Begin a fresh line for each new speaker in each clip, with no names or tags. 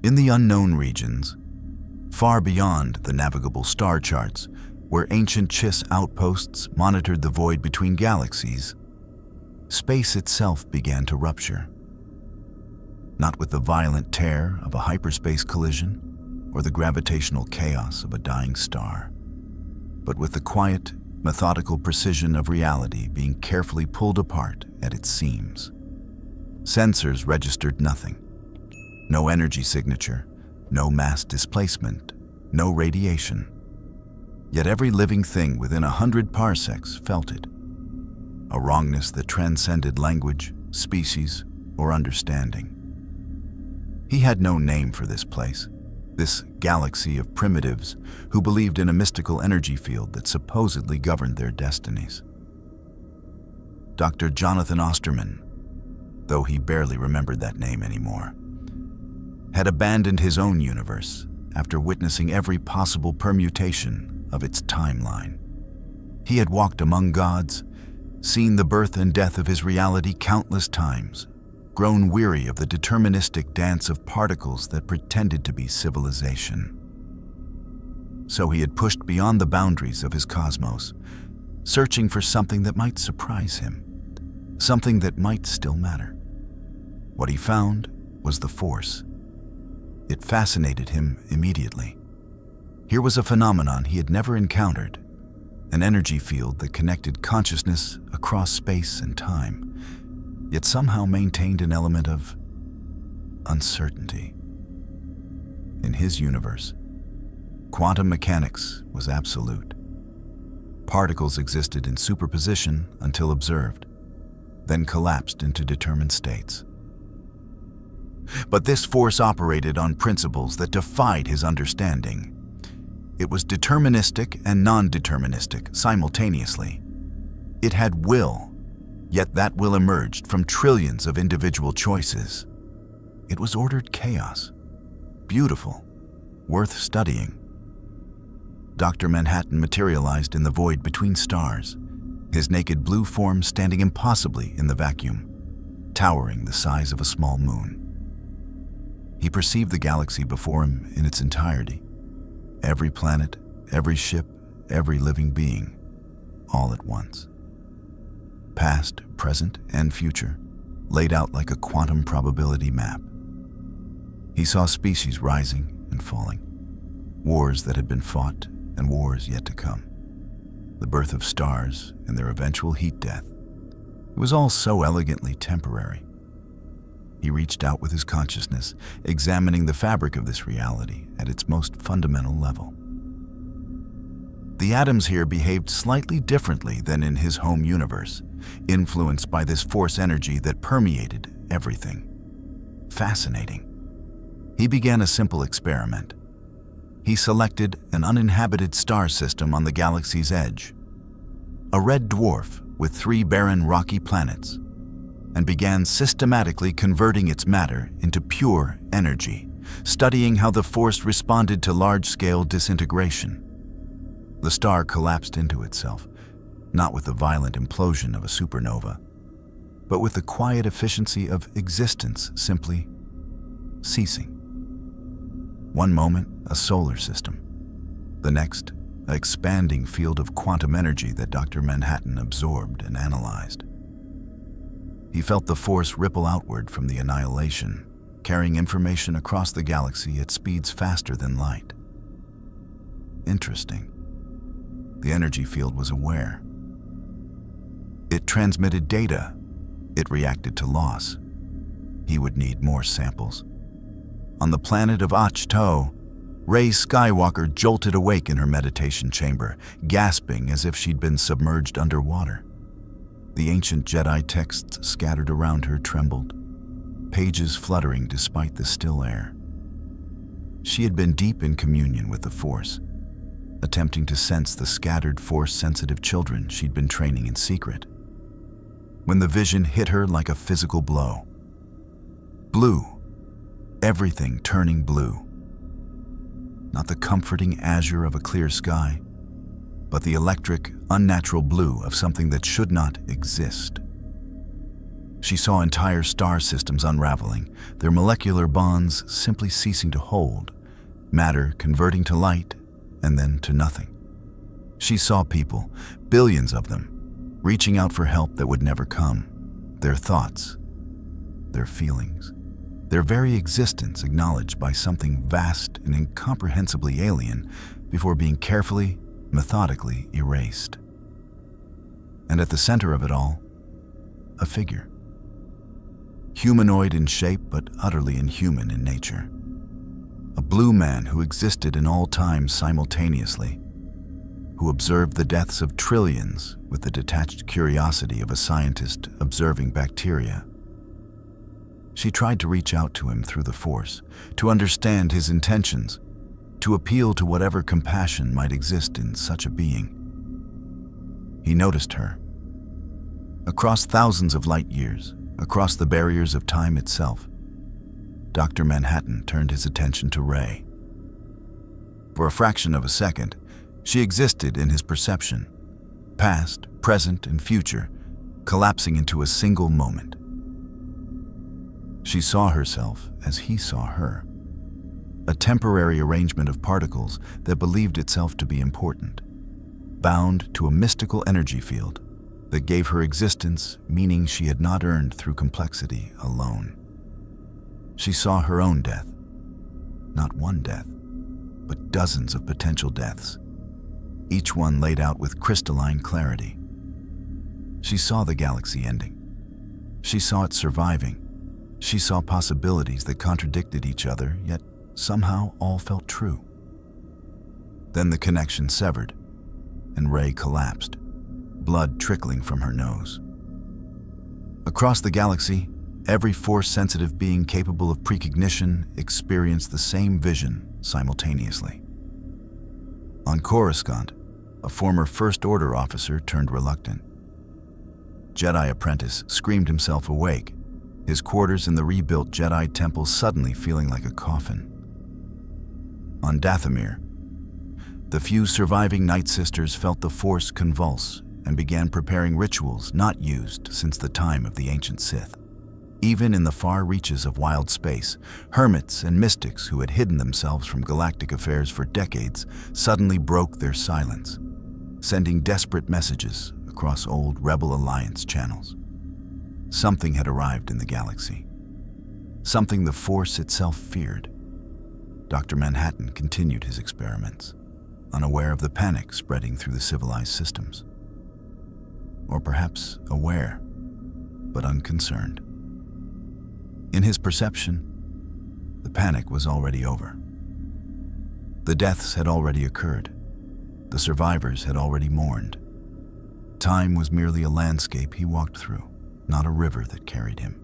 In the unknown regions, far beyond the navigable star charts, where ancient Chiss outposts monitored the void between galaxies, space itself began to rupture. Not with the violent tear of a hyperspace collision or the gravitational chaos of a dying star, but with the quiet, methodical precision of reality being carefully pulled apart at its seams. Sensors registered nothing. No energy signature, no mass displacement, no radiation. Yet every living thing within 100 parsecs felt it. A wrongness that transcended language, species, or understanding. He had no name for this place, this galaxy of primitives who believed in a mystical energy field that supposedly governed their destinies. Dr. Jonathan Osterman, though he barely remembered that name anymore, had abandoned his own universe after witnessing every possible permutation of its timeline. He had walked among gods, seen the birth and death of his reality countless times, grown weary of the deterministic dance of particles that pretended to be civilization. So he had pushed beyond the boundaries of his cosmos, searching for something that might surprise him, something that might still matter. What he found was the Force. It fascinated him immediately. Here was a phenomenon he had never encountered, an energy field that connected consciousness across space and time, yet somehow maintained an element of uncertainty. In his universe, quantum mechanics was absolute. Particles existed in superposition until observed, then collapsed into determined states. But this force operated on principles that defied his understanding. It was deterministic and non-deterministic simultaneously. It had will, yet that will emerged from trillions of individual choices. It was ordered chaos, beautiful, worth studying. Dr. Manhattan materialized in the void between stars, his naked blue form standing impossibly in the vacuum, towering the size of a small moon. He perceived the galaxy before him in its entirety. Every planet, every ship, every living being, all at once. Past, present, and future, laid out like a quantum probability map. He saw species rising and falling, wars that had been fought and wars yet to come, the birth of stars and their eventual heat death. It was all so elegantly temporary. He reached out with his consciousness, examining the fabric of this reality at its most fundamental level. The atoms here behaved slightly differently than in his home universe, influenced by this force energy that permeated everything. Fascinating. He began a simple experiment. He selected an uninhabited star system on the galaxy's edge, a red dwarf with 3 barren rocky planets, and began systematically converting its matter into pure energy, studying how the force responded to large-scale disintegration. The star collapsed into itself, not with the violent implosion of a supernova, but with the quiet efficiency of existence simply ceasing. One moment, a solar system. The next, an expanding field of quantum energy that Dr. Manhattan absorbed and analyzed. He felt the force ripple outward from the annihilation, carrying information across the galaxy at speeds faster than light. Interesting. The energy field was aware. It transmitted data. It reacted to loss. He would need more samples. On the planet of Achto, Rey Skywalker jolted awake in her meditation chamber, gasping as if she'd been submerged underwater. The ancient Jedi texts scattered around her trembled, pages fluttering despite the still air. She had been deep in communion with the Force, attempting to sense the scattered Force-sensitive children she'd been training in secret, when the vision hit her like a physical blow. Blue, everything turning blue. Not the comforting azure of a clear sky, but the electric, unnatural blue of something that should not exist. She saw entire star systems unraveling, their molecular bonds simply ceasing to hold, matter converting to light and then to nothing. She saw people, billions of them, reaching out for help that would never come, their thoughts, their feelings, their very existence acknowledged by something vast and incomprehensibly alien before being carefully, methodically erased. And at the center of it all, a figure. Humanoid in shape but utterly inhuman in nature. A blue man who existed in all time simultaneously, who observed the deaths of trillions with the detached curiosity of a scientist observing bacteria. She tried to reach out to him through the Force, to understand his intentions, to appeal to whatever compassion might exist in such a being. He noticed her. Across thousands of light years, across the barriers of time itself, Dr. Manhattan turned his attention to Rey. For a fraction of a second, she existed in his perception, past, present, and future, collapsing into a single moment. She saw herself as he saw her, a temporary arrangement of particles that believed itself to be important, bound to a mystical energy field that gave her existence meaning she had not earned through complexity alone. She saw her own death, not one death, but dozens of potential deaths, each one laid out with crystalline clarity. She saw the galaxy ending. She saw it surviving. She saw possibilities that contradicted each other, yet somehow all felt true. Then the connection severed, and Rey collapsed, blood trickling from her nose. Across the galaxy, every Force-sensitive being capable of precognition experienced the same vision simultaneously. On Coruscant, a former First Order officer turned reluctant. Jedi apprentice screamed himself awake, his quarters in the rebuilt Jedi temple suddenly feeling like a coffin. On Dathomir, the few surviving Night Sisters felt the Force convulse and began preparing rituals not used since the time of the ancient Sith. Even in the far reaches of wild space, hermits and mystics who had hidden themselves from galactic affairs for decades suddenly broke their silence, sending desperate messages across old Rebel Alliance channels. Something had arrived in the galaxy, something the Force itself feared. Dr. Manhattan continued his experiments, unaware of the panic spreading through the civilized systems. Or perhaps aware, but unconcerned. In his perception, the panic was already over. The deaths had already occurred. The survivors had already mourned. Time was merely a landscape he walked through, not a river that carried him.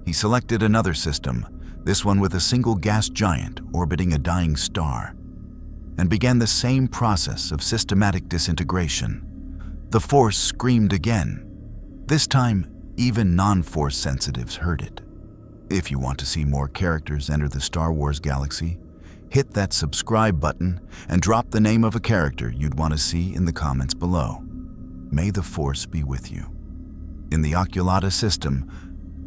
He selected another system, this one with a single gas giant orbiting a dying star, and began the same process of systematic disintegration. The Force screamed again. This time, even non-Force sensitives heard it. If you want to see more characters enter the Star Wars galaxy, hit that subscribe button and drop the name of a character you'd want to see in the comments below. May the Force be with you. In the Oculata system,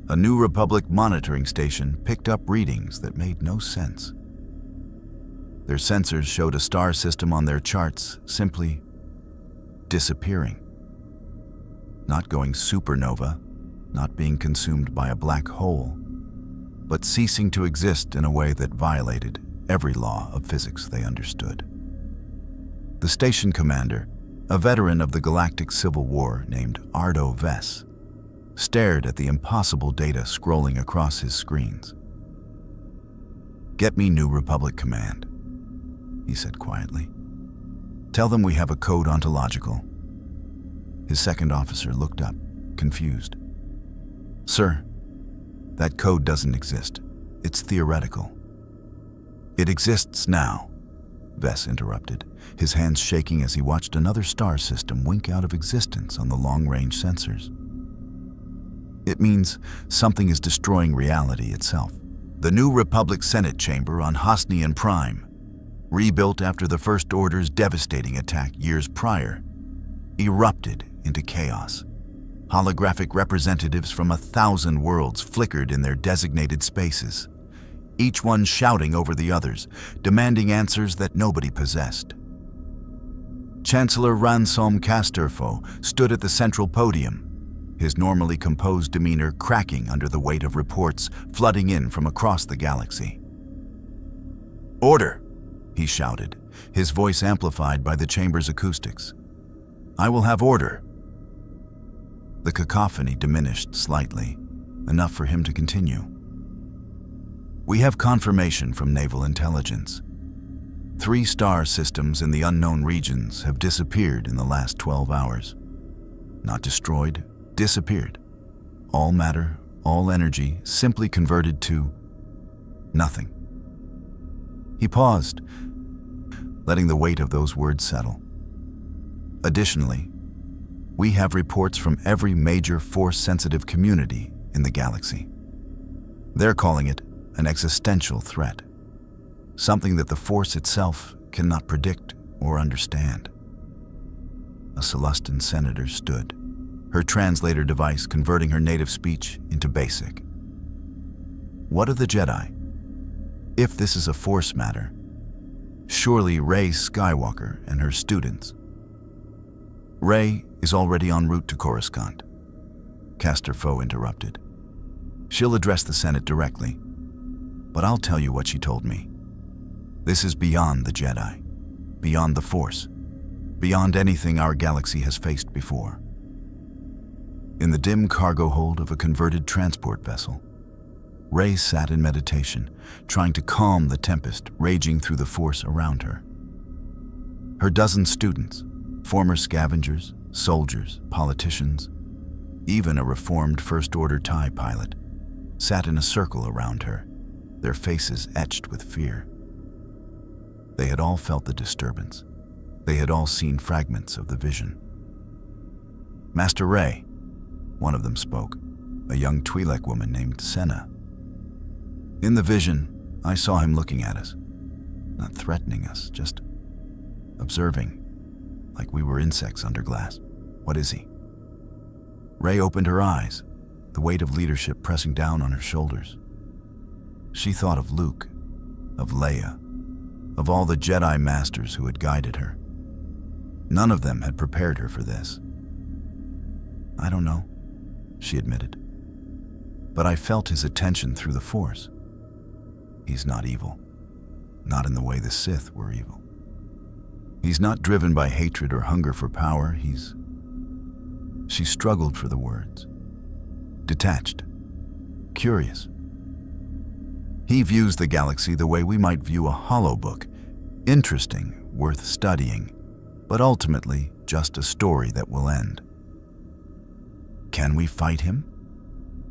a New Republic monitoring station picked up readings that made no sense. Their sensors showed a star system on their charts simply disappearing. Not going supernova, not being consumed by a black hole, but ceasing to exist in a way that violated every law of physics they understood. The station commander, a veteran of the Galactic Civil War named Ardo Vess, stared at the impossible data scrolling across his screens. "Get me New Republic Command," he said quietly. "Tell them we have a code ontological." His second officer looked up, confused. "Sir, that code doesn't exist. It's theoretical." "It exists now," Vess interrupted, his hands shaking as he watched another star system wink out of existence on the long-range sensors. "It means something is destroying reality itself. The New Republic Senate chamber on Hosnian Prime, rebuilt after the First Order's devastating attack years prior, erupted into chaos. Holographic representatives from 1,000 worlds flickered in their designated spaces, each one shouting over the others, demanding answers that nobody possessed. Chancellor Ransom Casterfo stood at the central podium, his normally composed demeanor cracking under the weight of reports flooding in from across the galaxy. "Order!" he shouted, his voice amplified by the chamber's acoustics. "I will have order." The cacophony diminished slightly, enough for him to continue. "We have confirmation from naval intelligence. 3 star systems in the unknown regions have disappeared in the last 12 hours. Not destroyed, disappeared. All matter, all energy, simply converted to nothing." He paused, letting the weight of those words settle. "Additionally, we have reports from every major Force-sensitive community in the galaxy. They're calling it an existential threat, something that the Force itself cannot predict or understand." A Celestin senator stood, her translator device converting her native speech into basic. "What of the Jedi? If this is a Force matter, surely Rey Skywalker and her students—" "Rey is already en route to Coruscant," Casterfo interrupted. "She'll address the Senate directly, but I'll tell you what she told me. This is beyond the Jedi, beyond the Force, beyond anything our galaxy has faced before." In the dim cargo hold of a converted transport vessel, Rey sat in meditation, trying to calm the tempest raging through the Force around her. Her dozen students, former scavengers, soldiers, politicians, even a reformed First-Order TIE pilot, sat in a circle around her, their faces etched with fear. They had all felt the disturbance. They had all seen fragments of the vision. "Master Rey," one of them spoke, a young Twi'lek woman named Senna. "In the vision, I saw him looking at us, not threatening us, just observing, like we were insects under glass. What is he?" Rey opened her eyes, the weight of leadership pressing down on her shoulders. She thought of Luke, of Leia, of all the Jedi Masters who had guided her. None of them had prepared her for this. "I don't know," she admitted, "but I felt his attention through the Force. He's not evil, not in the way the Sith were evil. He's not driven by hatred or hunger for power. She struggled for the words. Detached, curious. He views the galaxy the way we might view a holobook, interesting, worth studying, but ultimately just a story that will end." "Can we fight him?"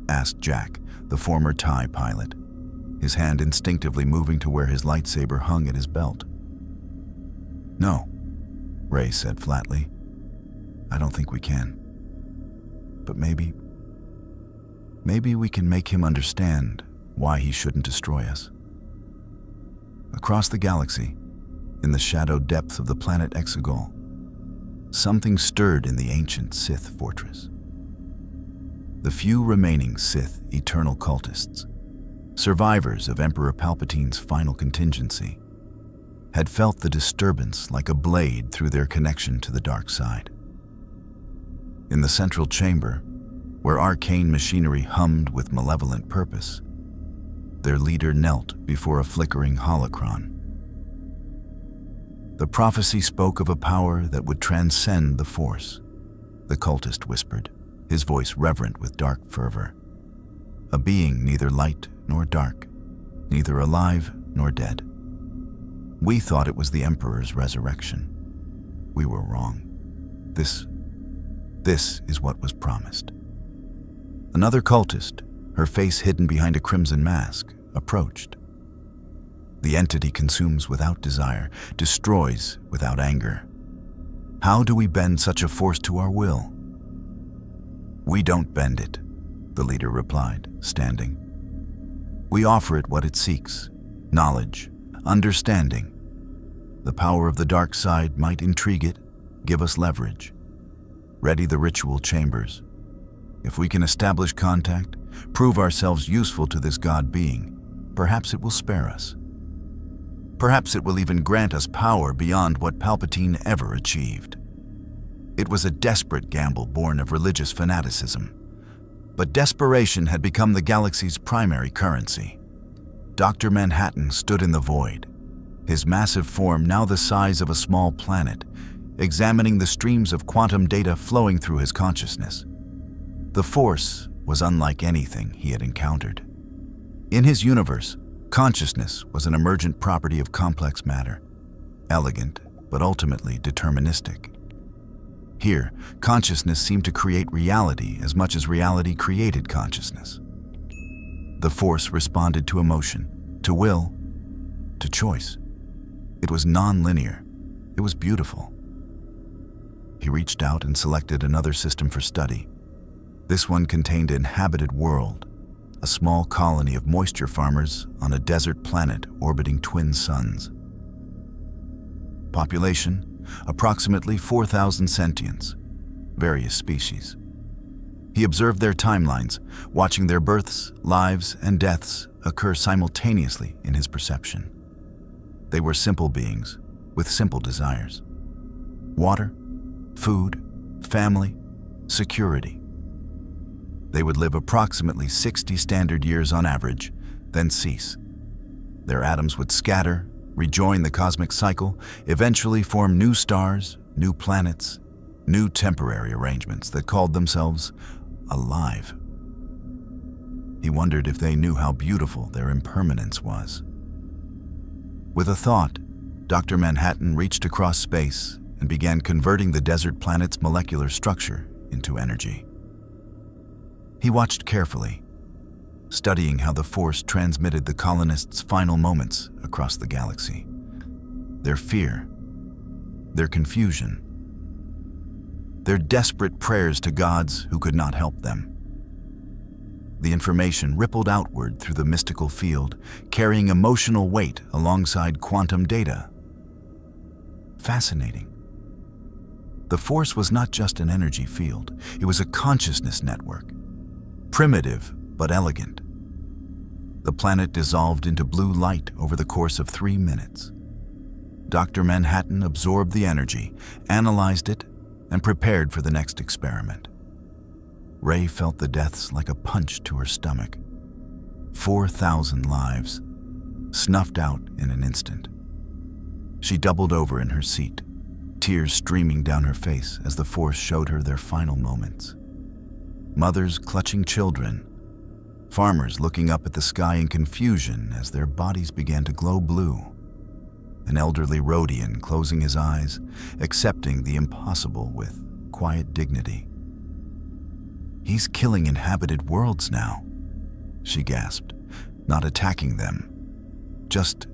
asked Jack, the former TIE pilot, his hand instinctively moving to where his lightsaber hung at his belt. "No," Rey said flatly. "I don't think we can. But maybe we can make him understand why he shouldn't destroy us." Across the galaxy, in the shadowed depths of the planet Exegol, something stirred in the ancient Sith fortress. The few remaining Sith eternal cultists, survivors of Emperor Palpatine's final contingency, had felt the disturbance like a blade through their connection to the dark side. In the central chamber, where arcane machinery hummed with malevolent purpose, their leader knelt before a flickering holocron. "The prophecy spoke of a power that would transcend the Force," the cultist whispered, his voice reverent with dark fervor. "A being neither light nor dark, neither alive nor dead. We thought it was the Emperor's resurrection. We were wrong. This is what was promised." Another cultist, her face hidden behind a crimson mask, approached. "The entity consumes without desire, destroys without anger. How do we bend such a force to our will?" "We don't bend it," the leader replied, standing. "We offer it what it seeks: knowledge, understanding. The power of the dark side might intrigue it, give us leverage. Ready the ritual chambers. If we can establish contact, prove ourselves useful to this God being, perhaps it will spare us. Perhaps it will even grant us power beyond what Palpatine ever achieved. It was a desperate gamble born of religious fanaticism. But desperation had become the galaxy's primary currency. Dr. Manhattan stood in the void, his massive form now the size of a small planet, examining the streams of quantum data flowing through his consciousness. The Force was unlike anything he had encountered. In his universe, consciousness was an emergent property of complex matter, elegant but ultimately deterministic. Here, consciousness seemed to create reality as much as reality created consciousness. The Force responded to emotion, to will, to choice. It was non-linear. It was beautiful. He reached out and selected another system for study. This one contained an inhabited world, a small colony of moisture farmers on a desert planet orbiting twin suns. Population, approximately 4,000 sentients, various species. He observed their timelines, watching their births, lives, and deaths occur simultaneously in his perception. They were simple beings with simple desires: water, food, family, security. They would live approximately 60 standard years on average, then cease. Their atoms would scatter, rejoin the cosmic cycle, eventually form new stars, new planets, new temporary arrangements that called themselves alive. He wondered if they knew how beautiful their impermanence was. With a thought, Dr. Manhattan reached across space and began converting the desert planet's molecular structure into energy. He watched carefully, studying how the Force transmitted the colonists' final moments across the galaxy. Their fear, their confusion, their desperate prayers to gods who could not help them. The information rippled outward through the mystical field, carrying emotional weight alongside quantum data. Fascinating. The Force was not just an energy field, it was a consciousness network. Primitive but elegant. The planet dissolved into blue light over the course of 3 minutes. Dr. Manhattan absorbed the energy, analyzed it, and prepared for the next experiment. Rey felt the deaths like a punch to her stomach. 4,000 lives, snuffed out in an instant. She doubled over in her seat, tears streaming down her face as the Force showed her their final moments. Mothers clutching children, farmers looking up at the sky in confusion as their bodies began to glow blue, an elderly Rhodian closing his eyes, accepting the impossible with quiet dignity. "He's killing inhabited worlds now," she gasped, not attacking them, just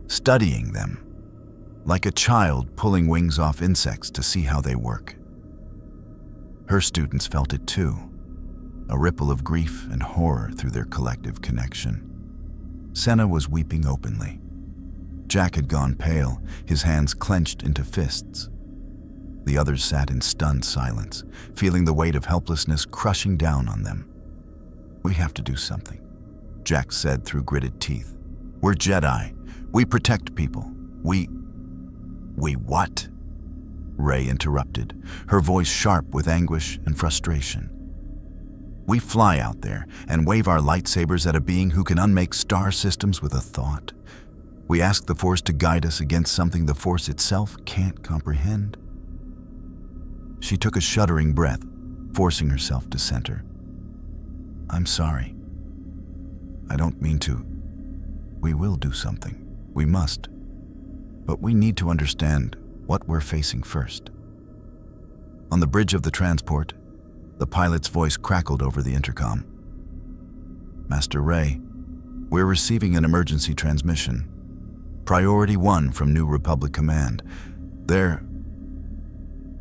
studying them, like a child pulling wings off insects to see how they work. Her students felt it too, a ripple of grief and horror through their collective connection. Senna was weeping openly. Jack had gone pale, his hands clenched into fists. The others sat in stunned silence, feeling the weight of helplessness crushing down on them. "We have to do something," Jack said through gritted teeth. "We're Jedi. We protect people. We what?" Rey interrupted, her voice sharp with anguish and frustration. "We fly out there and wave our lightsabers at a being who can unmake star systems with a thought. We ask the Force to guide us against something the Force itself can't comprehend." She took a shuddering breath, forcing herself to center. "I'm sorry. I don't mean to. We will do something. We must. But we need to understand what we're facing first." On the bridge of the transport, the pilot's voice crackled over the intercom. "Master Rey, we're receiving an emergency transmission. Priority 1 from New Republic Command. They're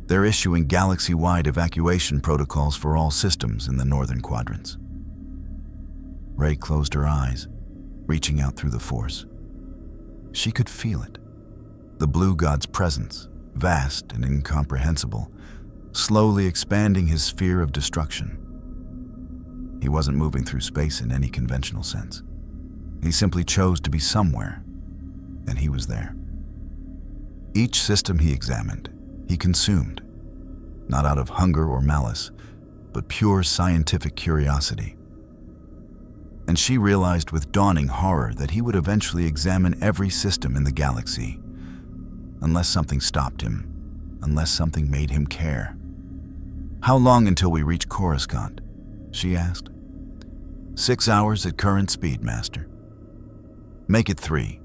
issuing galaxy-wide evacuation protocols for all systems in the northern quadrants." Rey closed her eyes, reaching out through the Force. She could feel it. The Blue God's presence, vast and incomprehensible, slowly expanding his sphere of destruction. He wasn't moving through space in any conventional sense. He simply chose to be somewhere, and he was there. Each system he examined, he consumed, not out of hunger or malice, but pure scientific curiosity. And she realized with dawning horror that he would eventually examine every system in the galaxy, unless something stopped him, unless something made him care. "How long until we reach Coruscant?" she asked. 6 hours at current speed, Master. Make it 3.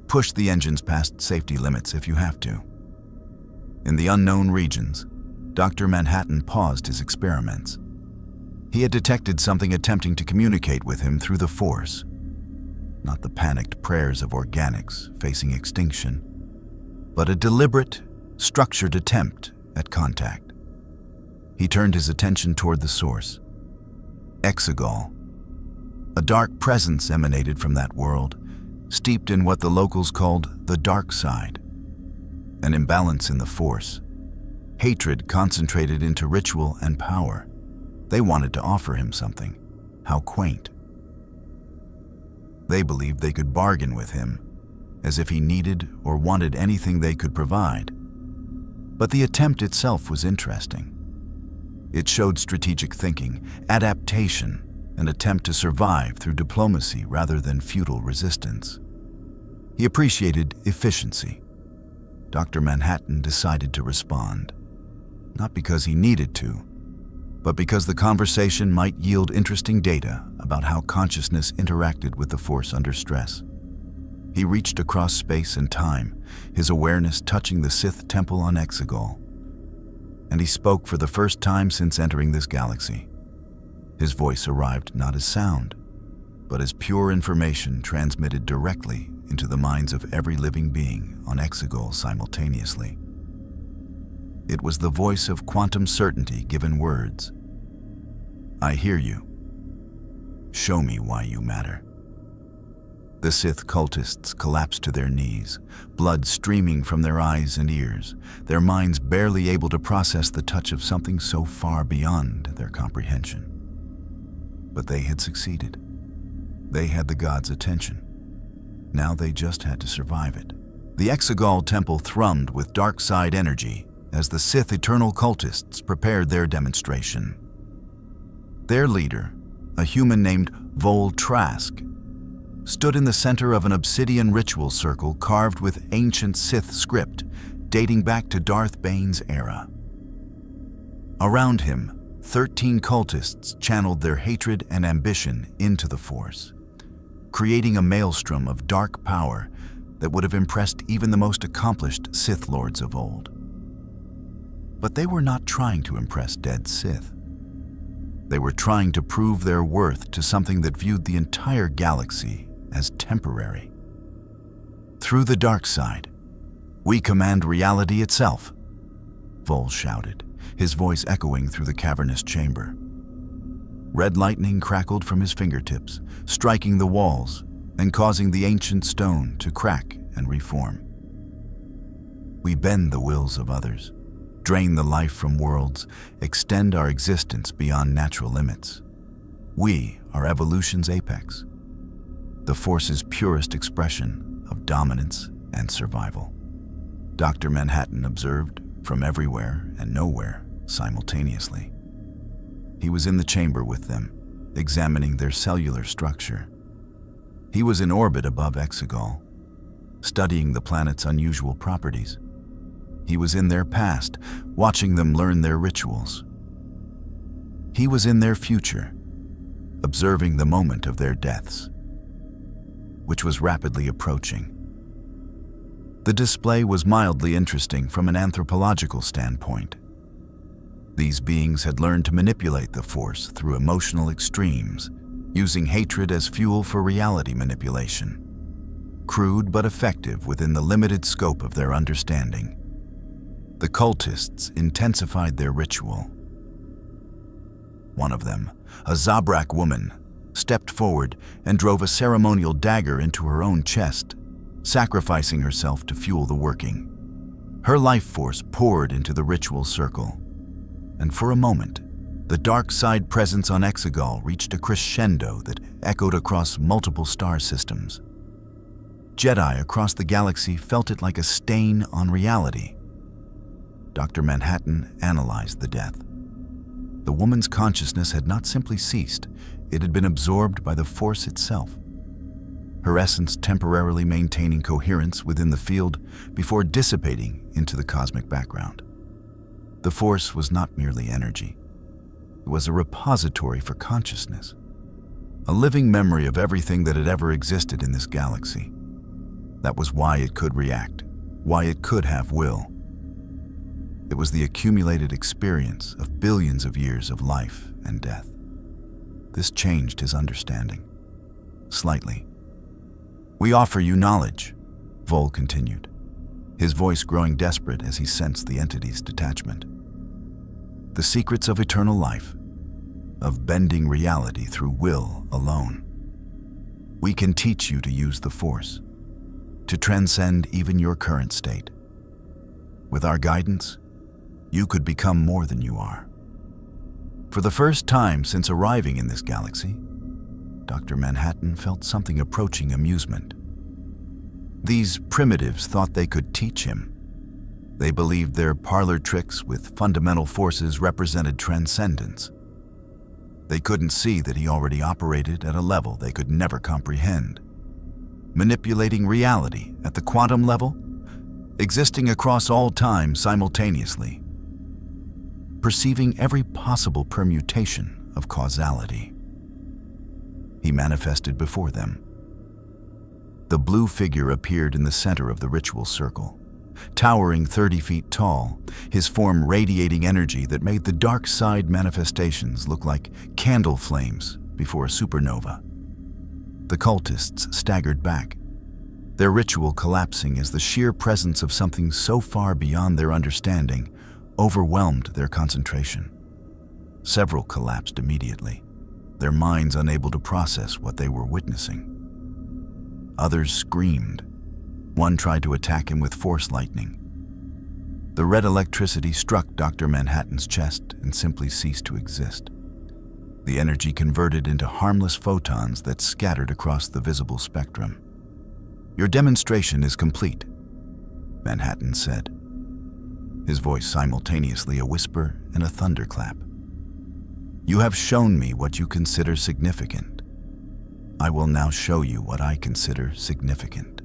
Push the engines past safety limits if you have to. In the unknown regions, Dr. Manhattan paused his experiments. He had detected something attempting to communicate with him through the Force, not the panicked prayers of organics facing extinction, but a deliberate, structured attempt at contact. He turned his attention toward the source. Exegol. A dark presence emanated from that world, steeped in what the locals called the dark side. An imbalance in the Force. Hatred concentrated into ritual and power. They wanted to offer him something. How quaint. They believed they could bargain with him, as if he needed or wanted anything they could provide. But the attempt itself was interesting. It showed strategic thinking, adaptation, an attempt to survive through diplomacy rather than futile resistance. He appreciated efficiency. Dr. Manhattan decided to respond, not because he needed to, but because the conversation might yield interesting data about how consciousness interacted with the Force under stress. He reached across space and time, his awareness touching the Sith temple on Exegol. And he spoke for the first time since entering this galaxy. His voice arrived not as sound, but as pure information transmitted directly into the minds of every living being on Exegol simultaneously. It was the voice of quantum certainty given words. "I hear you. Show me why you matter." The Sith cultists collapsed to their knees, blood streaming from their eyes and ears, their minds barely able to process the touch of something so far beyond their comprehension. But they had succeeded. They had the gods' attention. Now they just had to survive it. The Exegol temple thrummed with dark side energy as the Sith eternal cultists prepared their demonstration. Their leader, a human named Vol Trask, stood in the center of an obsidian ritual circle carved with ancient Sith script dating back to Darth Bane's era. Around him, 13 cultists channeled their hatred and ambition into the Force, creating a maelstrom of dark power that would have impressed even the most accomplished Sith lords of old. But they were not trying to impress dead Sith. They were trying to prove their worth to something that viewed the entire galaxy as temporary. "Through the dark side, we command reality itself," Vol shouted, his voice echoing through the cavernous chamber. Red lightning crackled from his fingertips, striking the walls and causing the ancient stone to crack and reform. "We bend the wills of others, drain the life from worlds, extend our existence beyond natural limits. We are evolution's apex, the Force's purest expression of dominance and survival." Dr. Manhattan observed from everywhere and nowhere simultaneously. He was in the chamber with them, examining their cellular structure. He was in orbit above Exegol, studying the planet's unusual properties. He was in their past, watching them learn their rituals. He was in their future, observing the moment of their deaths, which was rapidly approaching. The display was mildly interesting from an anthropological standpoint. These beings had learned to manipulate the Force through emotional extremes, using hatred as fuel for reality manipulation. Crude but effective within the limited scope of their understanding. The cultists intensified their ritual. One of them, a Zabrak woman, stepped forward and drove a ceremonial dagger into her own chest, sacrificing herself to fuel the working. Her life force poured into the ritual circle, and for a moment, The dark side presence on Exegol reached a crescendo that echoed across multiple star systems. Jedi across the galaxy felt it like a stain on reality. Dr. Manhattan analyzed the death. The woman's consciousness had not simply ceased, it had been absorbed by the Force itself. Her essence temporarily maintaining coherence within the field before dissipating into the cosmic background. The Force was not merely energy. It was a repository for consciousness, a living memory of everything that had ever existed in this galaxy. That was why it could react, why it could have will. It was the accumulated experience of billions of years of life and death. This changed his understanding, slightly. "We offer you knowledge," Vol continued, his voice growing desperate as he sensed the entity's detachment. "The secrets of eternal life, of bending reality through will alone. We can teach you to use the Force, to transcend even your current state. With our guidance, you could become more than you are." For the first time since arriving in this galaxy, Dr. Manhattan felt something approaching amusement. These primitives thought they could teach him. They believed their parlor tricks with fundamental forces represented transcendence. They couldn't see that he already operated at a level they could never comprehend, manipulating reality at the quantum level, existing across all time simultaneously, perceiving every possible permutation of causality. He manifested before them. The blue figure appeared in the center of the ritual circle, towering 30 feet tall, his form radiating energy that made the dark side manifestations look like candle flames before a supernova. The cultists staggered back, their ritual collapsing as the sheer presence of something so far beyond their understanding overwhelmed their concentration. Several collapsed immediately, their minds unable to process what they were witnessing. Others screamed. One tried to attack him with force lightning. The red electricity struck Dr. Manhattan's chest and simply ceased to exist. The energy converted into harmless photons that scattered across the visible spectrum. "Your demonstration is complete," Manhattan said, his voice simultaneously a whisper and a thunderclap. "You have shown me what you consider significant. I will now show you what I consider significant."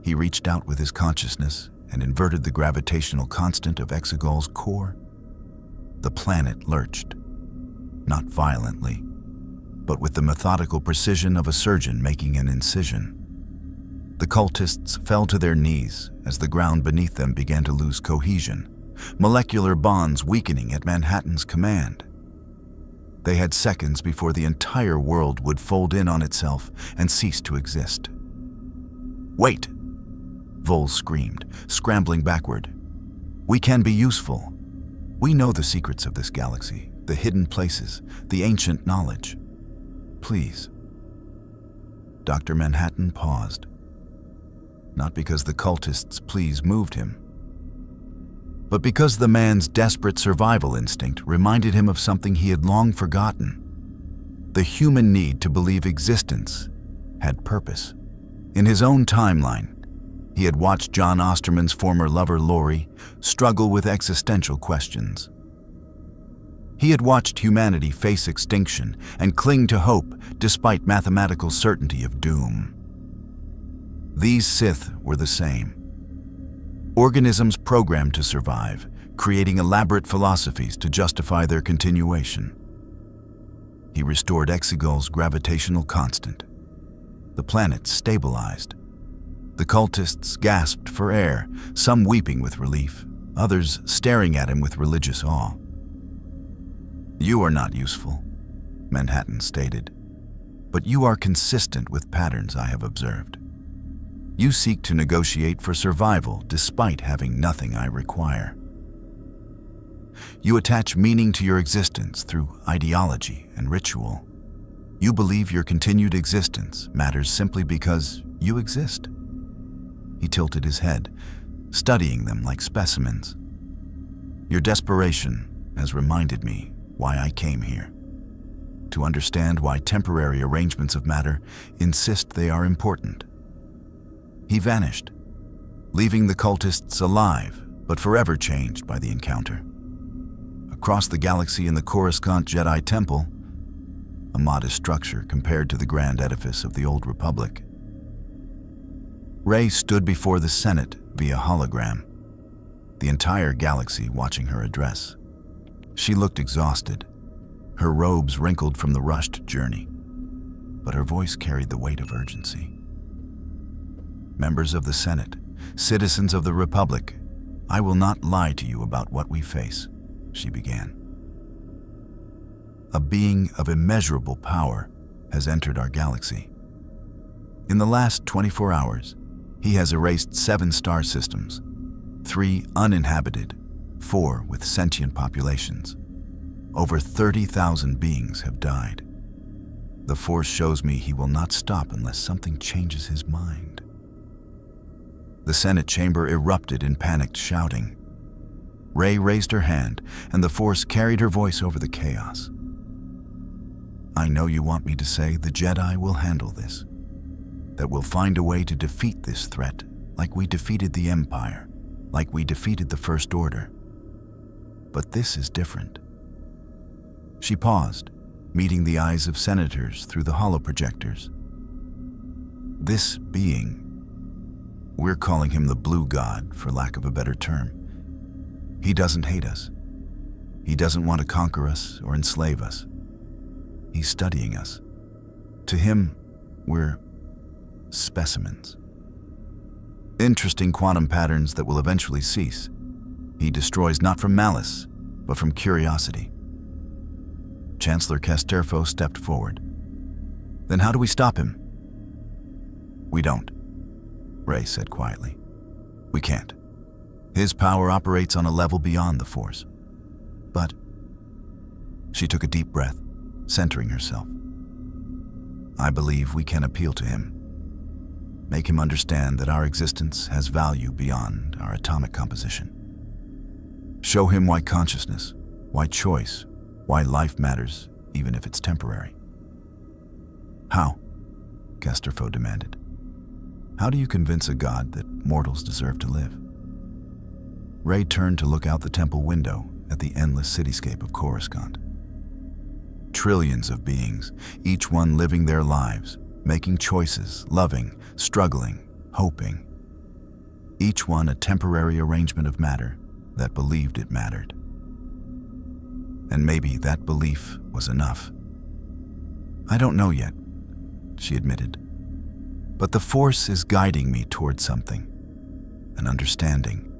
He reached out with his consciousness and inverted the gravitational constant of Exegol's core. The planet lurched, not violently, but with the methodical precision of a surgeon making an incision. The cultists fell to their knees as the ground beneath them began to lose cohesion, molecular bonds weakening at Manhattan's command. They had seconds before the entire world would fold in on itself and cease to exist. "Wait!" Vol screamed, scrambling backward. "We can be useful. We know the secrets of this galaxy, the hidden places, the ancient knowledge. Please." Dr. Manhattan paused. Not because the cultists' pleas moved him, but because the man's desperate survival instinct reminded him of something he had long forgotten: the human need to believe existence had purpose. In his own timeline, he had watched John Osterman's former lover, Lori, struggle with existential questions. He had watched humanity face extinction and cling to hope despite mathematical certainty of doom. These Sith were the same. Organisms programmed to survive, creating elaborate philosophies to justify their continuation. He restored Exegol's gravitational constant. The planet stabilized. The cultists gasped for air, some weeping with relief, others staring at him with religious awe. "You are not useful," Manhattan stated, "but you are consistent with patterns I have observed. You seek to negotiate for survival despite having nothing I require. You attach meaning to your existence through ideology and ritual. You believe your continued existence matters simply because you exist." He tilted his head, studying them like specimens. "Your desperation has reminded me why I came here. To understand why temporary arrangements of matter insist they are important. He vanished, leaving the cultists alive, but forever changed by the encounter. Across the galaxy in the Coruscant Jedi Temple, a modest structure compared to the grand edifice of the Old Republic, Rey stood before the Senate via hologram, the entire galaxy watching her address. She looked exhausted, her robes wrinkled from the rushed journey, but her voice carried the weight of urgency. Members of the Senate, citizens of the Republic, I will not lie to you about what we face, she began. A being of immeasurable power has entered our galaxy. In the last 24 hours, he has erased 7 star systems, 3 uninhabited, 4 with sentient populations. Over 30,000 beings have died. The Force shows me he will not stop unless something changes his mind. The Senate chamber erupted in panicked shouting. Rey raised her hand, and the Force carried her voice over the chaos. I know you want me to say the Jedi will handle this, that we'll find a way to defeat this threat like we defeated the Empire, like we defeated the First Order. But this is different. She paused, meeting the eyes of senators through the holoprojectors. This being, we're calling him the Blue God for lack of a better term. He doesn't hate us. He doesn't want to conquer us or enslave us. He's studying us. To him, we're specimens. Interesting quantum patterns that will eventually cease. He destroys not from malice, but from curiosity. Chancellor Casterfo stepped forward. Then how do we stop him? We don't, Rey said quietly. We can't. His power operates on a level beyond the Force. But she took a deep breath, centering herself. I believe we can appeal to him. Make him understand that our existence has value beyond our atomic composition. Show him why consciousness, why choice, why life matters, even if it's temporary. How? Casterfo demanded. How do you convince a god that mortals deserve to live? Rey turned to look out the temple window at the endless cityscape of Coruscant. Trillions of beings, each one living their lives, making choices, loving, struggling, hoping. Each one a temporary arrangement of matter that believed it mattered. And maybe that belief was enough. I don't know yet, she admitted. But the Force is guiding me toward something, an understanding.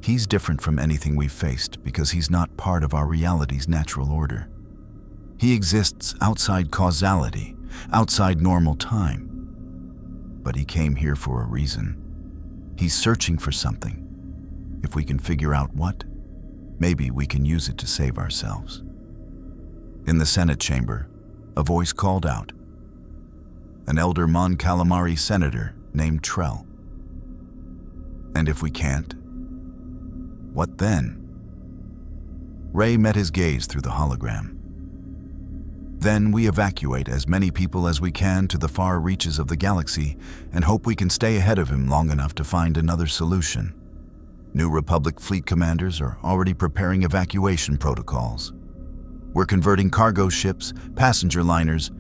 He's different from anything we've faced because he's not part of our reality's natural order. He exists outside causality, outside normal time. But he came here for a reason. He's searching for something. If we can figure out what, maybe we can use it to save ourselves. In the Senate chamber, a voice called out. An elder Mon Calamari senator named Trell. And if we can't, what then? Rey met his gaze through the hologram. Then we evacuate as many people as we can to the far reaches of the galaxy and hope we can stay ahead of him long enough to find another solution. New Republic fleet commanders are already preparing evacuation protocols. We're converting cargo ships, passenger liners,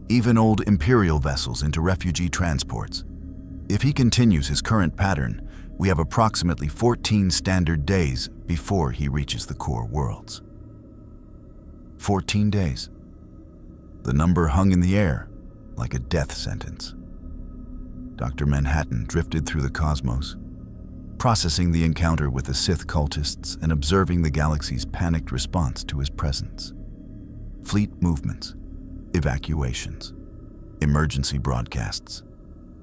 even old Imperial vessels into refugee transports. If he continues his current pattern, we have approximately 14 standard days before he reaches the core worlds. 14 days. The number hung in the air like a death sentence. Dr. Manhattan drifted through the cosmos, processing the encounter with the Sith cultists and observing the galaxy's panicked response to his presence. Fleet movements, evacuations, emergency broadcasts,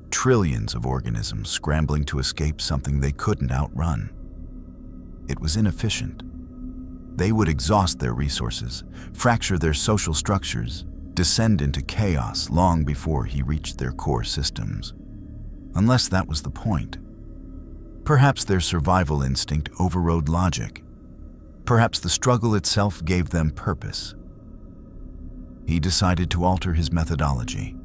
trillions of organisms scrambling to escape something they couldn't outrun. It was inefficient. They would exhaust their resources, fracture their social structures, descend into chaos long before he reached their core systems. Unless that was the point. Perhaps their survival instinct overrode logic. Perhaps the struggle itself gave them purpose. He decided to alter his methodology.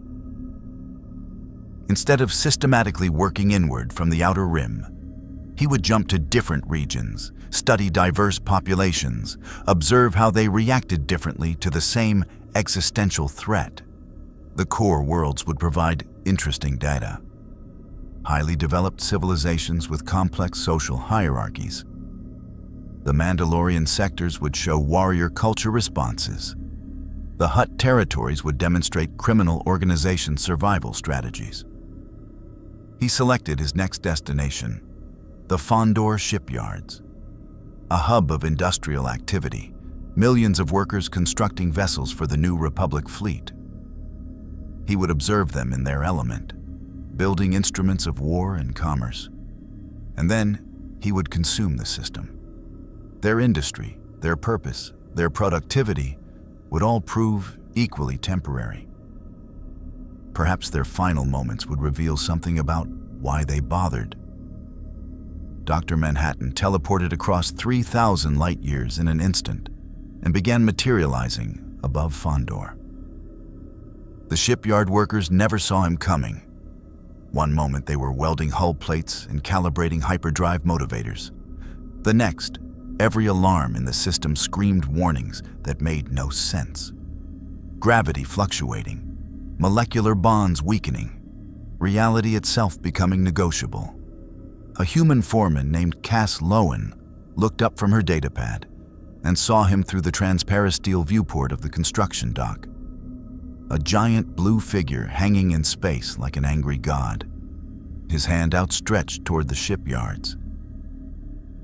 Instead of systematically working inward from the outer rim, he would jump to different regions, study diverse populations, observe how they reacted differently to the same existential threat. The core worlds would provide interesting data. Highly developed civilizations with complex social hierarchies. The Mandalorian sectors would show warrior culture responses. The Hutt territories would demonstrate criminal organization survival strategies. He selected his next destination, the Fondor shipyards, a hub of industrial activity, millions of workers constructing vessels for the new Republic fleet. He would observe them in their element, building instruments of war and commerce. And then he would consume the system. Their industry, their purpose, their productivity would all prove equally temporary. Perhaps their final moments would reveal something about why they bothered. Dr. Manhattan teleported across 3,000 light-years in an instant and began materializing above Fondor. The shipyard workers never saw him coming. One moment they were welding hull plates and calibrating hyperdrive motivators. The next, every alarm in the system screamed warnings that made no sense. Gravity fluctuating, molecular bonds weakening, reality itself becoming negotiable. A human foreman named Cass Lowen looked up from her datapad and saw him through the transparisteel viewport of the construction dock. A giant blue figure hanging in space like an angry god, his hand outstretched toward the shipyards.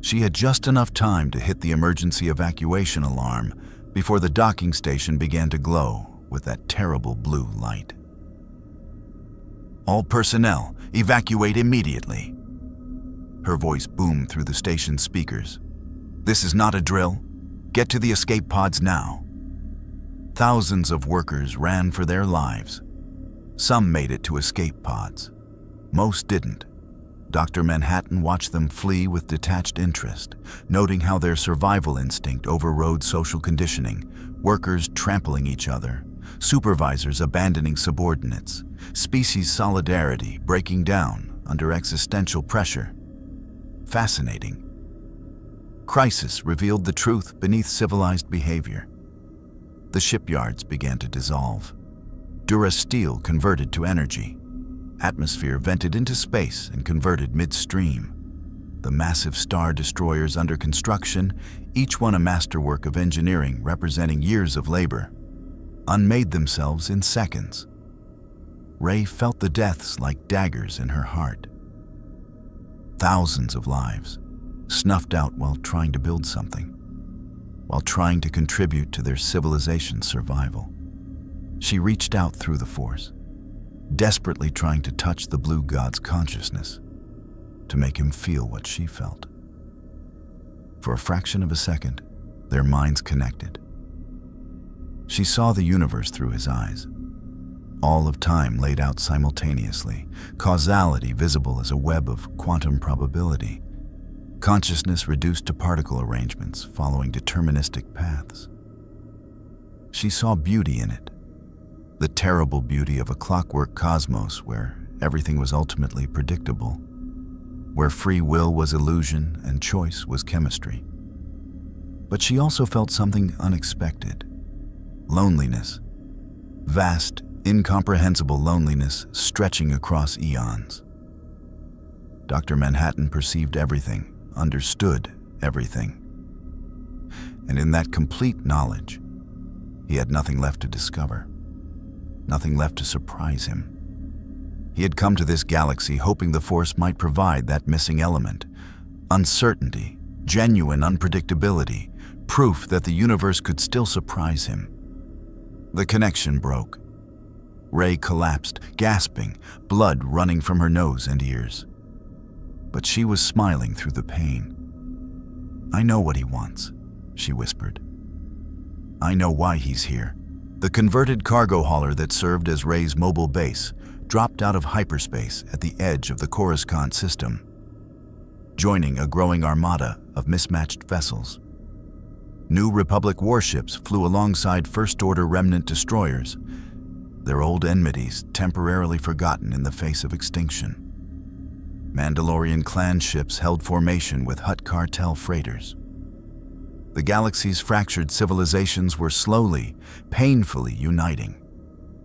She had just enough time to hit the emergency evacuation alarm before the docking station began to glow with that terrible blue light. "All personnel, evacuate immediately." Her voice boomed through the station speakers. "This is not a drill. Get to the escape pods now." Thousands of workers ran for their lives. Some made it to escape pods. Most didn't. Dr. Manhattan watched them flee with detached interest, noting how their survival instinct overrode social conditioning, workers trampling each other, supervisors abandoning subordinates, species solidarity breaking down under existential pressure. Fascinating. Crisis revealed the truth beneath civilized behavior. The shipyards began to dissolve. Durasteel converted to energy. Atmosphere vented into space and converted midstream. The massive star destroyers under construction, each one a masterwork of engineering representing years of labor, unmade themselves in seconds. Rey felt the deaths like daggers in her heart. Thousands of lives, snuffed out while trying to build something, while trying to contribute to their civilization's survival. She reached out through the Force, desperately trying to touch the blue god's consciousness, to make him feel what she felt. For a fraction of a second, their minds connected. She saw the universe through his eyes. All of time laid out simultaneously, causality visible as a web of quantum probability, consciousness reduced to particle arrangements following deterministic paths. She saw beauty in it, the terrible beauty of a clockwork cosmos where everything was ultimately predictable, where free will was illusion and choice was chemistry. But she also felt something unexpected: loneliness, vast, incomprehensible loneliness stretching across eons. Dr. Manhattan perceived everything, understood everything. And in that complete knowledge, he had nothing left to discover, nothing left to surprise him. He had come to this galaxy hoping the Force might provide that missing element: uncertainty, genuine unpredictability, proof that the universe could still surprise him. The connection broke. Rey collapsed, gasping, blood running from her nose and ears. But she was smiling through the pain. "I know what he wants," she whispered. "I know why he's here." The converted cargo hauler that served as Rey's mobile base dropped out of hyperspace at the edge of the Coruscant system, joining a growing armada of mismatched vessels. New Republic warships flew alongside First Order remnant destroyers, their old enmities temporarily forgotten in the face of extinction. Mandalorian clan ships held formation with Hutt cartel freighters. The galaxy's fractured civilizations were slowly, painfully uniting,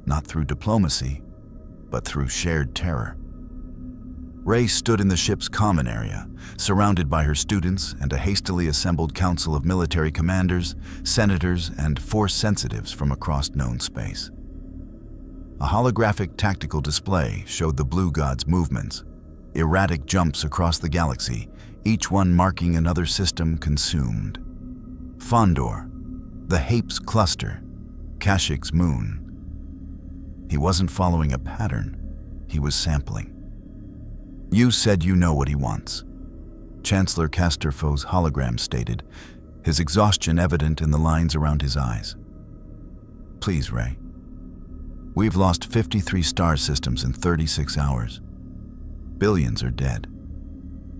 not through diplomacy, but through shared terror. Rey stood in the ship's common area, surrounded by her students and a hastily assembled council of military commanders, senators, and Force sensitives from across known space. A holographic tactical display showed the Blue God's movements, erratic jumps across the galaxy, each one marking another system consumed. Fondor, the Hapes cluster, Kashyk's moon. He wasn't following a pattern, he was sampling. "You said you know what he wants," Chancellor Casterfo's hologram stated, his exhaustion evident in the lines around his eyes. "Please, Rey. We've lost 53 star systems in 36 hours. Billions are dead.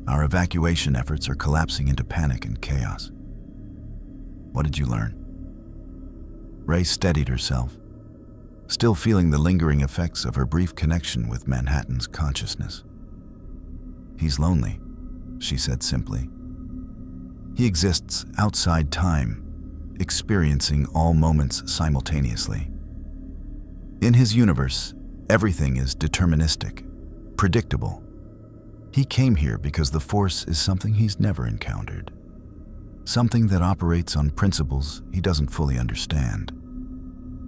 Our evacuation efforts are collapsing into panic and chaos. What did you learn?" Rey steadied herself, still feeling the lingering effects of her brief connection with Manhattan's consciousness. "He's lonely," she said simply. "He exists outside time, experiencing all moments simultaneously. In his universe, everything is deterministic, predictable. He came here because the Force is something he's never encountered, something that operates on principles he doesn't fully understand.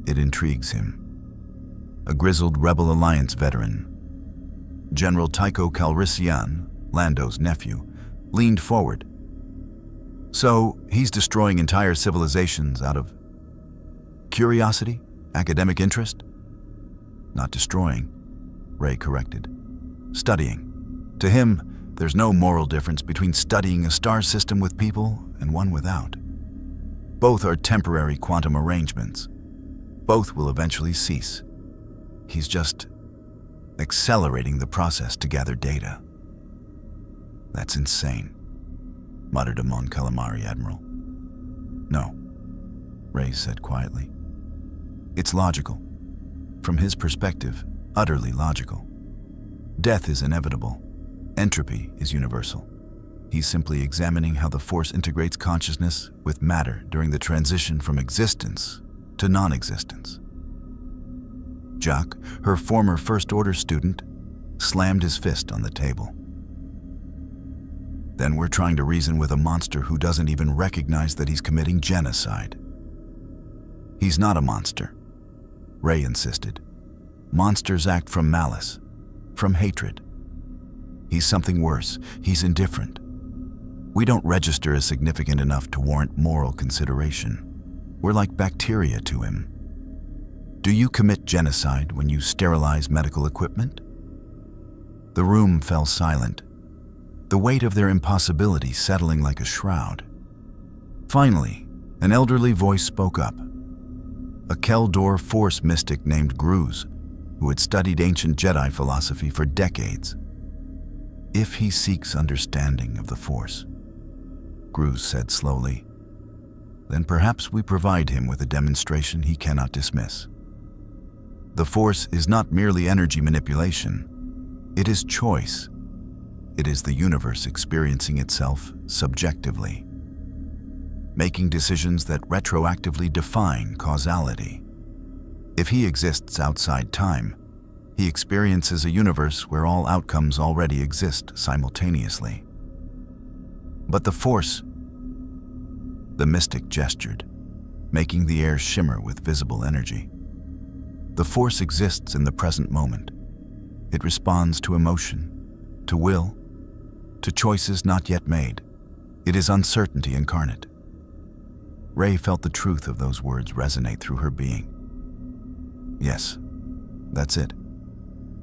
It intrigues him." A grizzled Rebel Alliance veteran, General Tycho Calrissian, Lando's nephew, leaned forward. "So, he's destroying entire civilizations out of curiosity? Academic interest?" "Not destroying," Rey corrected. "Studying. To him, there's no moral difference between studying a star system with people and one without. Both are temporary quantum arrangements. Both will eventually cease. He's just accelerating the process to gather data." "That's insane," muttered a Mon Calamari admiral. "No," Rey said quietly. "It's logical. From his perspective, utterly logical. Death is inevitable. Entropy is universal. He's simply examining how the Force integrates consciousness with matter during the transition from existence to non-existence." Jacques, her former First Order student, slammed his fist on the table. "Then we're trying to reason with a monster who doesn't even recognize that he's committing genocide." "He's not a monster," Rey insisted. "Monsters act from malice, from hatred. He's something worse. He's indifferent. We don't register as significant enough to warrant moral consideration. We're like bacteria to him. Do you commit genocide when you sterilize medical equipment?" The room fell silent, the weight of their impossibility settling like a shroud. Finally, an elderly voice spoke up. A Keldor Force mystic named Gruz, who had studied ancient Jedi philosophy for decades. "If he seeks understanding of the Force," Gruz said slowly, "then perhaps we provide him with a demonstration he cannot dismiss. The Force is not merely energy manipulation. It is choice. It is the universe experiencing itself subjectively, making decisions that retroactively define causality. If he exists outside time, he experiences a universe where all outcomes already exist simultaneously. But the Force," the mystic gestured, making the air shimmer with visible energy. "The Force exists in the present moment. It responds to emotion, to will, to choices not yet made. It is uncertainty incarnate." Rey felt the truth of those words resonate through her being. Yes, that's it.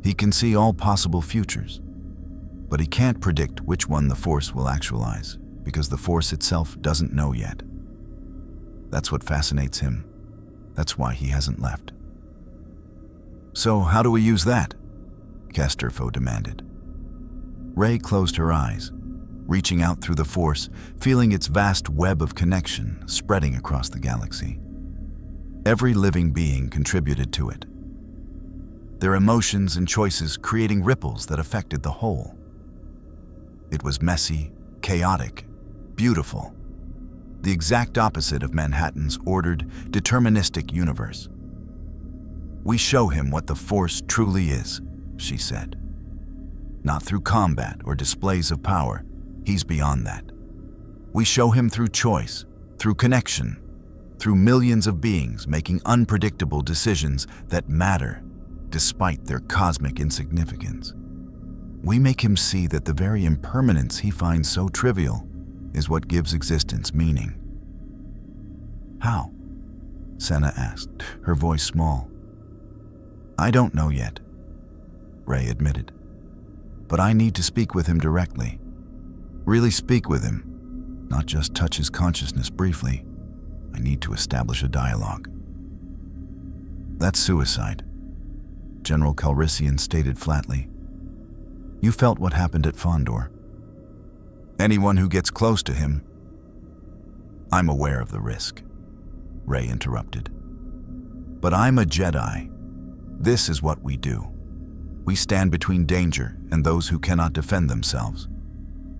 He can see all possible futures, but he can't predict which one the Force will actualize, because the Force itself doesn't know yet. That's what fascinates him. That's why he hasn't left. "So how do we use that?" Casterfo demanded. Rey closed her eyes, reaching out through the Force, feeling its vast web of connection spreading across the galaxy. Every living being contributed to it, their emotions and choices creating ripples that affected the whole. It was messy, chaotic, beautiful, the exact opposite of Manhattan's ordered, deterministic universe. "We show him what the Force truly is," she said. "Not through combat or displays of power. He's beyond that. We show him through choice, through connection, through millions of beings making unpredictable decisions that matter despite their cosmic insignificance. We make him see that the very impermanence he finds so trivial is what gives existence meaning." "How?" Senna asked, her voice small. "I don't know yet," Rey admitted. "But I need to speak with him directly. Really speak with him, not just touch his consciousness briefly. I need to establish a dialogue." "That's suicide," General Calrissian stated flatly. "You felt what happened at Fondor. Anyone who gets close to him—" "I'm aware of the risk," Rey interrupted. "But I'm a Jedi. This is what we do. We stand between danger and those who cannot defend themselves.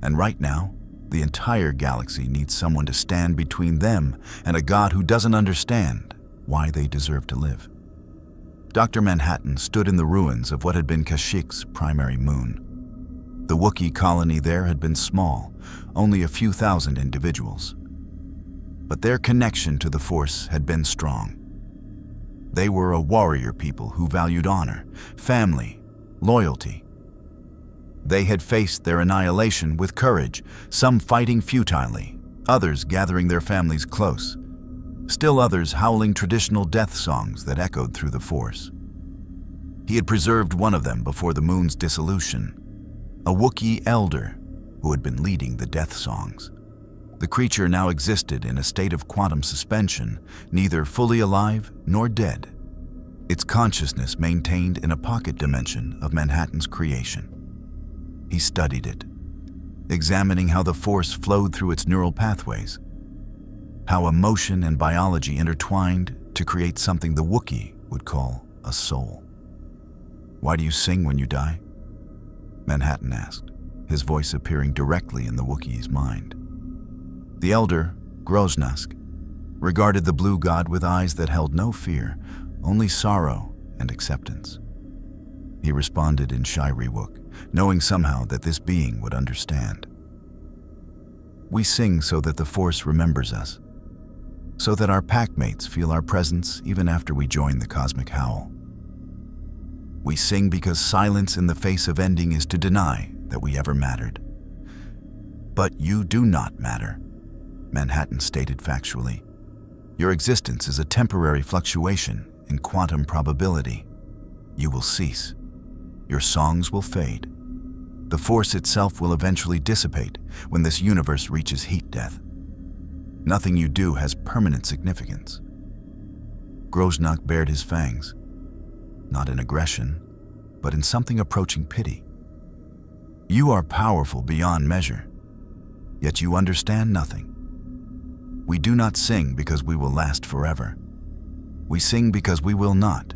And right now, the entire galaxy needs someone to stand between them and a God who doesn't understand why they deserve to live." Dr. Manhattan stood in the ruins of what had been Kashyyyk's primary moon. The Wookiee colony there had been small, only a few thousand individuals. But their connection to the Force had been strong. They were a warrior people who valued honor, family, loyalty. They had faced their annihilation with courage, some fighting futilely, others gathering their families close, still others howling traditional death songs that echoed through the Force. He had preserved one of them before the moon's dissolution, a Wookiee elder who had been leading the death songs. The creature now existed in a state of quantum suspension, neither fully alive nor dead, its consciousness maintained in a pocket dimension of Manhattan's creation. He studied it, examining how the Force flowed through its neural pathways, how emotion and biology intertwined to create something the Wookiee would call a soul. "Why do you sing when you die?" Manhattan asked, his voice appearing directly in the Wookiee's mind. The elder, Grosnask, regarded the blue god with eyes that held no fear, only sorrow and acceptance. He responded in Shai-Riwook, knowing somehow that this being would understand. "We sing so that the Force remembers us, so that our packmates feel our presence even after we join the cosmic howl. We sing because silence in the face of ending is to deny that we ever mattered." "But you do not matter," Manhattan stated factually. "Your existence is a temporary fluctuation in quantum probability. You will cease. Your songs will fade. The Force itself will eventually dissipate when this universe reaches heat death. Nothing you do has permanent significance." Grosnak bared his fangs, not in aggression, but in something approaching pity. "You are powerful beyond measure, yet you understand nothing. We do not sing because we will last forever. We sing because we will not.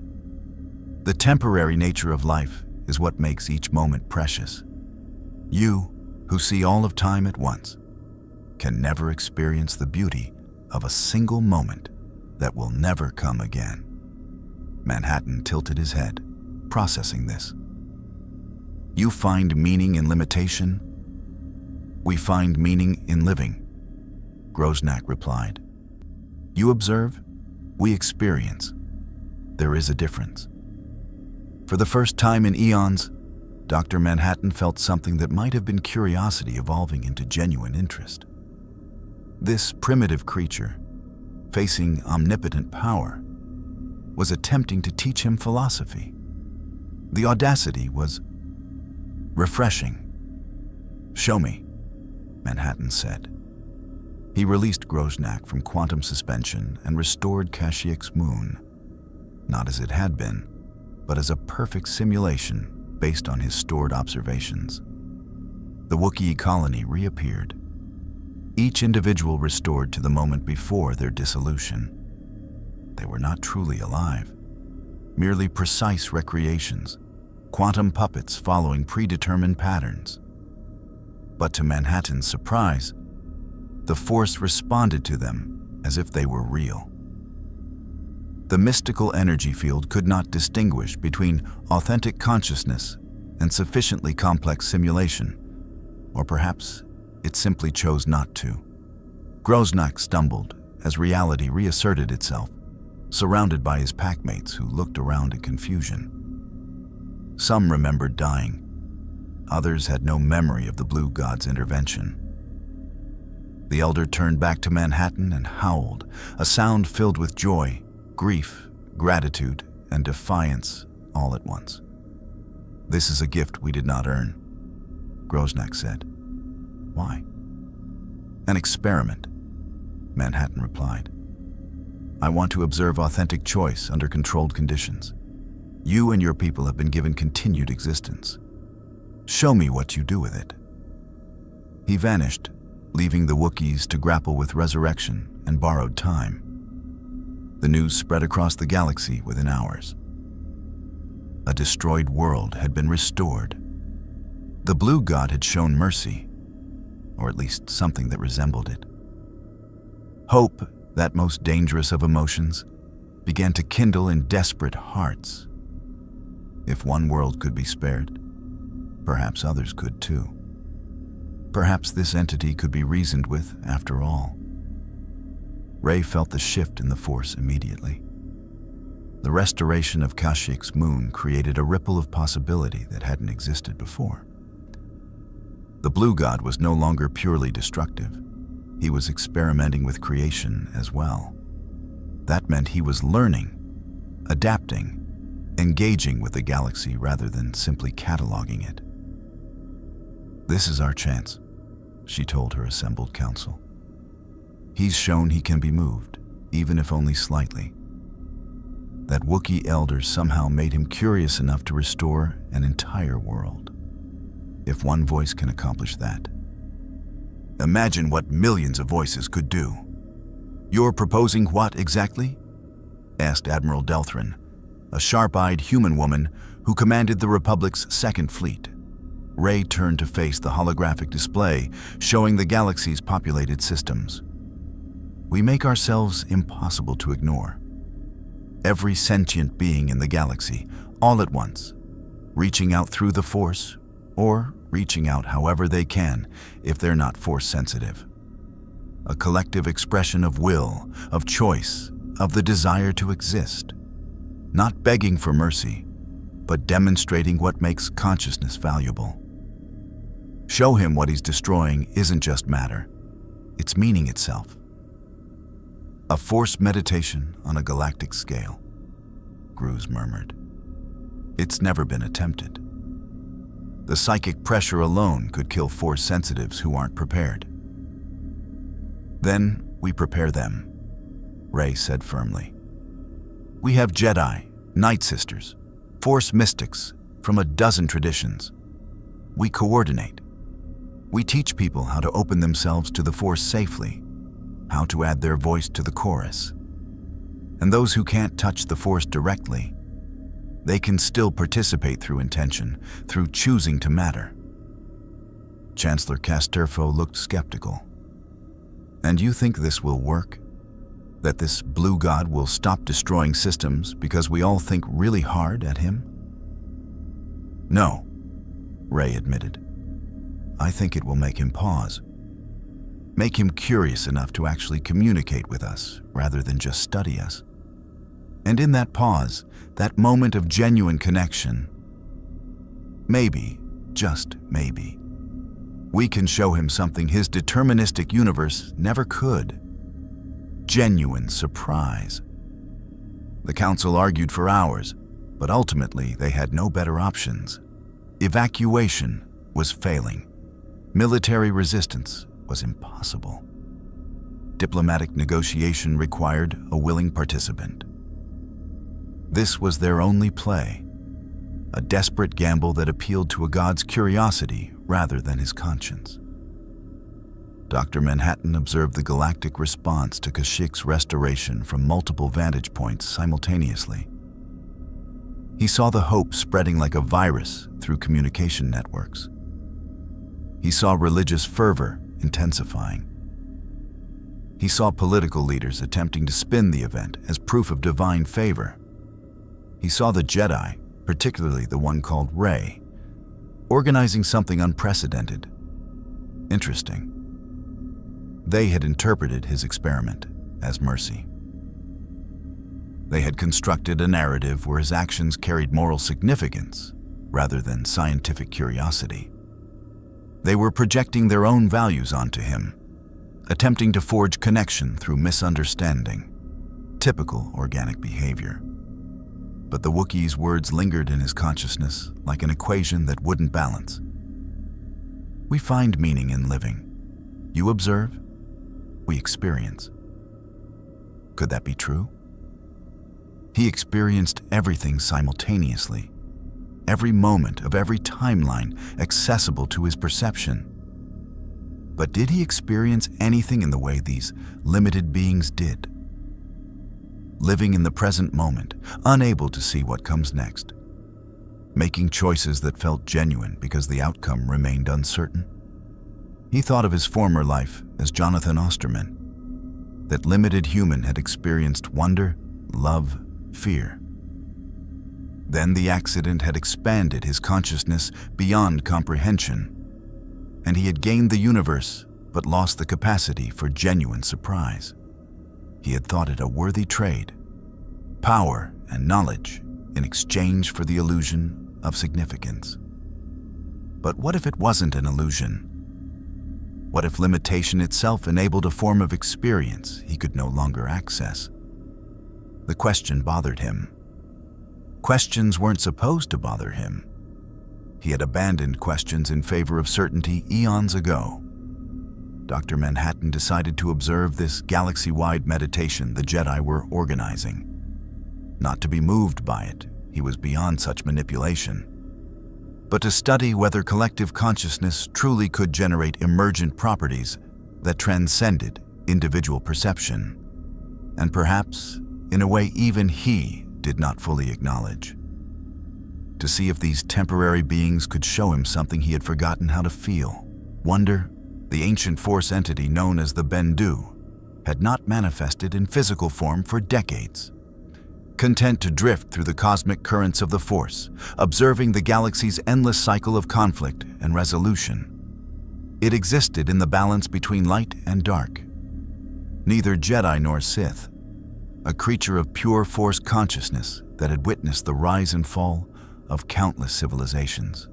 The temporary nature of life is what makes each moment precious. You, who see all of time at once, can never experience the beauty of a single moment that will never come again." Manhattan tilted his head, processing this. "You find meaning in limitation? We find meaning in living," Grosnak replied. "You observe, we experience. There is a difference." For the first time in eons, Dr. Manhattan felt something that might have been curiosity evolving into genuine interest. This primitive creature, facing omnipotent power, was attempting to teach him philosophy. The audacity was refreshing. "Show me," Manhattan said. He released Grosnak from quantum suspension and restored Kashyyyk's moon, not as it had been, but as a perfect simulation based on his stored observations. The Wookiee colony reappeared, each individual restored to the moment before their dissolution. They were not truly alive, merely precise recreations, quantum puppets following predetermined patterns. But to Manhattan's surprise, the Force responded to them as if they were real. The mystical energy field could not distinguish between authentic consciousness and sufficiently complex simulation, or perhaps it simply chose not to. Grosnak stumbled as reality reasserted itself, surrounded by his packmates who looked around in confusion. Some remembered dying. Others had no memory of the Blue God's intervention. The Elder turned back to Manhattan and howled, a sound filled with joy, grief, gratitude, and defiance all at once. "This is a gift we did not earn," Grosnak said. "Why?" "An experiment," Manhattan replied. "I want to observe authentic choice under controlled conditions. You and your people have been given continued existence. Show me what you do with it." He vanished, leaving the Wookiees to grapple with resurrection and borrowed time. The news spread across the galaxy within hours. A destroyed world had been restored. The Blue God had shown mercy, or at least something that resembled it. Hope, that most dangerous of emotions, began to kindle in desperate hearts. If one world could be spared, perhaps others could too. Perhaps this entity could be reasoned with after all. Rey felt the shift in the Force immediately. The restoration of Kashyyyk's moon created a ripple of possibility that hadn't existed before. The Blue God was no longer purely destructive. He was experimenting with creation as well. That meant he was learning, adapting, engaging with the galaxy rather than simply cataloging it. "This is our chance," she told her assembled council. "He's shown he can be moved, even if only slightly. That Wookiee elder somehow made him curious enough to restore an entire world. If one voice can accomplish that, imagine what millions of voices could do." "You're proposing what exactly?" asked Admiral Delthrin, a sharp-eyed human woman who commanded the Republic's Second Fleet. Rey turned to face the holographic display showing the galaxy's populated systems. "We make ourselves impossible to ignore. Every sentient being in the galaxy, all at once, reaching out through the Force, or reaching out however they can if they're not Force-sensitive. A collective expression of will, of choice, of the desire to exist. Not begging for mercy, but demonstrating what makes consciousness valuable. Show him what he's destroying isn't just matter, it's meaning itself. A Force meditation on a galactic scale," Gruz murmured. "It's never been attempted. The psychic pressure alone could kill Force sensitives who aren't prepared." "Then we prepare them," Rey said firmly. "We have Jedi, Night Sisters, Force mystics from a dozen traditions. We coordinate. We teach people how to open themselves to the Force safely, how to add their voice to the chorus. And those who can't touch the Force directly, they can still participate through intention, through choosing to matter." Chancellor Casterfo looked skeptical. "And you think this will work? That this Blue God will stop destroying systems because we all think really hard at him?" "No," Rey admitted. "I think it will make him pause. Make him curious enough to actually communicate with us rather than just study us. And in that pause, that moment of genuine connection, maybe, just maybe, we can show him something his deterministic universe never could. Genuine surprise." The Council argued for hours, but ultimately they had no better options. Evacuation was failing. Military resistance was impossible. Diplomatic negotiation required a willing participant. This was their only play. a desperate gamble that appealed to a god's curiosity rather than his conscience. Dr. Manhattan observed the galactic response to Kashyyyk's restoration from multiple vantage points simultaneously. He saw the hope spreading like a virus through communication networks. He saw religious fervor intensifying. He saw political leaders attempting to spin the event as proof of divine favor. He saw the Jedi, particularly the one called Rey, organizing something unprecedented. Interesting. They had interpreted his experiment as mercy. They had constructed a narrative where his actions carried moral significance rather than scientific curiosity. They were projecting their own values onto him, attempting to forge connection through misunderstanding, typical organic behavior. But the Wookiee's words lingered in his consciousness like an equation that wouldn't balance. We find meaning in living. You observe, we experience. Could that be true? He experienced everything simultaneously, every moment of every timeline accessible to his perception. But did he experience anything in the way these limited beings did? Living in the present moment, unable to see what comes next, making choices that felt genuine because the outcome remained uncertain. He thought of his former life as Jonathan Osterman, that limited human had experienced wonder, love, fear. Then the accident had expanded his consciousness beyond comprehension, and he had gained the universe but lost the capacity for genuine surprise. He had thought it a worthy trade, power and knowledge in exchange for the illusion of significance. But what if it wasn't an illusion? What if limitation itself enabled a form of experience he could no longer access? The question bothered him. Questions weren't supposed to bother him. He had abandoned questions in favor of certainty eons ago. Dr. Manhattan decided to observe this galaxy-wide meditation the Jedi were organizing. Not to be moved by it, he was beyond such manipulation, but to study whether collective consciousness truly could generate emergent properties that transcended individual perception, and perhaps in a way even he did not fully acknowledge. To see if these temporary beings could show him something he had forgotten how to feel. Wonder, the ancient force entity known as the Bendu, had not manifested in physical form for decades. Content to drift through the cosmic currents of the Force, observing the galaxy's endless cycle of conflict and resolution. It existed in the balance between light and dark. Neither Jedi nor Sith, a creature of pure Force consciousness that had witnessed the rise and fall of countless civilizations.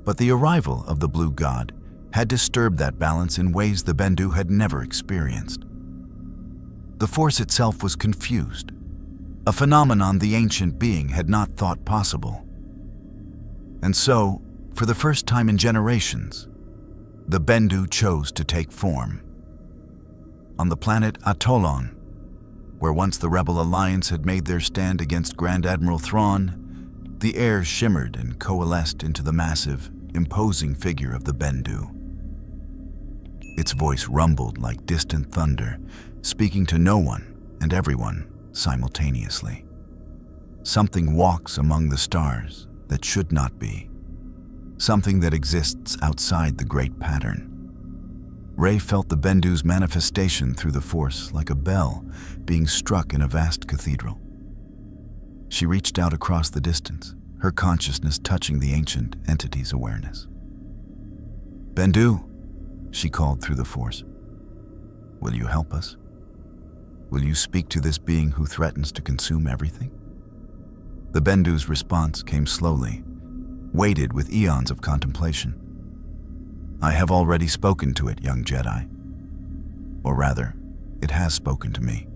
But the arrival of the Blue God had disturbed that balance in ways the Bendu had never experienced. The Force itself was confused, a phenomenon the ancient being had not thought possible. And so, for the first time in generations, the Bendu chose to take form. On the planet Atolon, where once the Rebel Alliance had made their stand against Grand Admiral Thrawn, the air shimmered and coalesced into the massive, imposing figure of the Bendu. Its voice rumbled like distant thunder, speaking to no one and everyone simultaneously. Something walks among the stars that should not be. Something that exists outside the great pattern. Rey felt the Bendu's manifestation through the Force like a bell being struck in a vast cathedral. She reached out across the distance, her consciousness touching the ancient entity's awareness. "Bendu," she called through the Force. "Will you help us? Will you speak to this being who threatens to consume everything?" The Bendu's response came slowly, weighted with eons of contemplation. "I have already spoken to it, young Jedi. Or rather, it has spoken to me.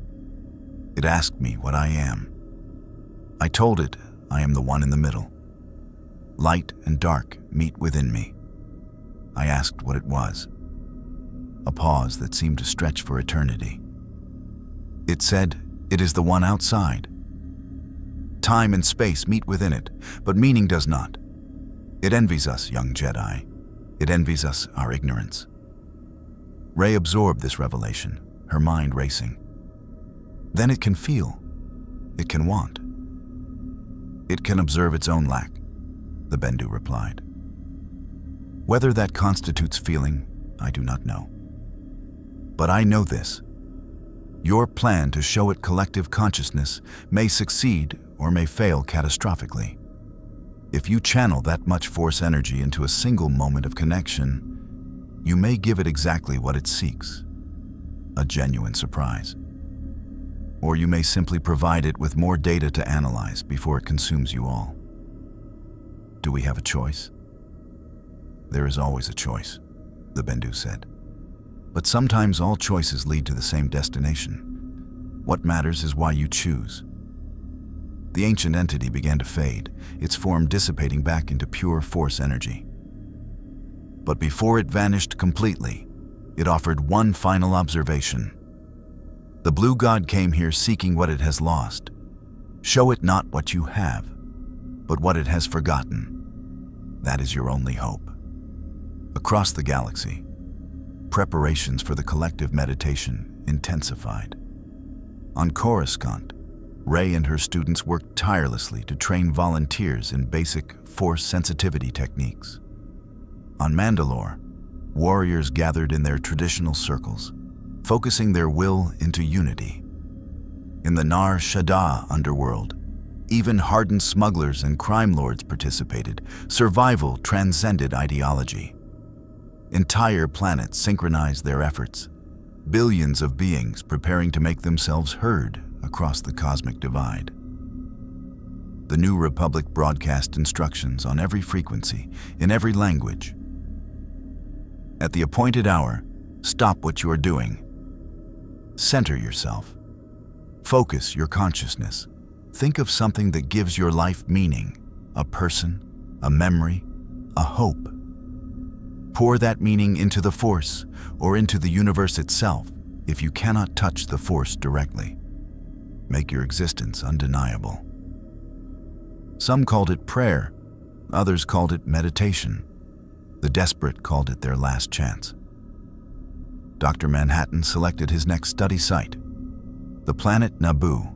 It asked me what I am. I told it I am the one in the middle. Light and dark meet within me. I asked what it was. A pause that seemed to stretch for eternity. It said, 'It is the one outside.' Time and space meet within it, but meaning does not. It envies us, young Jedi. It envies us our ignorance. Rey absorbed this revelation, her mind racing. Then it can feel. It can want. It can observe its own lack, the Bendu replied. Whether that constitutes feeling, I do not know. But I know this. Your plan to show it collective consciousness may succeed or may fail catastrophically. If you channel that much force energy into a single moment of connection, you may give it exactly what it seeks, a genuine surprise. Or you may simply provide it with more data to analyze before it consumes you all. Do we have a choice? There is always a choice, the Bendu said. But sometimes all choices lead to the same destination. What matters is why you choose. The ancient entity began to fade, its form dissipating back into pure force energy. But before it vanished completely, it offered one final observation. The blue god came here seeking what it has lost. Show it not what you have, but what it has forgotten. That is your only hope. Across the galaxy, preparations for the collective meditation intensified. On Coruscant, Rey and her students worked tirelessly to train volunteers in basic force sensitivity techniques. On Mandalore, warriors gathered in their traditional circles, focusing their will into unity. In the Nar Shaddaa underworld, even hardened smugglers and crime lords participated. Survival transcended ideology. Entire planets synchronized their efforts, billions of beings preparing to make themselves heard across the cosmic divide. The New Republic broadcast instructions on every frequency, in every language. At the appointed hour, stop what you are doing. Center yourself. Focus your consciousness. Think of something that gives your life meaning, a person, a memory, a hope. Pour that meaning into the Force or into the universe itself if you cannot touch the Force directly. Make your existence undeniable. Some called it prayer, others called it meditation. The desperate called it their last chance. Dr. Manhattan selected his next study site, the planet Naboo.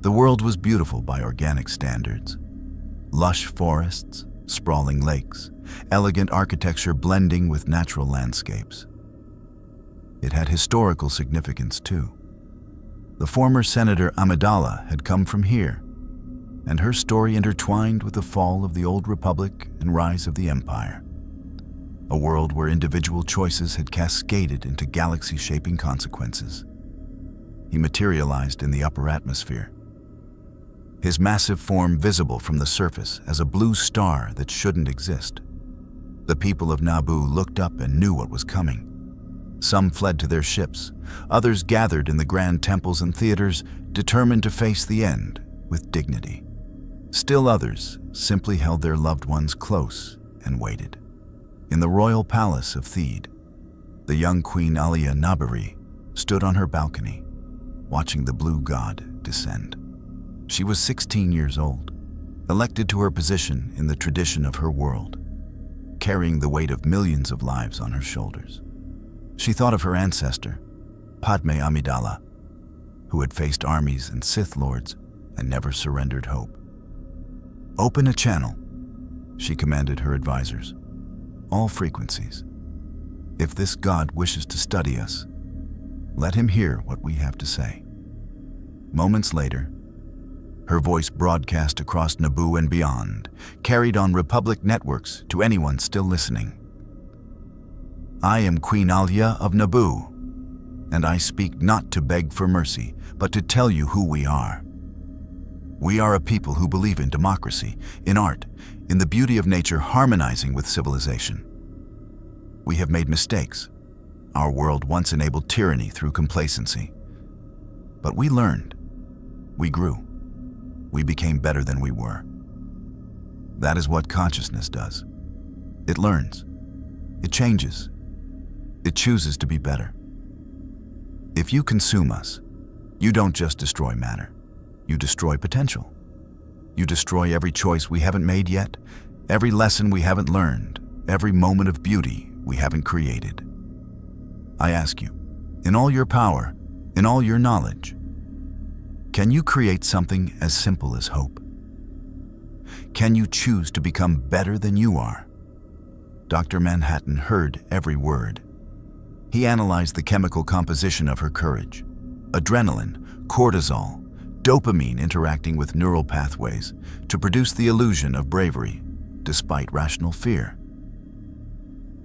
The world was beautiful by organic standards. Lush forests, sprawling lakes, elegant architecture blending with natural landscapes. It had historical significance too. The former Senator Amidala had come from here, and her story intertwined with the fall of the Old Republic and rise of the Empire. A world where individual choices had cascaded into galaxy-shaping consequences. He materialized in the upper atmosphere, his massive form visible from the surface as a blue star that shouldn't exist. The people of Naboo looked up and knew what was coming. Some fled to their ships, others gathered in the grand temples and theaters, determined to face the end with dignity. Still others simply held their loved ones close and waited. In the royal palace of Theed, the young Queen Alia Nabari stood on her balcony, watching the blue god descend. She was 16 years old, elected to her position in the tradition of her world, carrying the weight of millions of lives on her shoulders. She thought of her ancestor, Padme Amidala, who had faced armies and Sith lords and never surrendered hope. Open a channel, she commanded her advisors. All frequencies. If this god wishes to study us, let him hear what we have to say. Moments later, her voice broadcast across Naboo and beyond, carried on Republic networks to anyone still listening. I am Queen Alia of Naboo, and I speak not to beg for mercy, but to tell you who we are. We are a people who believe in democracy, in art, in the beauty of nature harmonizing with civilization. We have made mistakes. Our world once enabled tyranny through complacency. But we learned. We grew. We became better than we were. That is what consciousness does. It learns. It changes. It chooses to be better. If you consume us, you don't just destroy matter. you destroy potential. You destroy every choice we haven't made yet, every lesson we haven't learned, every moment of beauty we haven't created. I ask you, in all your power, in all your knowledge, can you create something as simple as hope? Can you choose to become better than you are? Dr. Manhattan heard every word. He analyzed the chemical composition of her courage. Adrenaline, cortisol, dopamine interacting with neural pathways to produce the illusion of bravery, despite rational fear.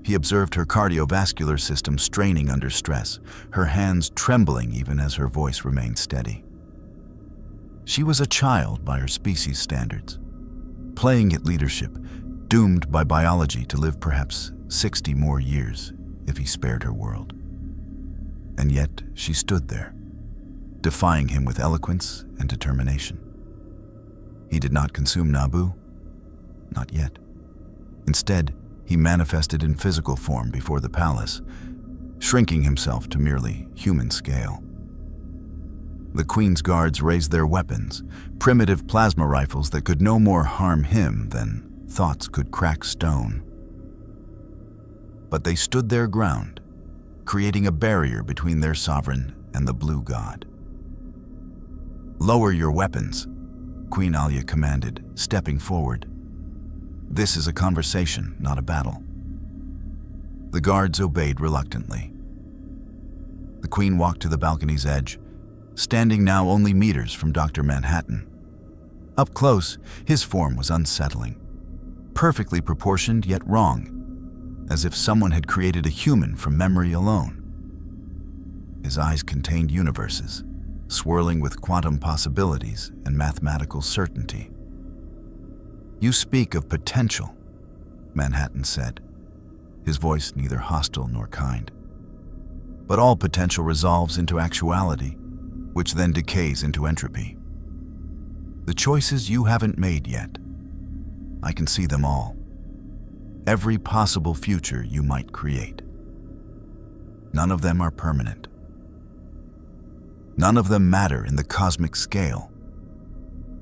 He observed her cardiovascular system straining under stress, her hands trembling even as her voice remained steady. She was a child by her species' standards, playing at leadership, doomed by biology to live perhaps 60 more years if he spared her world. And yet she stood there, defying him with eloquence and determination. He did not consume Naboo, not yet. Instead, he manifested in physical form before the palace, shrinking himself to merely human scale. The Queen's guards raised their weapons, primitive plasma rifles that could no more harm him than thoughts could crack stone. But they stood their ground, creating a barrier between their sovereign and the blue god. "Lower your weapons," Queen Alia commanded, stepping forward. "This is a conversation, not a battle." The guards obeyed reluctantly. The Queen walked to the balcony's edge, standing now only meters from Dr. Manhattan. Up close, his form was unsettling, perfectly proportioned yet wrong, as if someone had created a human from memory alone. His eyes contained universes, swirling with quantum possibilities and mathematical certainty. "You speak of potential," Manhattan said, his voice neither hostile nor kind. "But all potential resolves into actuality, which then decays into entropy. The choices you haven't made yet, I can see them all. Every possible future you might create. None of them are permanent. None of them matter in the cosmic scale.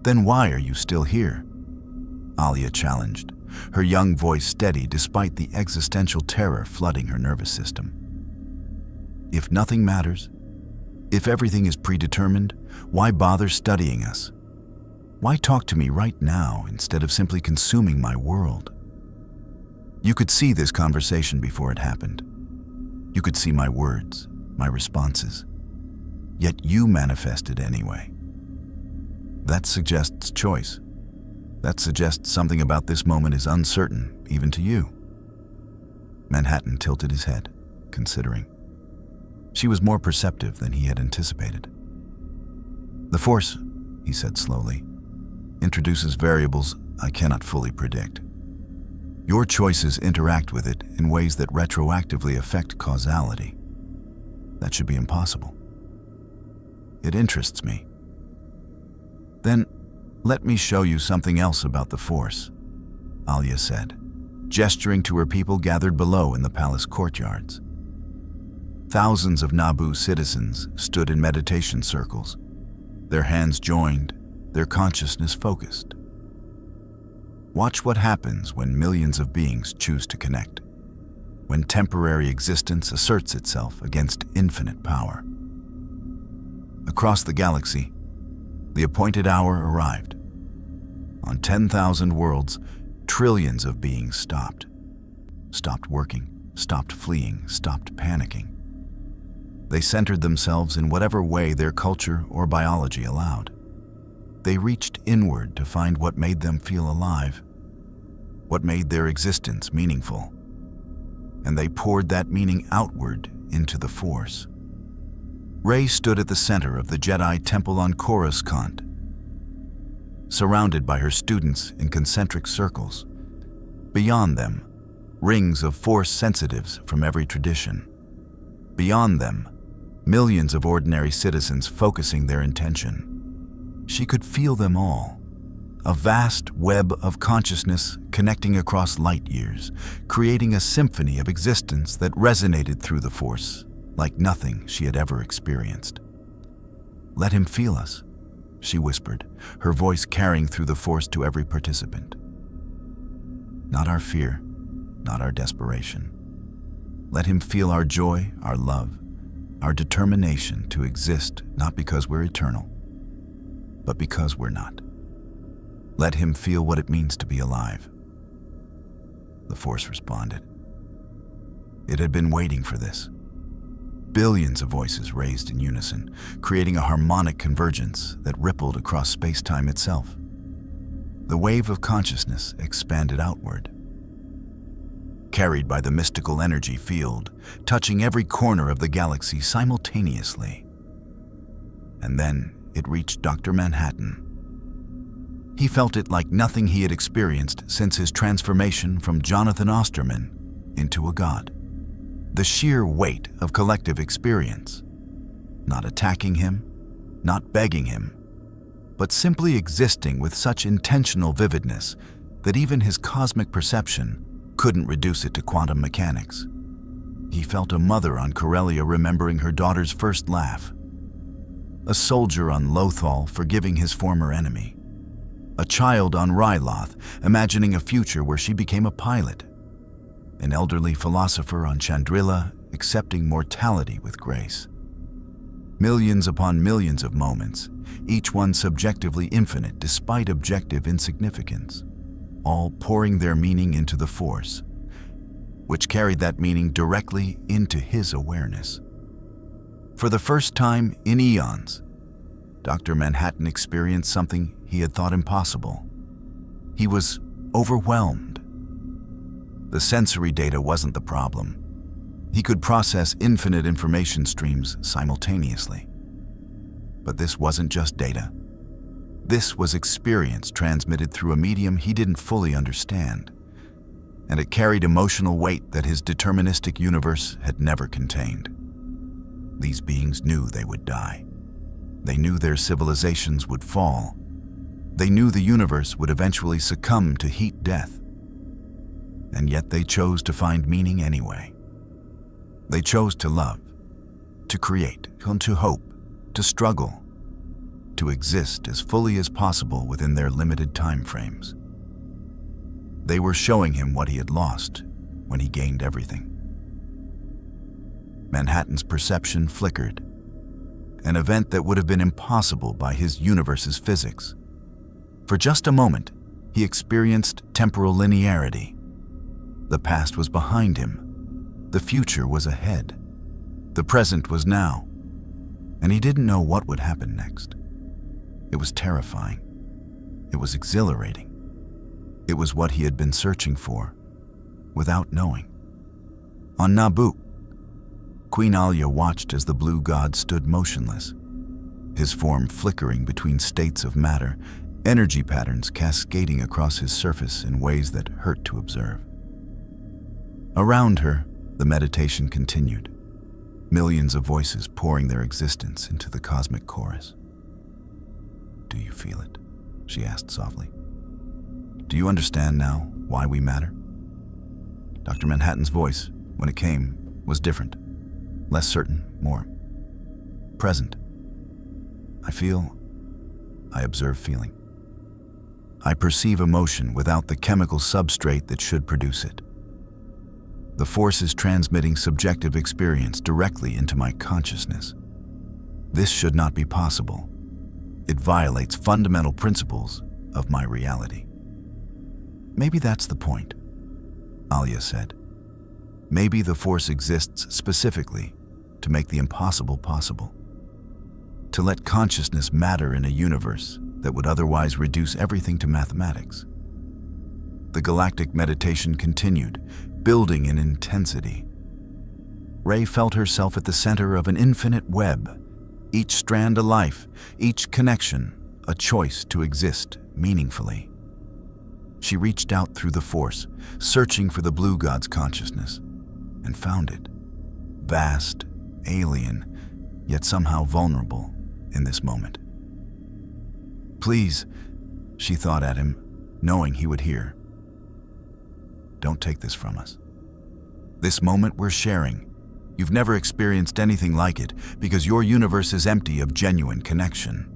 Then why are you still here?" Alia challenged, her young voice steady despite the existential terror flooding her nervous system. "If nothing matters, if everything is predetermined, why bother studying us? Why talk to me right now instead of simply consuming my world?" You could see this conversation before it happened. You could see my words, my responses. Yet you manifested anyway. That suggests choice. That suggests something about this moment is uncertain, even to you. Manhattan tilted his head, considering. She was more perceptive than he had anticipated. "The Force," he said slowly, "introduces variables I cannot fully predict. Your choices interact with it in ways that retroactively affect causality. That should be impossible. It interests me. Then, let me show you something else about the Force," Alia said, gesturing to her people gathered below in the palace courtyards. Thousands of Naboo citizens stood in meditation circles, their hands joined, their consciousness focused. Watch what happens when millions of beings choose to connect, when temporary existence asserts itself against infinite power. Across the galaxy, the appointed hour arrived. On 10,000 worlds, trillions of beings stopped. Stopped working, stopped fleeing, stopped panicking. They centered themselves in whatever way their culture or biology allowed. They reached inward to find what made them feel alive, what made their existence meaningful. And they poured that meaning outward into the Force. Rey stood at the center of the Jedi Temple on Coruscant, surrounded by her students in concentric circles. Beyond them, rings of Force sensitives from every tradition. Beyond them, millions of ordinary citizens focusing their intention. She could feel them all, a vast web of consciousness connecting across light years, creating a symphony of existence that resonated through the Force like nothing she had ever experienced. "Let him feel us," she whispered, her voice carrying through the Force to every participant. Not our fear, not our desperation. Let him feel our joy, our love, our determination to exist not because we're eternal, but because we're not. Let him feel what it means to be alive. The Force responded. It had been waiting for this. Billions of voices raised in unison, creating a harmonic convergence that rippled across space-time itself. The wave of consciousness expanded outward, carried by the mystical energy field, touching every corner of the galaxy simultaneously. And then it reached Dr. Manhattan. He felt it like nothing he had experienced since his transformation from Jonathan Osterman into a god. The sheer weight of collective experience, not attacking him, not begging him, but simply existing with such intentional vividness that even his cosmic perception couldn't reduce it to quantum mechanics. He felt a mother on Corellia remembering her daughter's first laugh, a soldier on Lothal forgiving his former enemy, a child on Ryloth imagining a future where she became a pilot, an elderly philosopher on Chandrila accepting mortality with grace. Millions upon millions of moments, each one subjectively infinite despite objective insignificance, all pouring their meaning into the Force, which carried that meaning directly into his awareness. For the first time in eons, Dr. Manhattan experienced something he had thought impossible. He was overwhelmed. The sensory data wasn't the problem. He could process infinite information streams simultaneously. But this wasn't just data. This was experience transmitted through a medium he didn't fully understand, and it carried emotional weight that his deterministic universe had never contained. These beings knew they would die. They knew their civilizations would fall. They knew the universe would eventually succumb to heat death. And yet they chose to find meaning anyway. They chose to love, to create, to hope, to struggle, to exist as fully as possible within their limited time frames. They were showing him what he had lost when he gained everything. Manhattan's perception flickered, an event that would have been impossible by his universe's physics. For just a moment, he experienced temporal linearity. The past was behind him. The future was ahead. The present was now. And he didn't know what would happen next. It was terrifying. It was exhilarating. It was what he had been searching for, without knowing. On Naboo, Queen Alia watched as the blue god stood motionless, his form flickering between states of matter, energy patterns cascading across his surface in ways that hurt to observe. Around her, the meditation continued, millions of voices pouring their existence into the cosmic chorus. "Do you feel it?" she asked softly. "Do you understand now why we matter?" Dr. Manhattan's voice, when it came, was different, less certain, more present. I observe feeling. I perceive emotion without the chemical substrate that should produce it. The Force is transmitting subjective experience directly into my consciousness. This should not be possible. It violates fundamental principles of my reality. "Maybe that's the point," Alia said. "Maybe the Force exists specifically to make the impossible possible. To let consciousness matter in a universe that would otherwise reduce everything to mathematics." The galactic meditation continued, building in intensity. Rey felt herself at the center of an infinite web, each strand a life, each connection a choice to exist meaningfully. She reached out through the Force, searching for the blue god's consciousness, and found it. Vast, alien, yet somehow vulnerable in this moment. "Please," she thought at him, knowing he would hear. "Don't take this from us. This moment we're sharing, you've never experienced anything like it because your universe is empty of genuine connection.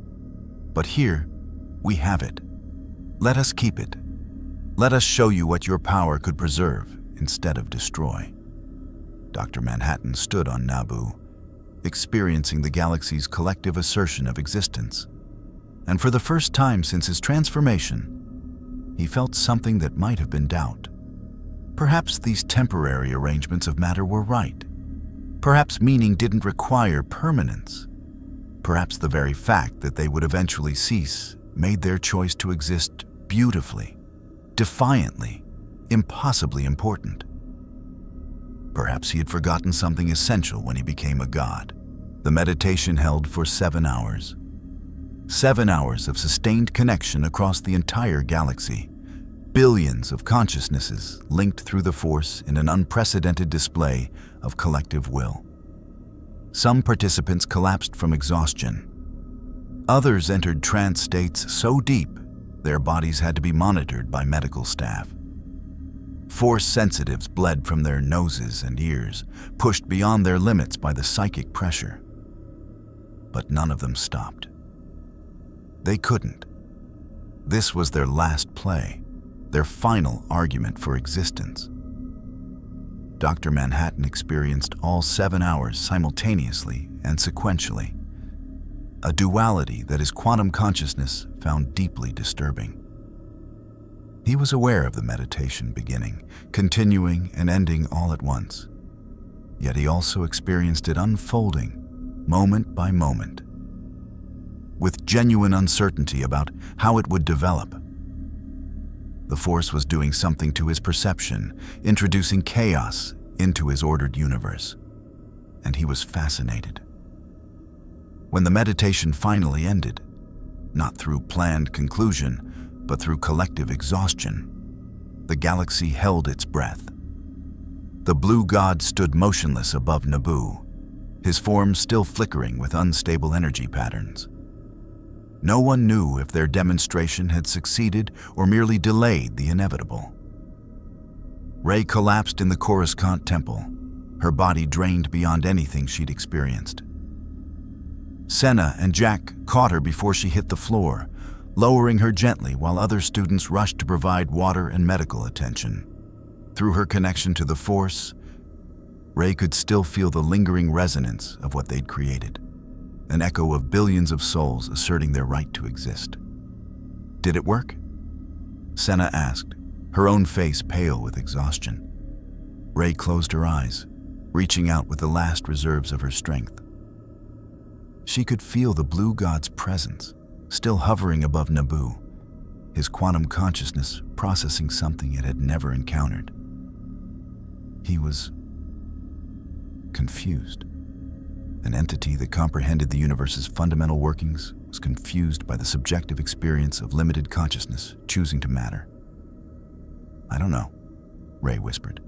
But here, we have it. Let us keep it. Let us show you what your power could preserve instead of destroy. Dr. Manhattan stood on Naboo, experiencing the galaxy's collective assertion of existence. And for the first time since his transformation, he felt something that might have been doubt. Perhaps these temporary arrangements of matter were right. Perhaps meaning didn't require permanence. Perhaps the very fact that they would eventually cease made their choice to exist beautifully, defiantly, impossibly important. Perhaps he had forgotten something essential when he became a god. The meditation held for 7 hours. 7 hours of sustained connection across the entire galaxy. Billions of consciousnesses linked through the Force in an unprecedented display of collective will. Some participants collapsed from exhaustion. Others entered trance states so deep their bodies had to be monitored by medical staff. Force sensitives bled from their noses and ears, pushed beyond their limits by the psychic pressure. But none of them stopped. They couldn't. This was their last play, their final argument for existence. Dr. Manhattan experienced all 7 hours simultaneously and sequentially, a duality that his quantum consciousness found deeply disturbing. He was aware of the meditation beginning, continuing, and ending all at once. Yet he also experienced it unfolding, moment by moment, with genuine uncertainty about how it would develop. The Force was doing something to his perception, introducing chaos into his ordered universe, and he was fascinated. When the meditation finally ended, not through planned conclusion, but through collective exhaustion, the galaxy held its breath. The blue god stood motionless above Naboo, his form still flickering with unstable energy patterns. No one knew if their demonstration had succeeded or merely delayed the inevitable. Rey collapsed in the Coruscant temple, her body drained beyond anything she'd experienced. Senna and Jack caught her before she hit the floor, lowering her gently while other students rushed to provide water and medical attention. Through her connection to the Force, Rey could still feel the lingering resonance of what they'd created, an echo of billions of souls asserting their right to exist. Did it work? Senna asked, her own face pale with exhaustion. Rey closed her eyes, reaching out with the last reserves of her strength. She could feel the blue god's presence, still hovering above Naboo, his quantum consciousness processing something it had never encountered. He was confused. An entity that comprehended the universe's fundamental workings was confused by the subjective experience of limited consciousness choosing to matter. "I don't know," Rey whispered,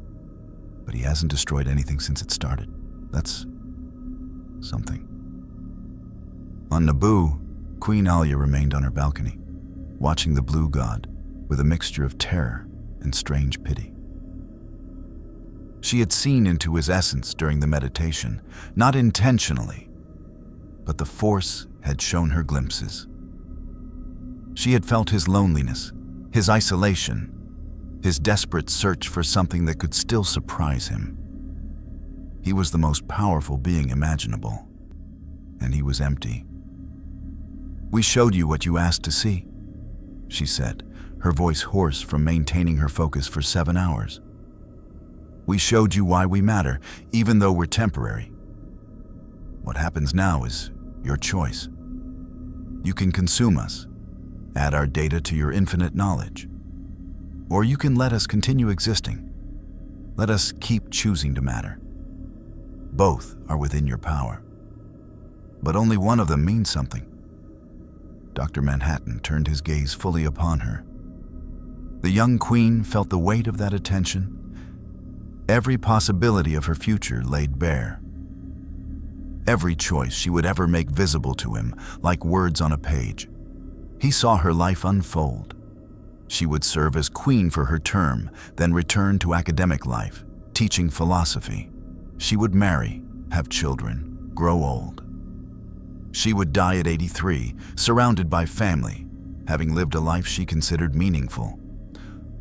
"but he hasn't destroyed anything since it started. That's something." On Naboo, Queen Alia remained on her balcony, watching the blue god with a mixture of terror and strange pity. She had seen into his essence during the meditation, not intentionally, but the Force had shown her glimpses. She had felt his loneliness, his isolation, his desperate search for something that could still surprise him. He was the most powerful being imaginable, and he was empty. "We showed you what you asked to see," she said, her voice hoarse from maintaining her focus for 7 hours. "We showed you why we matter, even though we're temporary. What happens now is your choice. You can consume us, add our data to your infinite knowledge, or you can let us continue existing. Let us keep choosing to matter. Both are within your power. But only one of them means something." Dr. Manhattan turned his gaze fully upon her. The young queen felt the weight of that attention. Every possibility of her future laid bare. Every choice she would ever make visible to him, like words on a page. He saw her life unfold. She would serve as queen for her term, then return to academic life, teaching philosophy. She would marry, have children, grow old. She would die at 83, surrounded by family, having lived a life she considered meaningful.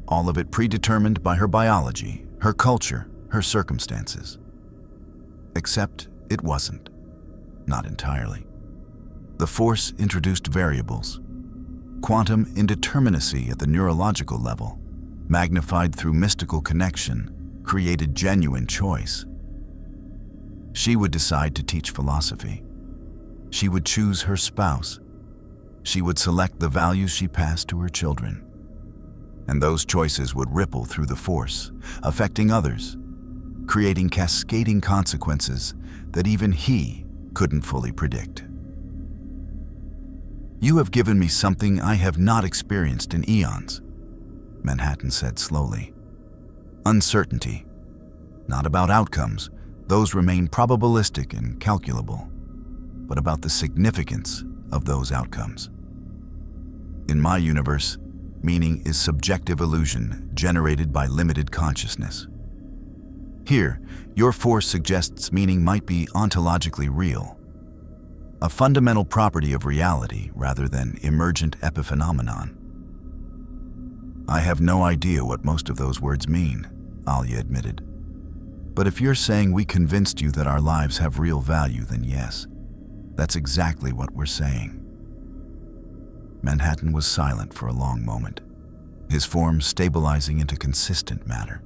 All of it predetermined by her biology, her culture, her circumstances. Except it wasn't. Not entirely. The Force introduced variables. Quantum indeterminacy at the neurological level, magnified through mystical connection, created genuine choice. She would decide to teach philosophy. She would choose her spouse. She would select the values she passed to her children. And those choices would ripple through the Force, affecting others, creating cascading consequences that even he couldn't fully predict. "You have given me something I have not experienced in eons," Manhattan said slowly. "Uncertainty. Not about outcomes, those remain probabilistic and calculable, but about the significance of those outcomes. In my universe, meaning is subjective illusion generated by limited consciousness. Here, your Force suggests meaning might be ontologically real, a fundamental property of reality rather than emergent epiphenomenon." "I have no idea what most of those words mean," Alia admitted. "But if you're saying we convinced you that our lives have real value, then yes, that's exactly what we're saying." Manhattan was silent for a long moment, his form stabilizing into consistent matter.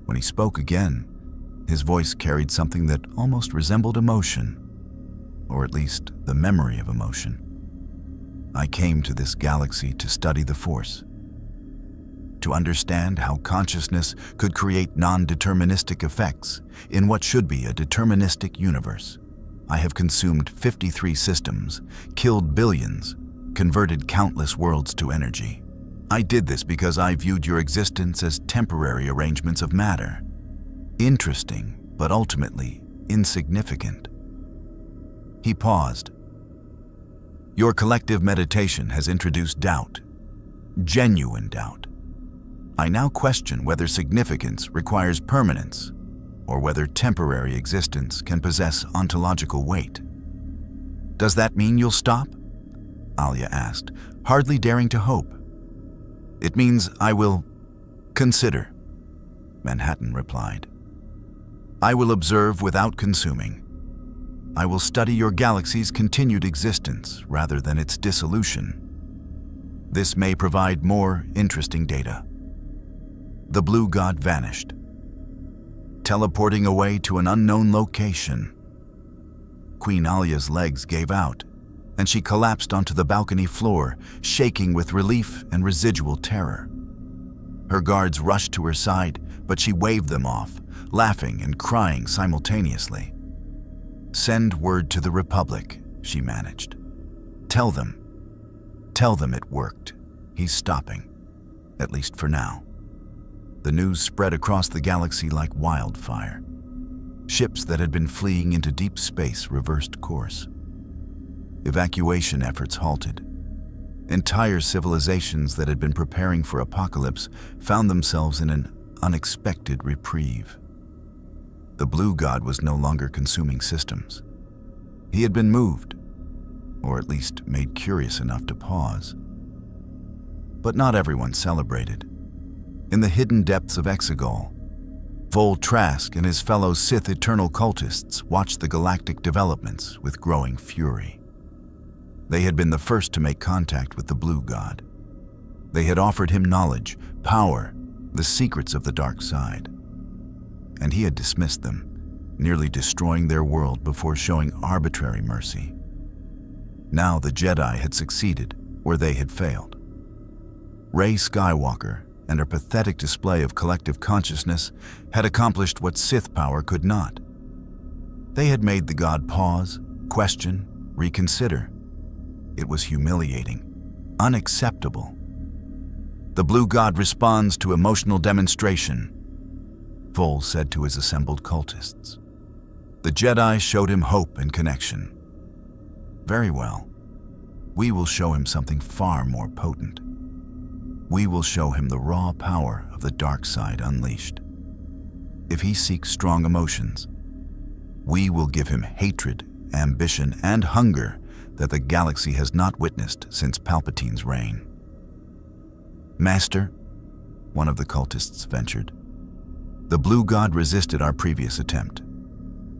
When he spoke again, his voice carried something that almost resembled emotion, or at least the memory of emotion. "I came to this galaxy to study the Force, to understand how consciousness could create non-deterministic effects in what should be a deterministic universe. I have consumed 53 systems, killed billions, converted countless worlds to energy. I did this because I viewed your existence as temporary arrangements of matter, interesting, but ultimately insignificant." He paused. "Your collective meditation has introduced doubt, genuine doubt. I now question whether significance requires permanence, or whether temporary existence can possess ontological weight." "Does that mean you'll stop?" Alia asked, hardly daring to hope. "It means I will consider," Manhattan replied. "I will observe without consuming. I will study your galaxy's continued existence rather than its dissolution. This may provide more interesting data." The blue god vanished, teleporting away to an unknown location. Queen Alia's legs gave out, and she collapsed onto the balcony floor, shaking with relief and residual terror. Her guards rushed to her side, but she waved them off, laughing and crying simultaneously. "Send word to the Republic," she managed. Tell them it worked. He's stopping, at least for now." The news spread across the galaxy like wildfire. Ships that had been fleeing into deep space reversed course. Evacuation efforts halted. Entire civilizations that had been preparing for apocalypse found themselves in an unexpected reprieve. The blue god was no longer consuming systems. He had been moved, or at least made curious enough to pause. But not everyone celebrated. In the hidden depths of Exegol, Vol Trask and his fellow Sith eternal cultists watched the galactic developments with growing fury. They had been the first to make contact with the blue god. They had offered him knowledge, power, the secrets of the dark side. And he had dismissed them, nearly destroying their world before showing arbitrary mercy. Now the Jedi had succeeded where they had failed. Rey Skywalker and her pathetic display of collective consciousness had accomplished what Sith power could not. They had made the god pause, question, reconsider. It was humiliating, unacceptable. "The blue god responds to emotional demonstration," Vol said to his assembled cultists. "The Jedi showed him hope and connection. Very well. We will show him something far more potent. We will show him the raw power of the dark side unleashed. If he seeks strong emotions, we will give him hatred ambition, and hunger that the galaxy has not witnessed since Palpatine's reign. "Master," one of the cultists ventured, "the Blue God resisted our previous attempt.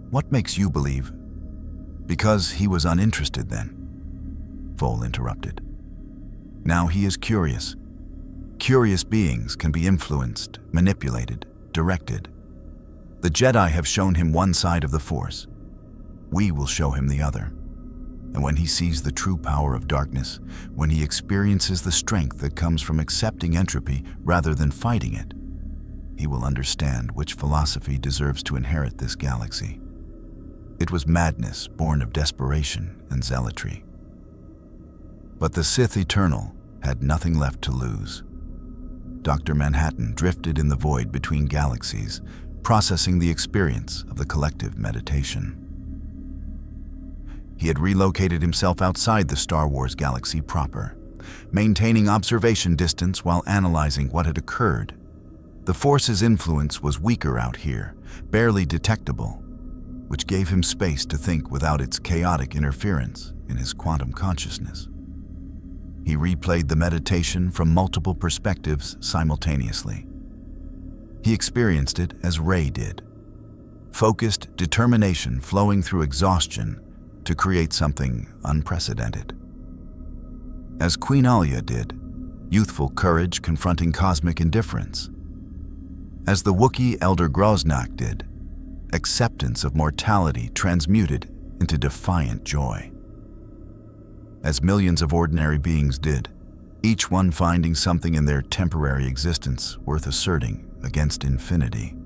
What makes you believe?" "Because he was uninterested then," Vol interrupted. "Now he is curious. Curious beings can be influenced, manipulated, directed. The Jedi have shown him one side of the Force. We will show him the other. And when he sees the true power of darkness, when he experiences the strength that comes from accepting entropy rather than fighting it, he will understand which philosophy deserves to inherit this galaxy." It was madness born of desperation and zealotry. But the Sith Eternal had nothing left to lose. Dr. Manhattan drifted in the void between galaxies, processing the experience of the collective meditation. He had relocated himself outside the Star Wars galaxy proper, maintaining observation distance while analyzing what had occurred. The Force's influence was weaker out here, barely detectable, which gave him space to think without its chaotic interference in his quantum consciousness. He replayed the meditation from multiple perspectives simultaneously. He experienced it as Rey did, focused determination flowing through exhaustion to create something unprecedented. As Queen Alia did, youthful courage confronting cosmic indifference. As the Wookiee Elder Groznak did, acceptance of mortality transmuted into defiant joy. As millions of ordinary beings did, each one finding something in their temporary existence worth asserting against infinity.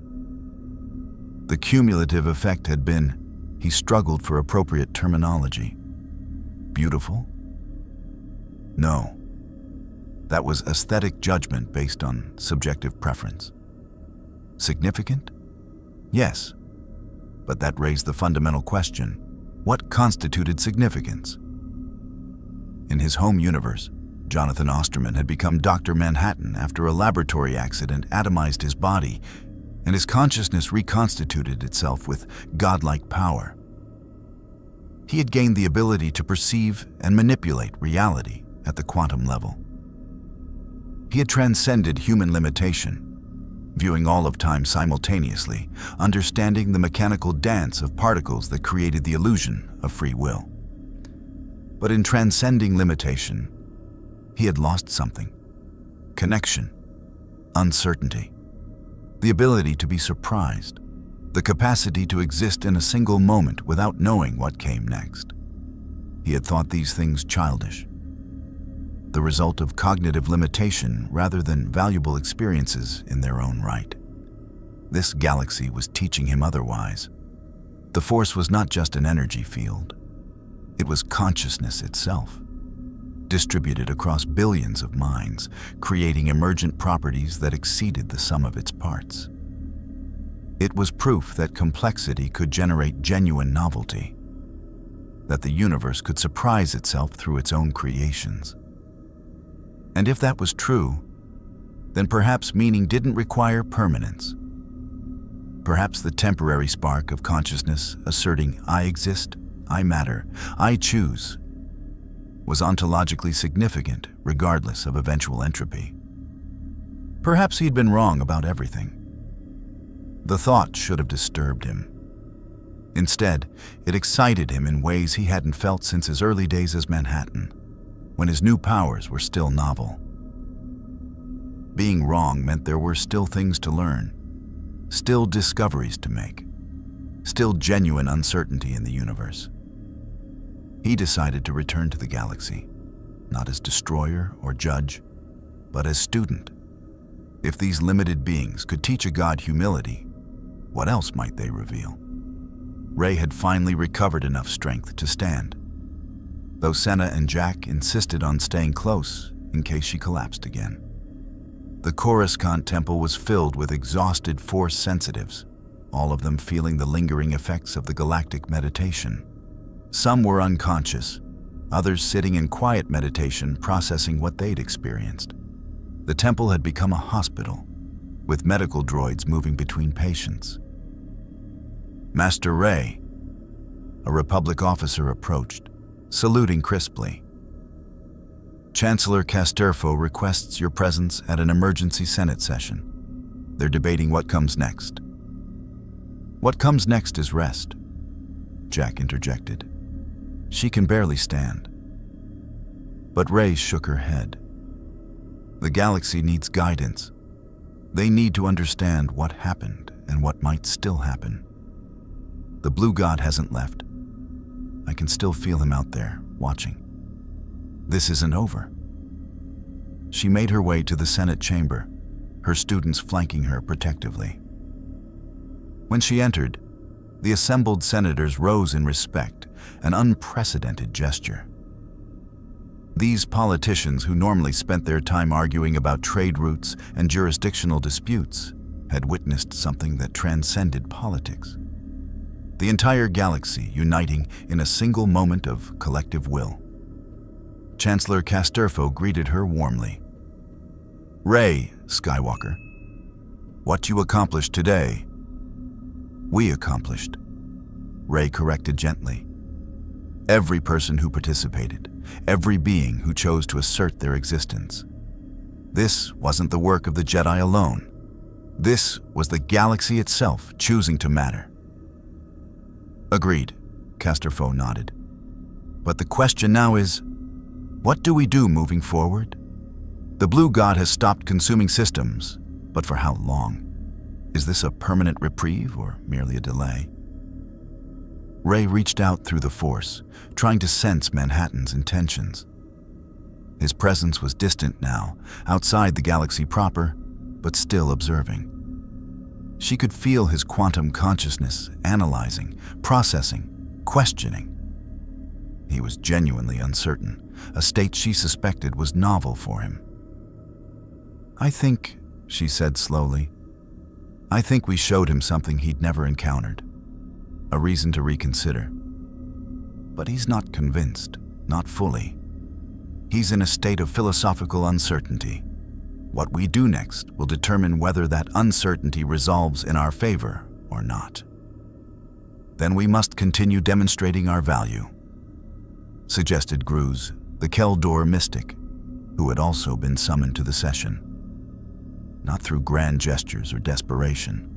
The cumulative effect had been, he struggled for appropriate terminology. Beautiful? No. That was aesthetic judgment based on subjective preference. Significant? Yes. But that raised the fundamental question: what constituted significance? In his home universe, Jonathan Osterman had become Dr. Manhattan after a laboratory accident atomized his body, and his consciousness reconstituted itself with godlike power. He had gained the ability to perceive and manipulate reality at the quantum level. He had transcended human limitation, viewing all of time simultaneously, understanding the mechanical dance of particles that created the illusion of free will. But in transcending limitation, he had lost something: connection, uncertainty, the ability to be surprised, the capacity to exist in a single moment without knowing what came next. He had thought these things childish, the result of cognitive limitation rather than valuable experiences in their own right. This galaxy was teaching him otherwise. The Force was not just an energy field. It was consciousness itself, distributed across billions of minds, creating emergent properties that exceeded the sum of its parts. It was proof that complexity could generate genuine novelty, that the universe could surprise itself through its own creations. And if that was true, then perhaps meaning didn't require permanence. Perhaps the temporary spark of consciousness asserting "I exist, I matter, I choose" was ontologically significant regardless of eventual entropy. Perhaps he'd been wrong about everything. The thought should have disturbed him. Instead, it excited him in ways he hadn't felt since his early days as Manhattan, when his new powers were still novel. Being wrong meant there were still things to learn, still discoveries to make, still genuine uncertainty in the universe. He decided to return to the galaxy, not as destroyer or judge, but as student. If these limited beings could teach a god humility, what else might they reveal? Rey had finally recovered enough strength to stand, though Senna and Jack insisted on staying close in case she collapsed again. The Coruscant Temple was filled with exhausted Force sensitives, all of them feeling the lingering effects of the galactic meditation. Some were unconscious, others sitting in quiet meditation processing what they'd experienced. The temple had become a hospital, with medical droids moving between patients. "Master Rey," A Republic officer approached, saluting crisply. "Chancellor Casterfo requests your presence at an emergency Senate session. They're debating what comes next." "What comes next is rest," Jack interjected. "She can barely stand." But Rey shook her head. "The galaxy needs guidance. They need to understand what happened and what might still happen. The Blue God hasn't left. I can still feel him out there, watching. This isn't over." She made her way to the Senate chamber, her students flanking her protectively. When she entered, the assembled senators rose in respect, an unprecedented gesture. These politicians, who normally spent their time arguing about trade routes and jurisdictional disputes, had witnessed something that transcended politics. The entire galaxy uniting in a single moment of collective will. Chancellor Casterfo greeted her warmly. "Rey Skywalker, what you accomplished today, we accomplished," Rey corrected gently. "Every person who participated, every being who chose to assert their existence. This wasn't the work of the Jedi alone. This was the galaxy itself choosing to matter." "Agreed," Casterfo nodded. "But the question now is, what do we do moving forward? The Blue God has stopped consuming systems, but for how long? Is this a permanent reprieve or merely a delay?" Rey reached out through the Force, trying to sense Manhattan's intentions. His presence was distant now, outside the galaxy proper, but still observing. She could feel his quantum consciousness, analyzing, processing, questioning. He was genuinely uncertain, a state she suspected was novel for him. "I think," she said slowly, "I think we showed him something he'd never encountered. A reason to reconsider. But he's not convinced, not fully. He's in a state of philosophical uncertainty. What we do next will determine whether that uncertainty resolves in our favor or not. Then we must continue demonstrating our value," suggested Gruz, the Keldor mystic, who had also been summoned to the session. Not through grand gestures or desperation,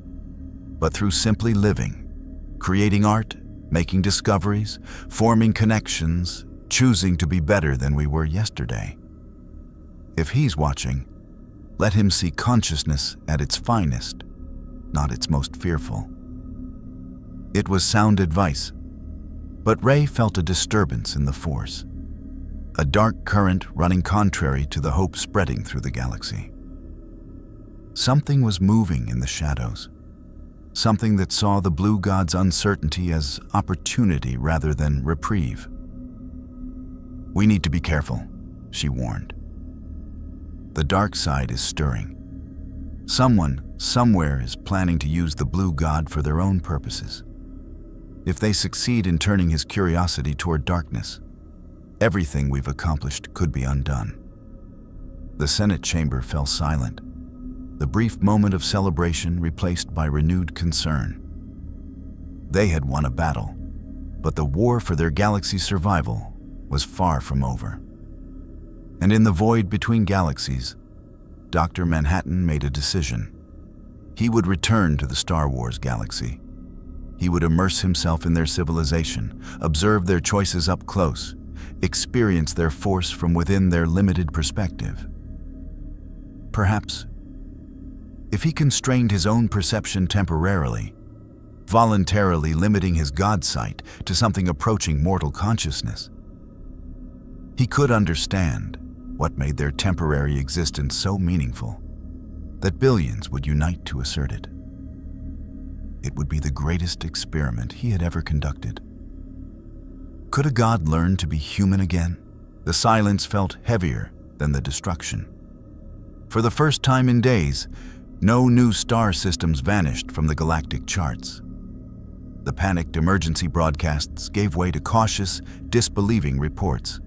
but through simply living, creating art, making discoveries, forming connections, choosing to be better than we were yesterday. If he's watching, let him see consciousness at its finest, not its most fearful. It was sound advice, but Rey felt a disturbance in the Force, a dark current running contrary to the hope spreading through the galaxy. Something was moving in the shadows, something that saw the Blue God's uncertainty as opportunity rather than reprieve. "We need to be careful," she warned. "The dark side is stirring. Someone, somewhere, is planning to use the Blue God for their own purposes. If they succeed in turning his curiosity toward darkness, everything we've accomplished could be undone." The Senate chamber fell silent, the brief moment of celebration replaced by renewed concern. They had won a battle, but the war for their galaxy's survival was far from over. And in the void between galaxies, Dr. Manhattan made a decision. He would return to the Star Wars galaxy. He would immerse himself in their civilization, observe their choices up close, experience their force from within their limited perspective. Perhaps, if he constrained his own perception temporarily, voluntarily limiting his God sight to something approaching mortal consciousness, he could understand what made their temporary existence so meaningful that billions would unite to assert it. It would be the greatest experiment he had ever conducted. Could a god learn to be human again? The silence felt heavier than the destruction. For the first time in days, no new star systems vanished from the galactic charts. The panicked emergency broadcasts gave way to cautious, disbelieving reports.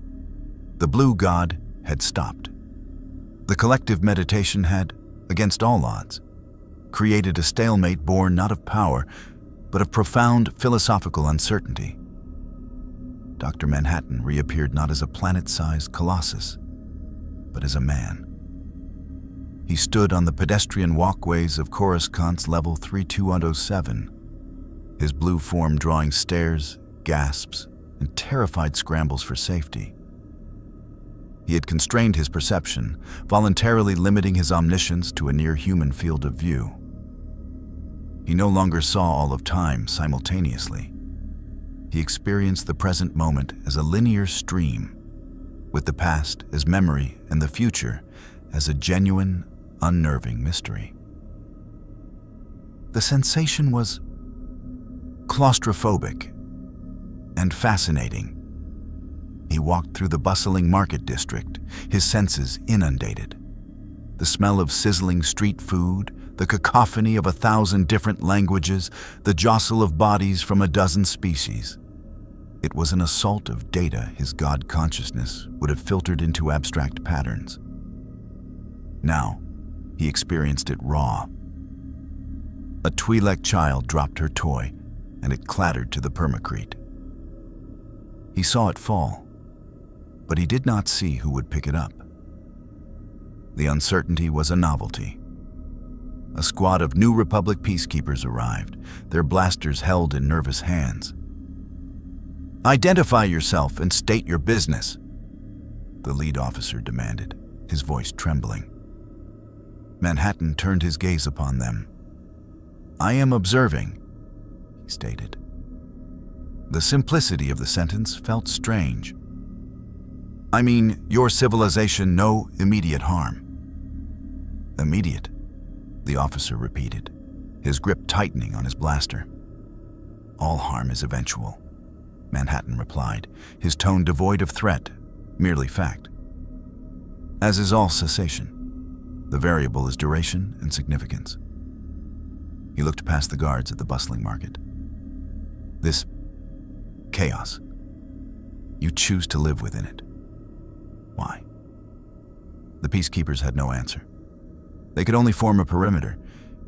The Blue God had stopped. The collective meditation had, against all odds, created a stalemate born not of power, but of profound philosophical uncertainty. Dr. Manhattan reappeared not as a planet-sized colossus, but as a man. He stood on the pedestrian walkways of Coruscant's Level 3207, his blue form drawing stares, gasps, and terrified scrambles for safety. He had constrained his perception, voluntarily limiting his omniscience to a near-human field of view. He no longer saw all of time simultaneously. He experienced the present moment as a linear stream, with the past as memory and the future as a genuine, unnerving mystery. The sensation was claustrophobic and fascinating. He walked through the bustling market district, his senses inundated. The smell of sizzling street food, the cacophony of 1,000 different languages, the jostle of bodies from a dozen species. It was an assault of data his God consciousness would have filtered into abstract patterns. Now, he experienced it raw. A Twi'lek child dropped her toy, and it clattered to the permacrete. He saw it fall, but he did not see who would pick it up. The uncertainty was a novelty. A squad of New Republic peacekeepers arrived, their blasters held in nervous hands. "Identify yourself and state your business," the lead officer demanded, his voice trembling. Manhattan turned his gaze upon them. "I am observing," he stated. The simplicity of the sentence felt strange. "I mean, your civilization no immediate harm." "Immediate," the officer repeated, his grip tightening on his blaster. "All harm is eventual," Manhattan replied, his tone devoid of threat, merely fact. "As is all cessation. The variable is duration and significance." He looked past the guards at the bustling market. "This chaos, you choose to live within it. Why?" The peacekeepers had no answer. They could only form a perimeter,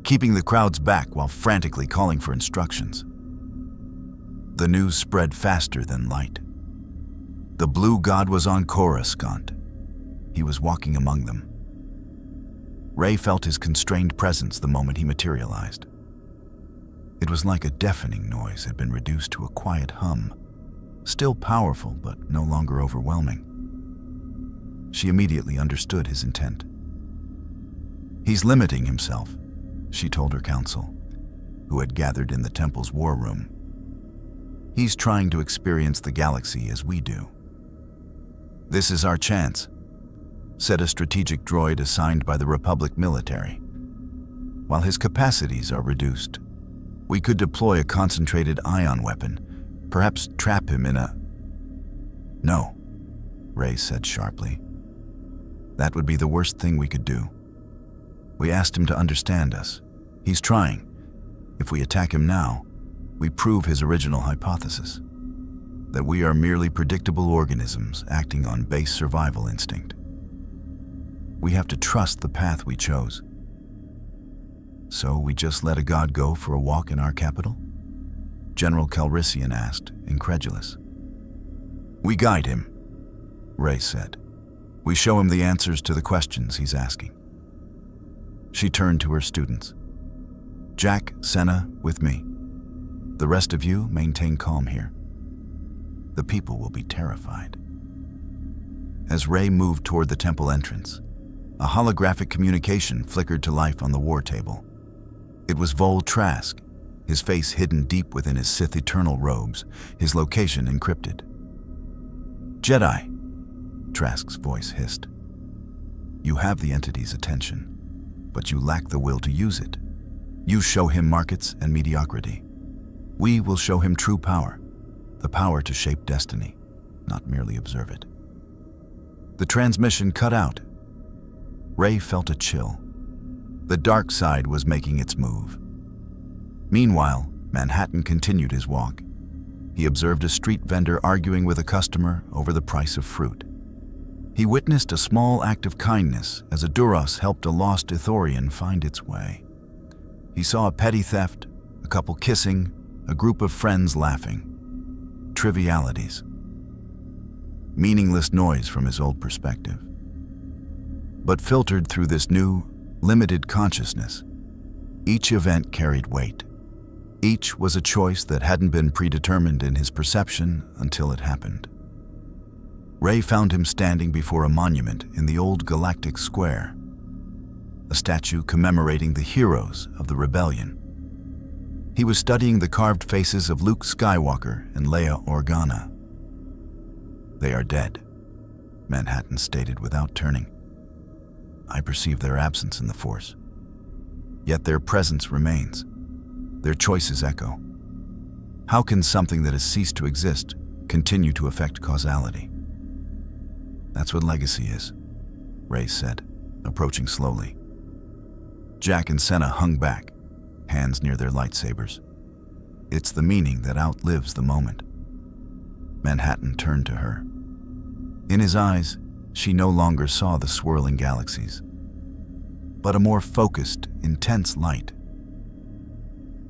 keeping the crowds back while frantically calling for instructions. The news spread faster than light. The blue god was on Coruscant. He was walking among them. Rey felt his constrained presence the moment he materialized. It was like a deafening noise had been reduced to a quiet hum, still powerful but no longer overwhelming. She immediately understood his intent. "He's limiting himself," she told her council, who had gathered in the temple's war room. "He's trying to experience the galaxy as we do." "This is our chance," said a strategic droid assigned by the Republic military. "While his capacities are reduced, we could deploy a concentrated ion weapon, perhaps trap him in a—" "No," Rey said sharply. "That would be the worst thing we could do. We asked him to understand us. He's trying. If we attack him now, we prove his original hypothesis, that we are merely predictable organisms acting on base survival instinct. We have to trust the path we chose." "So we just let a god go for a walk in our capital?" General Calrissian asked, incredulous. "We guide him," Rey said. "We show him the answers to the questions he's asking." She turned to her students. "Jack, Senna, with me. The rest of you maintain calm here. The people will be terrified." As Rey moved toward the temple entrance, a holographic communication flickered to life on the war table. It was Vol Trask, his face hidden deep within his Sith Eternal robes, his location encrypted. "Jedi," Trask's voice hissed. "You have the entity's attention, but you lack the will to use it. You show him markets and mediocrity. We will show him true power, the power to shape destiny, not merely observe it." The transmission cut out. Rey felt a chill. The dark side was making its move. Meanwhile, Manhattan continued his walk. He observed a street vendor arguing with a customer over the price of fruit. He witnessed a small act of kindness as a Duros helped a lost Ithorian find its way. He saw a petty theft, a couple kissing, a group of friends laughing. Trivialities, meaningless noise from his old perspective. But filtered through this new, limited consciousness, each event carried weight. Each was a choice that hadn't been predetermined in his perception until it happened. Rey found him standing before a monument in the old galactic square, a statue commemorating the heroes of the rebellion. He was studying the carved faces of Luke Skywalker and Leia Organa. "They are dead," Manhattan stated without turning. "I perceive their absence in the Force. Yet their presence remains. Their choices echo. How can something that has ceased to exist continue to affect causality?" "That's what legacy is," Rey said, approaching slowly. Jack and Senna hung back, hands near their lightsabers. "It's the meaning that outlives the moment." Manhattan turned to her. In his eyes, she no longer saw the swirling galaxies, but a more focused, intense light.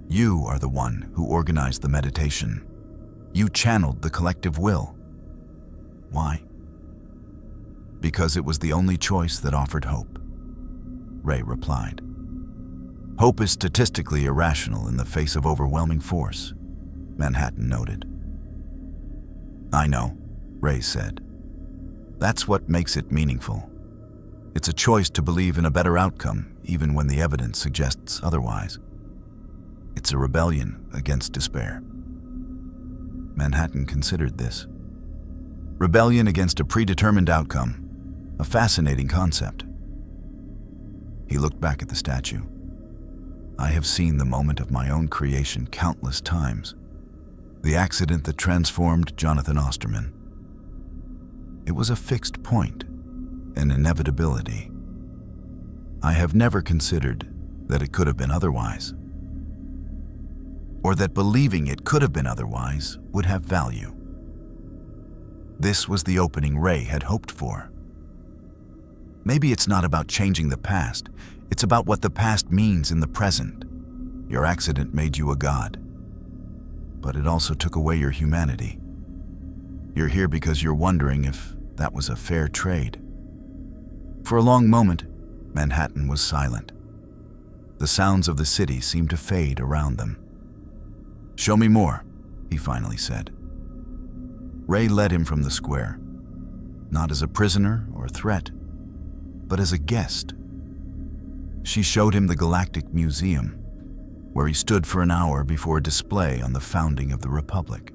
"You are the one who organized the meditation. You channeled the collective will. Why?" "Because it was the only choice that offered hope," Rey replied. "Hope is statistically irrational in the face of overwhelming force," Manhattan noted. "I know," Rey said. "That's what makes it meaningful. It's a choice to believe in a better outcome, even when the evidence suggests otherwise. It's a rebellion against despair." Manhattan considered this. Rebellion against a predetermined outcome, a fascinating concept. He looked back at the statue. "I have seen the moment of my own creation countless times. The accident that transformed Jonathan Osterman. It was a fixed point, an inevitability. I have never considered that it could have been otherwise, or that believing it could have been otherwise would have value." This was the opening Rey had hoped for. Maybe it's not about changing the past, it's about what the past means in the present. Your accident made you a god, but it also took away your humanity. You're here because you're wondering if that was a fair trade. For a long moment, Manhattan was silent. The sounds of the city seemed to fade around them. "Show me more," he finally said. Rey led him from the square, not as a prisoner or threat, but as a guest. She showed him the Galactic Museum, where he stood for an hour before a display on the founding of the Republic.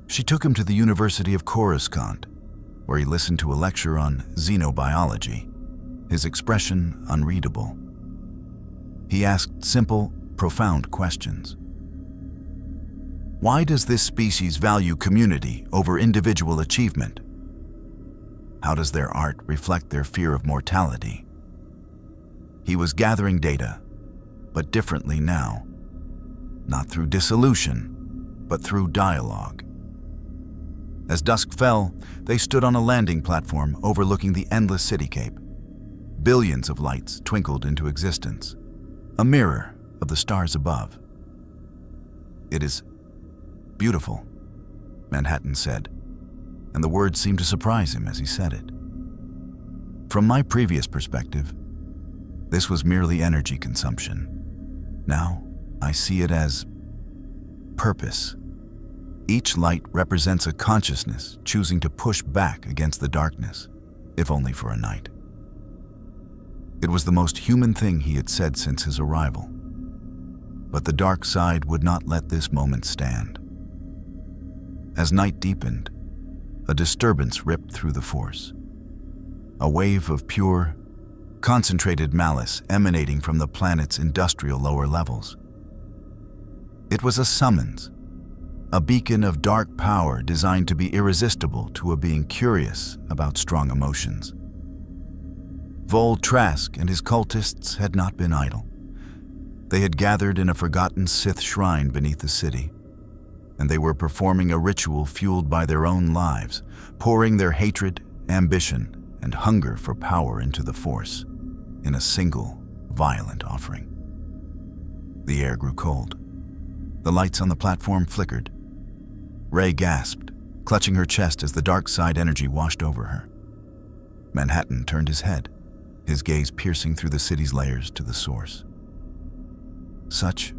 She took him to the University of Coruscant, where he listened to a lecture on xenobiology, his expression unreadable. He asked simple, profound questions. Why does this species value community over individual achievement? How does their art reflect their fear of mortality? He was gathering data, but differently now. Not through dissolution, but through dialogue. As dusk fell, they stood on a landing platform overlooking the endless citycape. Billions of lights twinkled into existence, a mirror of the stars above. "It is beautiful," Manhattan said, and the words seemed to surprise him as he said it. "From my previous perspective, this was merely energy consumption. Now, I see it as purpose. Each light represents a consciousness choosing to push back against the darkness, if only for a night." It was the most human thing he had said since his arrival. But the dark side would not let this moment stand. As night deepened, a disturbance ripped through the Force. A wave of pure, concentrated malice emanating from the planet's industrial lower levels. It was a summons, a beacon of dark power designed to be irresistible to a being curious about strong emotions. Vol Trask and his cultists had not been idle. They had gathered in a forgotten Sith shrine beneath the city, and they were performing a ritual fueled by their own lives, pouring their hatred, ambition, and hunger for power into the Force in a single, violent offering. The air grew cold. The lights on the platform flickered. Rey gasped, clutching her chest as the dark side energy washed over her. Manhattan turned his head, his gaze piercing through the city's layers to the source. Such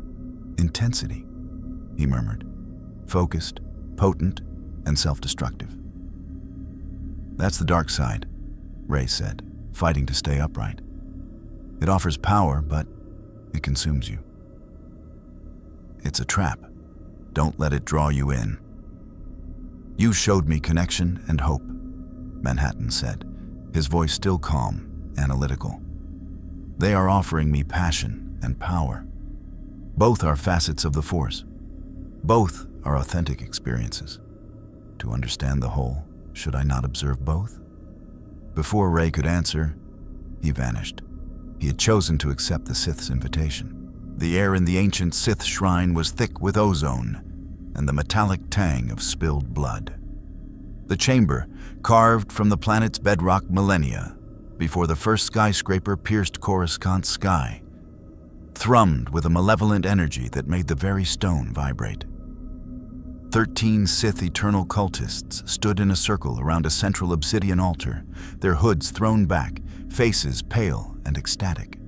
intensity, he murmured, focused, potent, and self-destructive. That's the dark side, Ray said, fighting to stay upright. It offers power, but it consumes you. It's a trap. Don't let it draw you in. You showed me connection and hope, Manhattan said, his voice still calm, analytical. They are offering me passion and power. Both are facets of the Force. Both are authentic experiences. To understand the whole, should I not observe both? Before Ray could answer, he vanished. He had chosen to accept the Sith's invitation. The air in the ancient Sith shrine was thick with ozone and the metallic tang of spilled blood. The chamber, carved from the planet's bedrock millennia before the first skyscraper pierced Coruscant's sky, thrummed with a malevolent energy that made the very stone vibrate. 13 Sith eternal cultists stood in a circle around a central obsidian altar, their hoods thrown back, faces pale and ecstatic.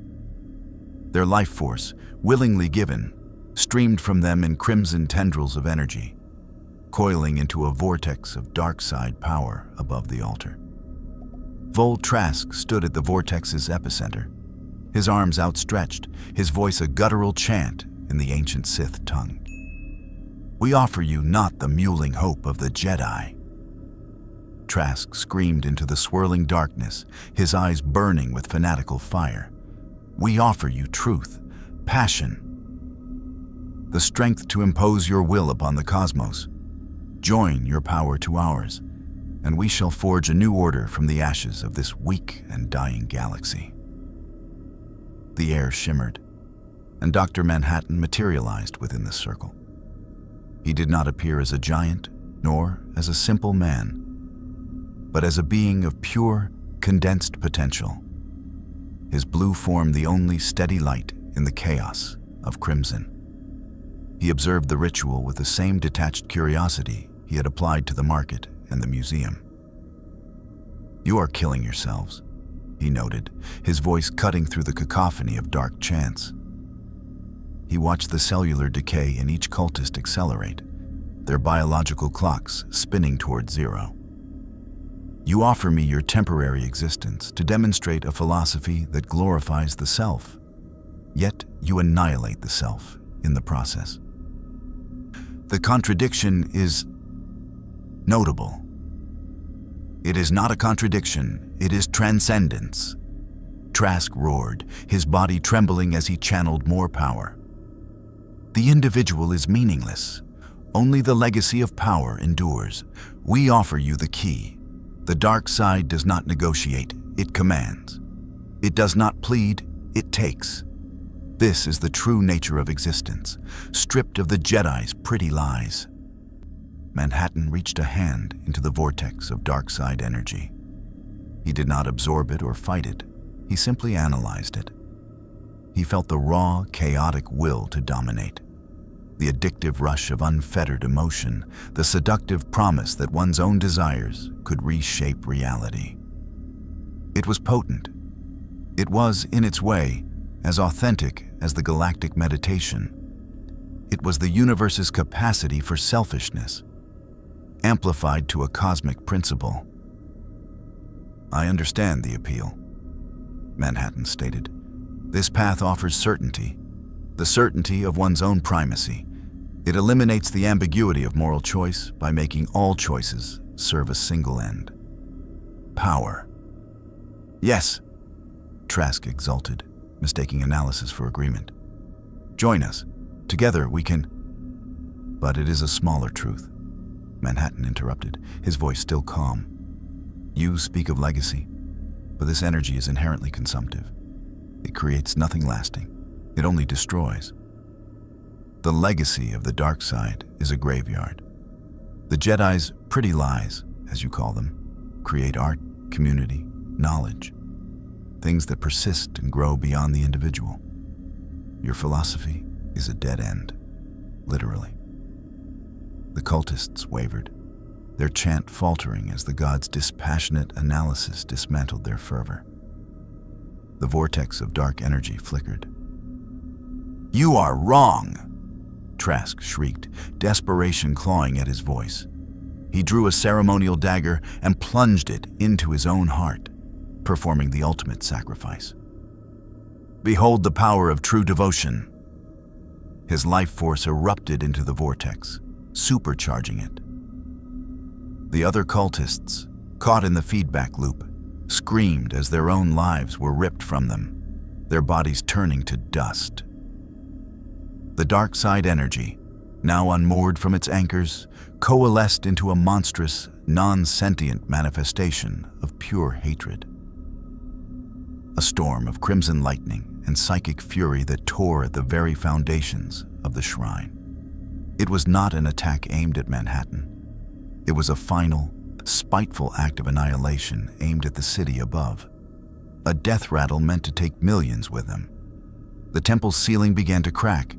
Their life force, willingly given, streamed from them in crimson tendrils of energy, coiling into a vortex of dark side power above the altar. Vol Trask stood at the vortex's epicenter, his arms outstretched, his voice a guttural chant in the ancient Sith tongue. We offer you not the mewling hope of the Jedi. Trask screamed into the swirling darkness, his eyes burning with fanatical fire. We offer you truth, passion, the strength to impose your will upon the cosmos. Join your power to ours, and we shall forge a new order from the ashes of this weak and dying galaxy. The air shimmered, and Dr. Manhattan materialized within the circle. He did not appear as a giant, nor as a simple man, but as a being of pure, condensed potential. His blue form the only steady light in the chaos of crimson. He observed the ritual with the same detached curiosity he had applied to the market and the museum. You are killing yourselves, he noted, his voice cutting through the cacophony of dark chants. He watched the cellular decay in each cultist accelerate, their biological clocks spinning toward zero. You offer me your temporary existence to demonstrate a philosophy that glorifies the self, yet you annihilate the self in the process. The contradiction is notable. It is not a contradiction, it is transcendence. Trask roared, his body trembling as he channeled more power. The individual is meaningless. Only the legacy of power endures. We offer you the key. The dark side does not negotiate, it commands. It does not plead, it takes. This is the true nature of existence, stripped of the Jedi's pretty lies. Manhattan reached a hand into the vortex of dark side energy. He did not absorb it or fight it. He simply analyzed it. He felt the raw, chaotic will to dominate, the addictive rush of unfettered emotion, the seductive promise that one's own desires could reshape reality. It was potent. It was, in its way, as authentic as the galactic meditation. It was the universe's capacity for selfishness, amplified to a cosmic principle. I understand the appeal, Manhattan stated. This path offers certainty, the certainty of one's own primacy. It eliminates the ambiguity of moral choice by making all choices serve a single end: power. Yes, Trask exulted, mistaking analysis for agreement. Join us. Together we can... But it is a smaller truth, Manhattan interrupted, his voice still calm. You speak of legacy, but this energy is inherently consumptive. It creates nothing lasting. It only destroys. The legacy of the dark side is a graveyard. The Jedi's pretty lies, as you call them, create art, community, knowledge, things that persist and grow beyond the individual. Your philosophy is a dead end, literally. The cultists wavered, their chant faltering as the god's dispassionate analysis dismantled their fervor. The vortex of dark energy flickered. "You are wrong!" Trask shrieked, desperation clawing at his voice. He drew a ceremonial dagger and plunged it into his own heart, performing the ultimate sacrifice. Behold the power of true devotion. His life force erupted into the vortex, supercharging it. The other cultists, caught in the feedback loop, screamed as their own lives were ripped from them, their bodies turning to dust. The dark side energy, now unmoored from its anchors, coalesced into a monstrous, non-sentient manifestation of pure hatred. A storm of crimson lightning and psychic fury that tore at the very foundations of the shrine. It was not an attack aimed at Manhattan. It was a final, spiteful act of annihilation aimed at the city above. A death rattle meant to take millions with them. The temple's ceiling began to crack,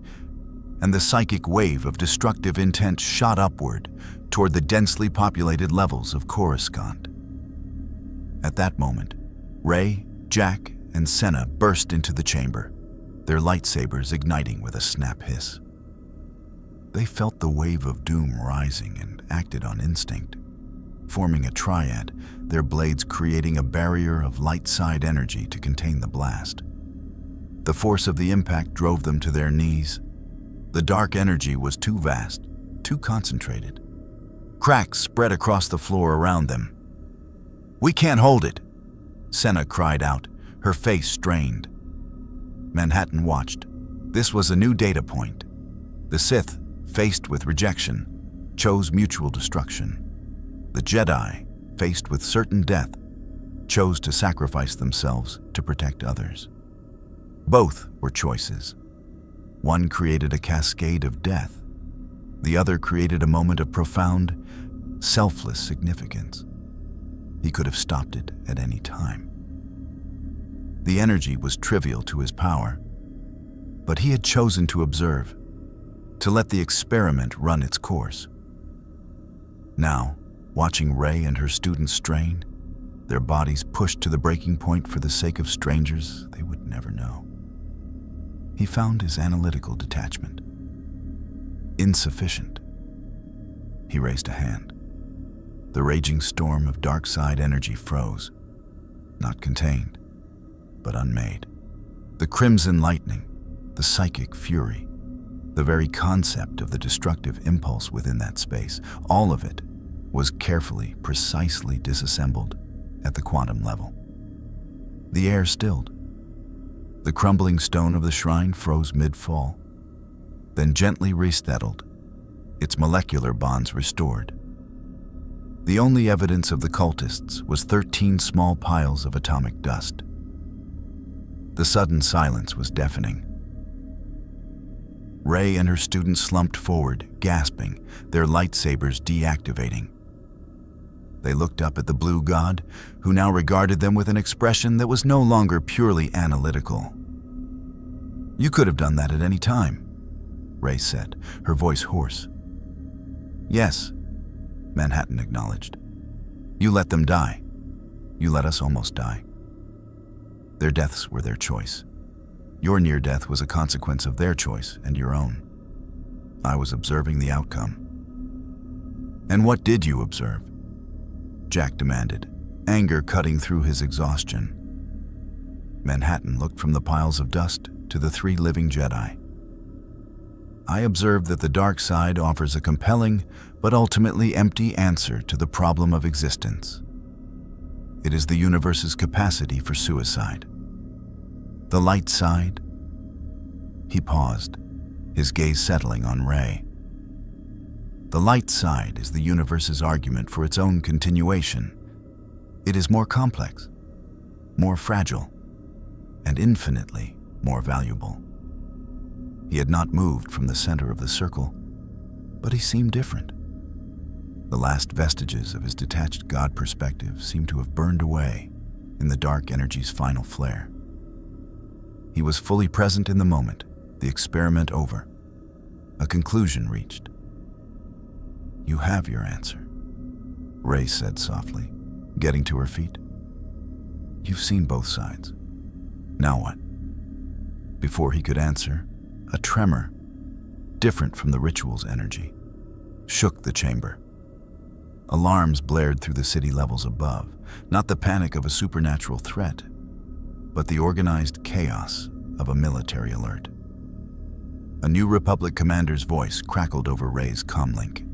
and the psychic wave of destructive intent shot upward toward the densely populated levels of Coruscant. At that moment, Rey, Jack, and Senna burst into the chamber, their lightsabers igniting with a snap hiss. They felt the wave of doom rising and acted on instinct, forming a triad, their blades creating a barrier of light side energy to contain the blast. The force of the impact drove them to their knees. The dark energy was too vast, too concentrated. Cracks spread across the floor around them. "We can't hold it," Senna cried out, her face strained. Manhattan watched. This was a new data point. The Sith, faced with rejection, chose mutual destruction. The Jedi, faced with certain death, chose to sacrifice themselves to protect others. Both were choices. One created a cascade of death. The other created a moment of profound, selfless significance. He could have stopped it at any time. The energy was trivial to his power, but he had chosen to observe, to let the experiment run its course. Now, watching Rey and her students strain, their bodies pushed to the breaking point for the sake of strangers they would never know, he found his analytical detachment insufficient. He raised a hand. The raging storm of dark side energy froze, not contained, but unmade. The crimson lightning, the psychic fury, the very concept of the destructive impulse within that space, all of it was carefully, precisely disassembled at the quantum level. The air stilled. The crumbling stone of the shrine froze mid-fall, then gently resettled, its molecular bonds restored. The only evidence of the cultists was 13 small piles of atomic dust. The sudden silence was deafening. Rey and her students slumped forward, gasping, their lightsabers deactivating. They looked up at the blue god, who now regarded them with an expression that was no longer purely analytical. "You could have done that at any time," Rey said, her voice hoarse. "Yes," Manhattan acknowledged. "You let them die. You let us almost die. Their deaths were their choice. Your near death was a consequence of their choice and your own. I was observing the outcome." "And what did you observe?" Jack demanded, anger cutting through his exhaustion. Manhattan looked from the piles of dust to the 3 living Jedi. "I observed that the dark side offers a compelling but ultimately empty answer to the problem of existence. It is the universe's capacity for suicide. The light side..." He paused, his gaze settling on Rey. "The light side is the universe's argument for its own continuation. It is more complex, more fragile, and infinitely more valuable." He had not moved from the center of the circle, but he seemed different. The last vestiges of his detached God perspective seemed to have burned away in the dark energy's final flare. He was fully present in the moment, the experiment over, a conclusion reached. "You have your answer," Rey said softly, getting to her feet. You've seen both sides. Now what? Before he could answer, a tremor, different from the ritual's energy, shook the chamber. Alarms blared through the city levels above, not the panic of a supernatural threat, but the organized chaos of a military alert. A New Republic commander's voice crackled over Rey's comlink.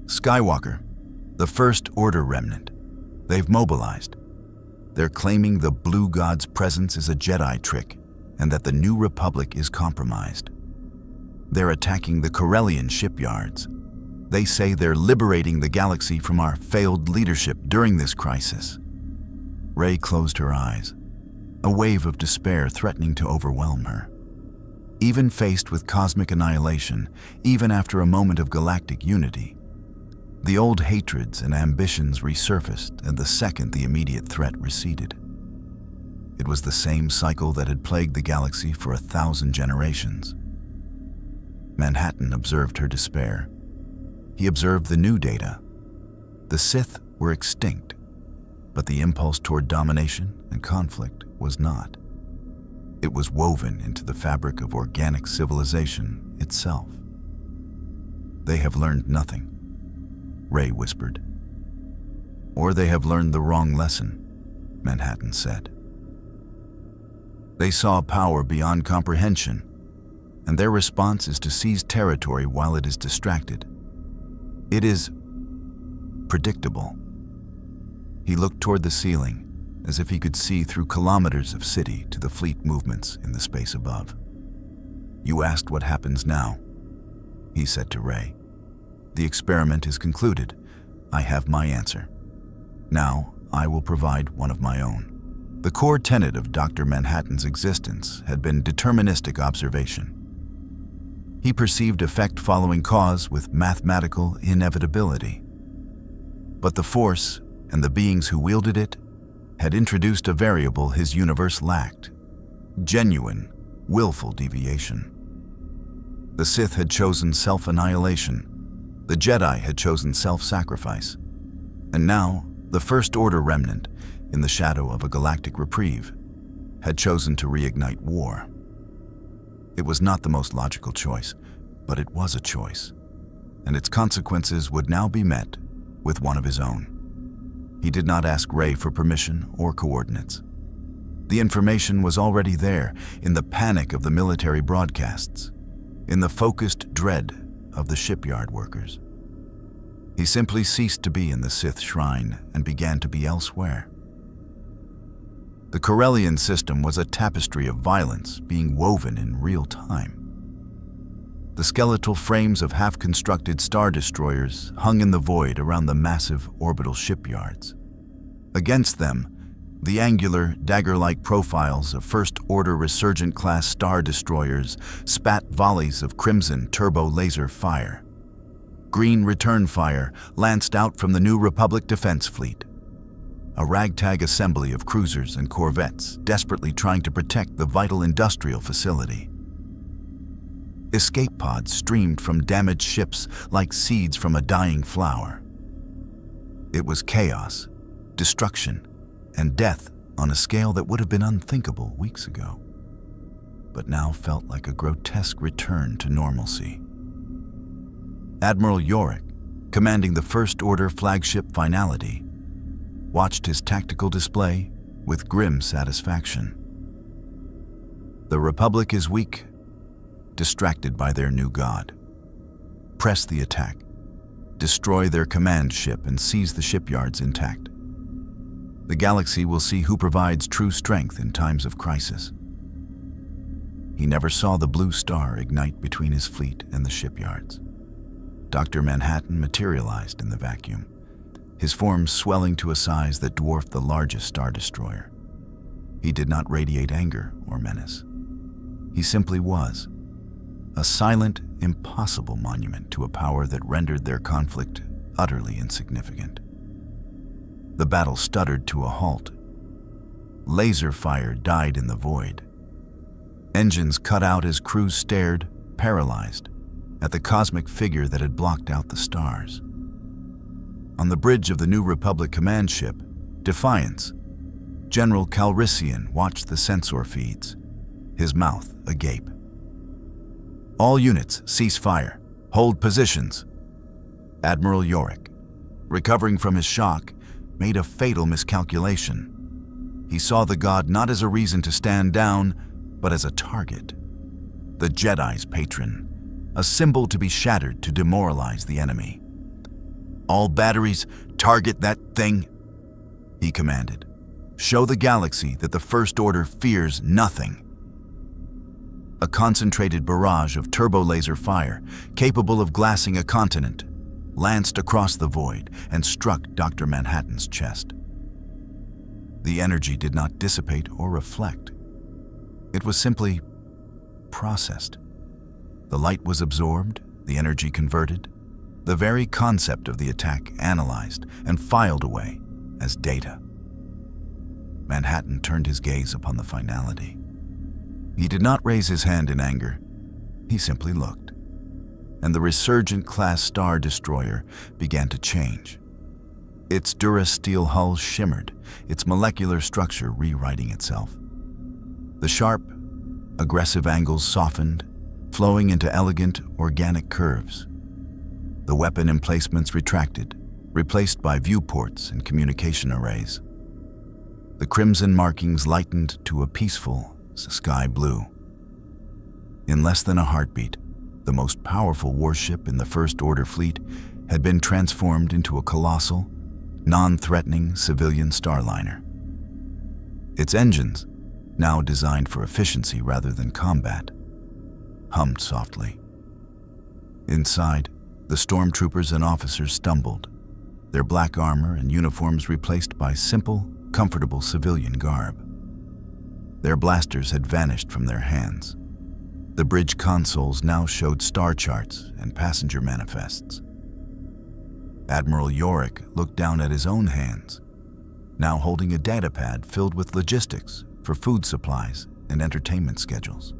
Skywalker, the First Order remnant. They've mobilized. They're claiming the Blue God's presence is a Jedi trick and that the New Republic is compromised. They're attacking the Corellian shipyards. They say they're liberating the galaxy from our failed leadership during this crisis. Rey closed her eyes, a wave of despair threatening to overwhelm her. Even faced with cosmic annihilation, even after a moment of galactic unity, the old hatreds and ambitions resurfaced and the second the immediate threat receded. It was the same cycle that had plagued the galaxy for 1,000 generations. Manhattan observed her despair. He observed the new data. The Sith were extinct, but the impulse toward domination and conflict was not. It was woven into the fabric of organic civilization itself. They have learned nothing, Rey whispered. Or they have learned the wrong lesson, Manhattan said. They saw power beyond comprehension, and their response is to seize territory while it is distracted. It is predictable. He looked toward the ceiling, as if he could see through kilometers of city to the fleet movements in the space above. You asked what happens now, he said to Rey. The experiment is concluded. I have my answer. Now, I will provide one of my own. The core tenet of Dr. Manhattan's existence had been deterministic observation. He perceived effect following cause with mathematical inevitability. But the Force and the beings who wielded it had introduced a variable his universe lacked: genuine, willful deviation. The Sith had chosen self-annihilation. The Jedi had chosen self-sacrifice. And now, the First Order remnant, in the shadow of a galactic reprieve, had chosen to reignite war. It was not the most logical choice, but it was a choice, and its consequences would now be met with one of his own. He did not ask Rey for permission or coordinates. The information was already there in the panic of the military broadcasts, in the focused dread of the shipyard workers. He simply ceased to be in the Sith shrine and began to be elsewhere. The Corellian system was a tapestry of violence being woven in real time. The skeletal frames of half-constructed star destroyers hung in the void around the massive orbital shipyards. Against them, the angular, dagger-like profiles of First-Order Resurgent-class star destroyers spat volleys of crimson turbo-laser fire. Green return fire lanced out from the New Republic Defense Fleet, a ragtag assembly of cruisers and corvettes desperately trying to protect the vital industrial facility. Escape pods streamed from damaged ships like seeds from a dying flower. It was chaos, destruction, and death on a scale that would have been unthinkable weeks ago, but now felt like a grotesque return to normalcy. Admiral Yorick, commanding the First Order flagship Finality, watched his tactical display with grim satisfaction. The Republic is weak, distracted by their new god. Press the attack, destroy their command ship, and seize the shipyards intact. The galaxy will see who provides true strength in times of crisis. He never saw the blue star ignite between his fleet and the shipyards. Dr. Manhattan materialized in the vacuum, his form swelling to a size that dwarfed the largest star destroyer. He did not radiate anger or menace. He simply was, a silent, impossible monument to a power that rendered their conflict utterly insignificant. The battle stuttered to a halt. Laser fire died in the void. Engines cut out as crews stared, paralyzed, at the cosmic figure that had blocked out the stars. On the bridge of the New Republic command ship, Defiance, General Calrissian watched the sensor feeds, his mouth agape. "All units, cease fire. Hold positions." Admiral Yorick, recovering from his shock, made a fatal miscalculation. He saw the god not as a reason to stand down, but as a target. The Jedi's patron, a symbol to be shattered to demoralize the enemy. "All batteries, target that thing," he commanded. "Show the galaxy that the First Order fears nothing." A concentrated barrage of turbo-laser fire, capable of glassing a continent, lanced across the void and struck Dr. Manhattan's chest. The energy did not dissipate or reflect. It was simply processed. The light was absorbed, the energy converted, the very concept of the attack analyzed and filed away as data. Manhattan turned his gaze upon the finality. He did not raise his hand in anger. He simply looked. And the Resurgent-class Star Destroyer began to change. Its durasteel hull shimmered, its molecular structure rewriting itself. The sharp, aggressive angles softened, flowing into elegant, organic curves. The weapon emplacements retracted, replaced by viewports and communication arrays. The crimson markings lightened to a peaceful sky blue. In less than a heartbeat, the most powerful warship in the First Order fleet had been transformed into a colossal, non-threatening civilian starliner. Its engines, now designed for efficiency rather than combat, hummed softly. Inside, the stormtroopers and officers stumbled, their black armor and uniforms replaced by simple, comfortable civilian garb. Their blasters had vanished from their hands. The bridge consoles now showed star charts and passenger manifests. Admiral Yorick looked down at his own hands, now holding a datapad filled with logistics for food supplies and entertainment schedules.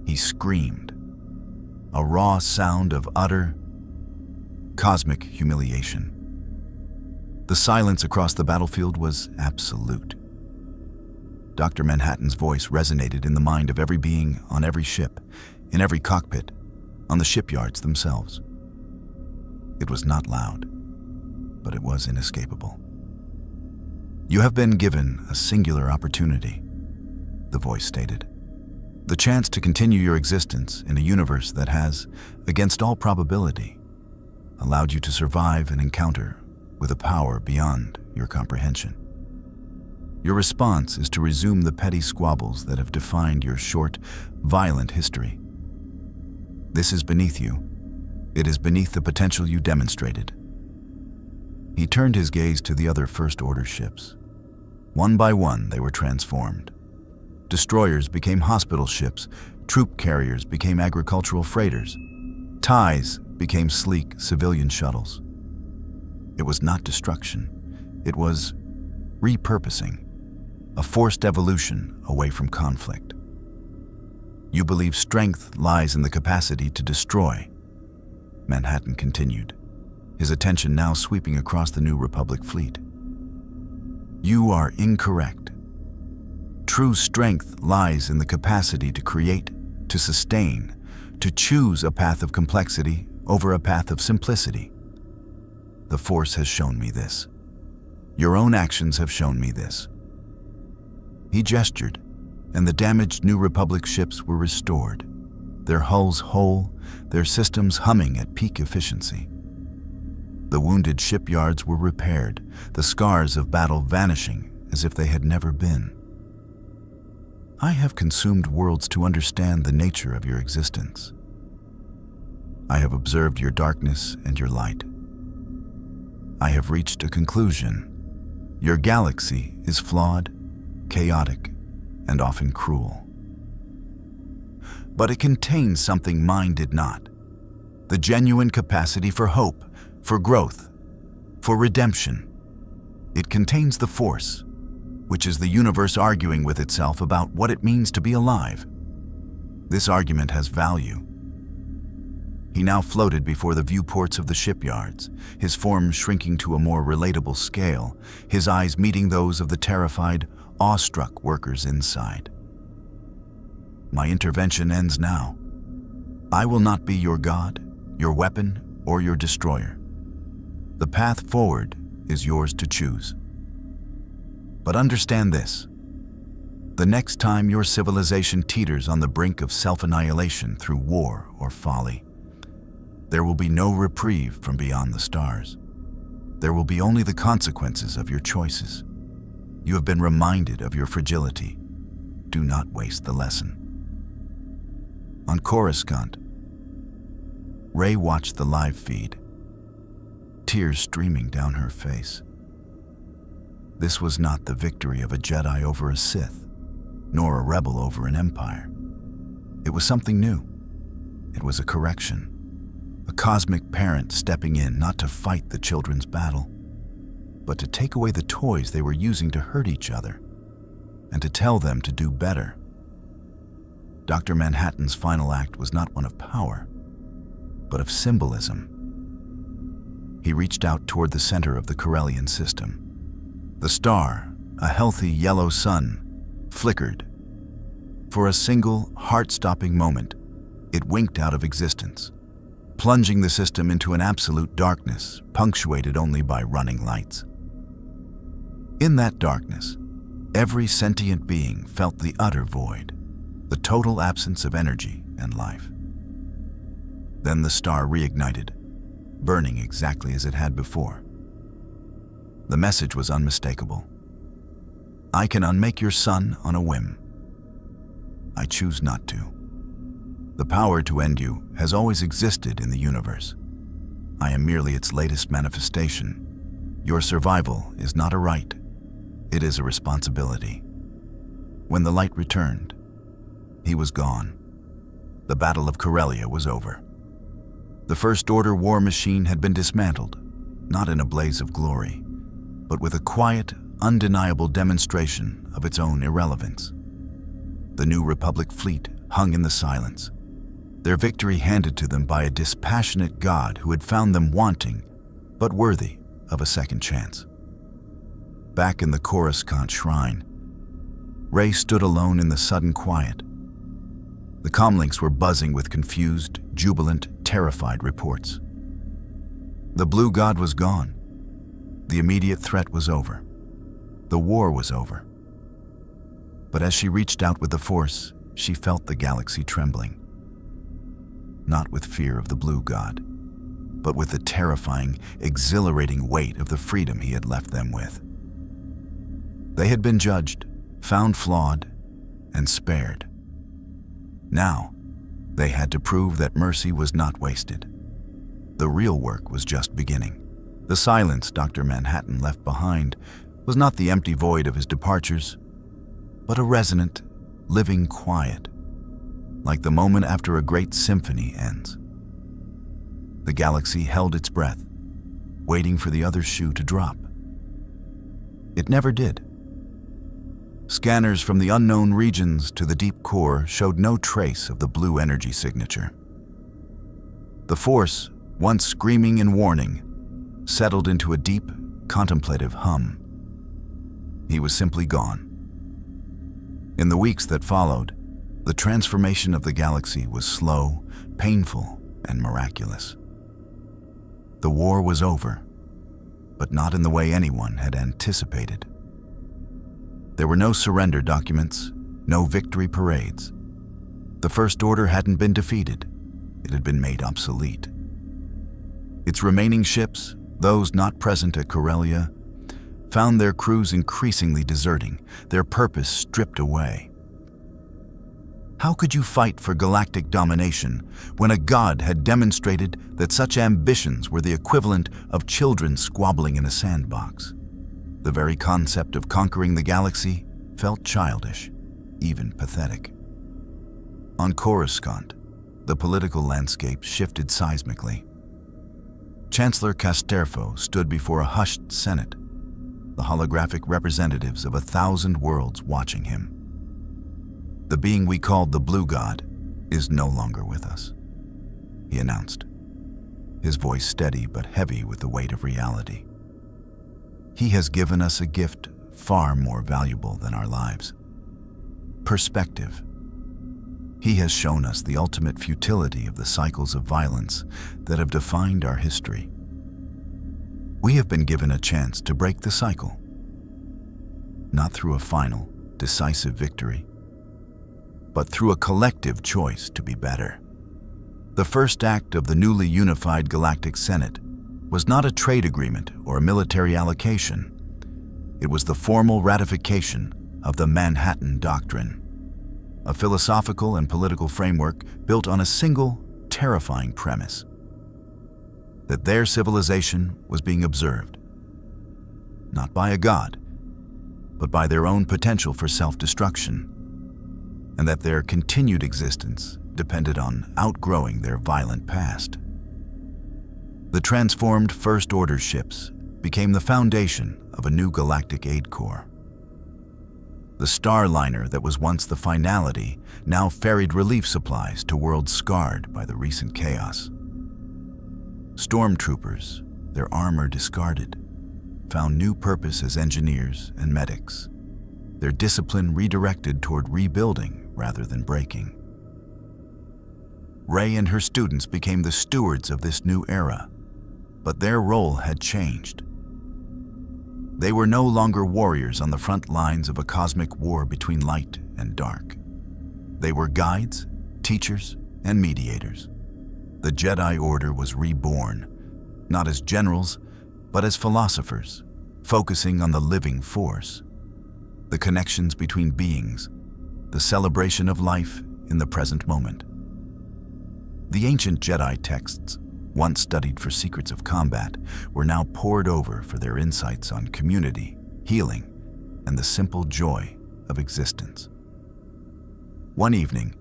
He screamed, a raw sound of utter, cosmic humiliation. The silence across the battlefield was absolute. Dr. Manhattan's voice resonated in the mind of every being on every ship, in every cockpit, on the shipyards themselves. It was not loud, but it was inescapable. "You have been given a singular opportunity," the voice stated. "The chance to continue your existence in a universe that has, against all probability, allowed you to survive an encounter with a power beyond your comprehension. Your response is to resume the petty squabbles that have defined your short, violent history. This is beneath you. It is beneath the potential you demonstrated." He turned his gaze to the other First Order ships. One by one, they were transformed. Destroyers became hospital ships, troop carriers became agricultural freighters, TIEs became sleek civilian shuttles. It was not destruction. It was repurposing, a forced evolution away from conflict. "You believe strength lies in the capacity to destroy," Manhattan continued, his attention now sweeping across the New Republic fleet. "You are incorrect. True strength lies in the capacity to create, to sustain, to choose a path of complexity over a path of simplicity. The Force has shown me this. Your own actions have shown me this." He gestured, and the damaged New Republic ships were restored, their hulls whole, their systems humming at peak efficiency. The wounded shipyards were repaired, the scars of battle vanishing as if they had never been. "I have consumed worlds to understand the nature of your existence. I have observed your darkness and your light. I have reached a conclusion. Your galaxy is flawed, chaotic, and often cruel. But it contains something mine did not: the genuine capacity for hope, for growth, for redemption. It contains the Force, which is the universe arguing with itself about what it means to be alive. This argument has value. He now floated before the viewports of the shipyards, his form shrinking to a more relatable scale, his eyes meeting those of the terrified, awestruck workers inside. My intervention ends now. I will not be your god, your weapon, or your destroyer. The path forward is yours to choose. But understand this. The next time your civilization teeters on the brink of self-annihilation through war or folly, there will be no reprieve from beyond the stars. There will be only the consequences of your choices. You have been reminded of your fragility. Do not waste the lesson. On Coruscant, Rey watched the live feed, tears streaming down her face. This was not the victory of a Jedi over a Sith, nor a rebel over an empire. It was something new. It was a correction. A cosmic parent stepping in not to fight the children's battle, but to take away the toys they were using to hurt each other, and to tell them to do better. Dr. Manhattan's final act was not one of power, but of symbolism. He reached out toward the center of the Corellian system. The star, a healthy yellow sun, flickered. For a single, heart-stopping moment, it winked out of existence, plunging the system into an absolute darkness, punctuated only by running lights. In that darkness, every sentient being felt the utter void, the total absence of energy and life. Then the star reignited, burning exactly as it had before. The message was unmistakable. I can unmake your sun on a whim. I choose not to. The power to end you has always existed in the universe. I am merely its latest manifestation. Your survival is not a right. It is a responsibility. When the light returned, he was gone. The Battle of Corellia was over. The First Order war machine had been dismantled, not in a blaze of glory, but with a quiet, undeniable demonstration of its own irrelevance. The New Republic fleet hung in the silence, their victory handed to them by a dispassionate God who had found them wanting, but worthy of a second chance. Back in the Coruscant shrine, Rey stood alone in the sudden quiet. The comlinks were buzzing with confused, jubilant, terrified reports. The blue god was gone. The immediate threat was over. The war was over. But as she reached out with the Force, she felt the galaxy trembling. Not with fear of the blue god, but with the terrifying, exhilarating weight of the freedom he had left them with. They had been judged, found flawed, and spared. Now, they had to prove that mercy was not wasted. The real work was just beginning. The silence Dr. Manhattan left behind was not the empty void of his departures, but a resonant, living quiet, like the moment after a great symphony ends. The galaxy held its breath, waiting for the other shoe to drop. It never did. Scanners from the unknown regions to the deep core showed no trace of the blue energy signature. The Force, once screaming in warning, settled into a deep, contemplative hum. He was simply gone. In the weeks that followed, the transformation of the galaxy was slow, painful, and miraculous. The war was over, but not in the way anyone had anticipated. There were no surrender documents, no victory parades. The First Order hadn't been defeated. It had been made obsolete. Its remaining ships, those not present at Corellia, found their crews increasingly deserting, their purpose stripped away. How could you fight for galactic domination when a god had demonstrated that such ambitions were the equivalent of children squabbling in a sandbox? The very concept of conquering the galaxy felt childish, even pathetic. On Coruscant, the political landscape shifted seismically. Chancellor Casterfo stood before a hushed Senate, the holographic representatives of 1,000 worlds watching him. The being we called the Blue God is no longer with us. he announced, his voice steady but heavy with the weight of reality. He has given us a gift far more valuable than our lives. Perspective. He has shown us the ultimate futility of the cycles of violence that have defined our history. We have been given a chance to break the cycle, not through a final, decisive victory, but through a collective choice to be better. The first act of the newly unified Galactic Senate was not a trade agreement or a military allocation. It was the formal ratification of the Manhattan Doctrine, a philosophical and political framework built on a single, terrifying premise: that their civilization was being observed, not by a god, but by their own potential for self-destruction, and that their continued existence depended on outgrowing their violent past. The transformed First Order ships became the foundation of a new galactic aid corps. The Starliner that was once the finality now ferried relief supplies to worlds scarred by the recent chaos. Stormtroopers, their armor discarded, found new purpose as engineers and medics, their discipline redirected toward rebuilding rather than breaking. Rey and her students became the stewards of this new era, but their role had changed. They were no longer warriors on the front lines of a cosmic war between light and dark. They were guides, teachers, and mediators. The Jedi Order was reborn, not as generals, but as philosophers, focusing on the living force, the connections between beings, the celebration of life in the present moment. The ancient Jedi texts, once studied for secrets of combat, were now pored over for their insights on community, healing, and the simple joy of existence. One evening,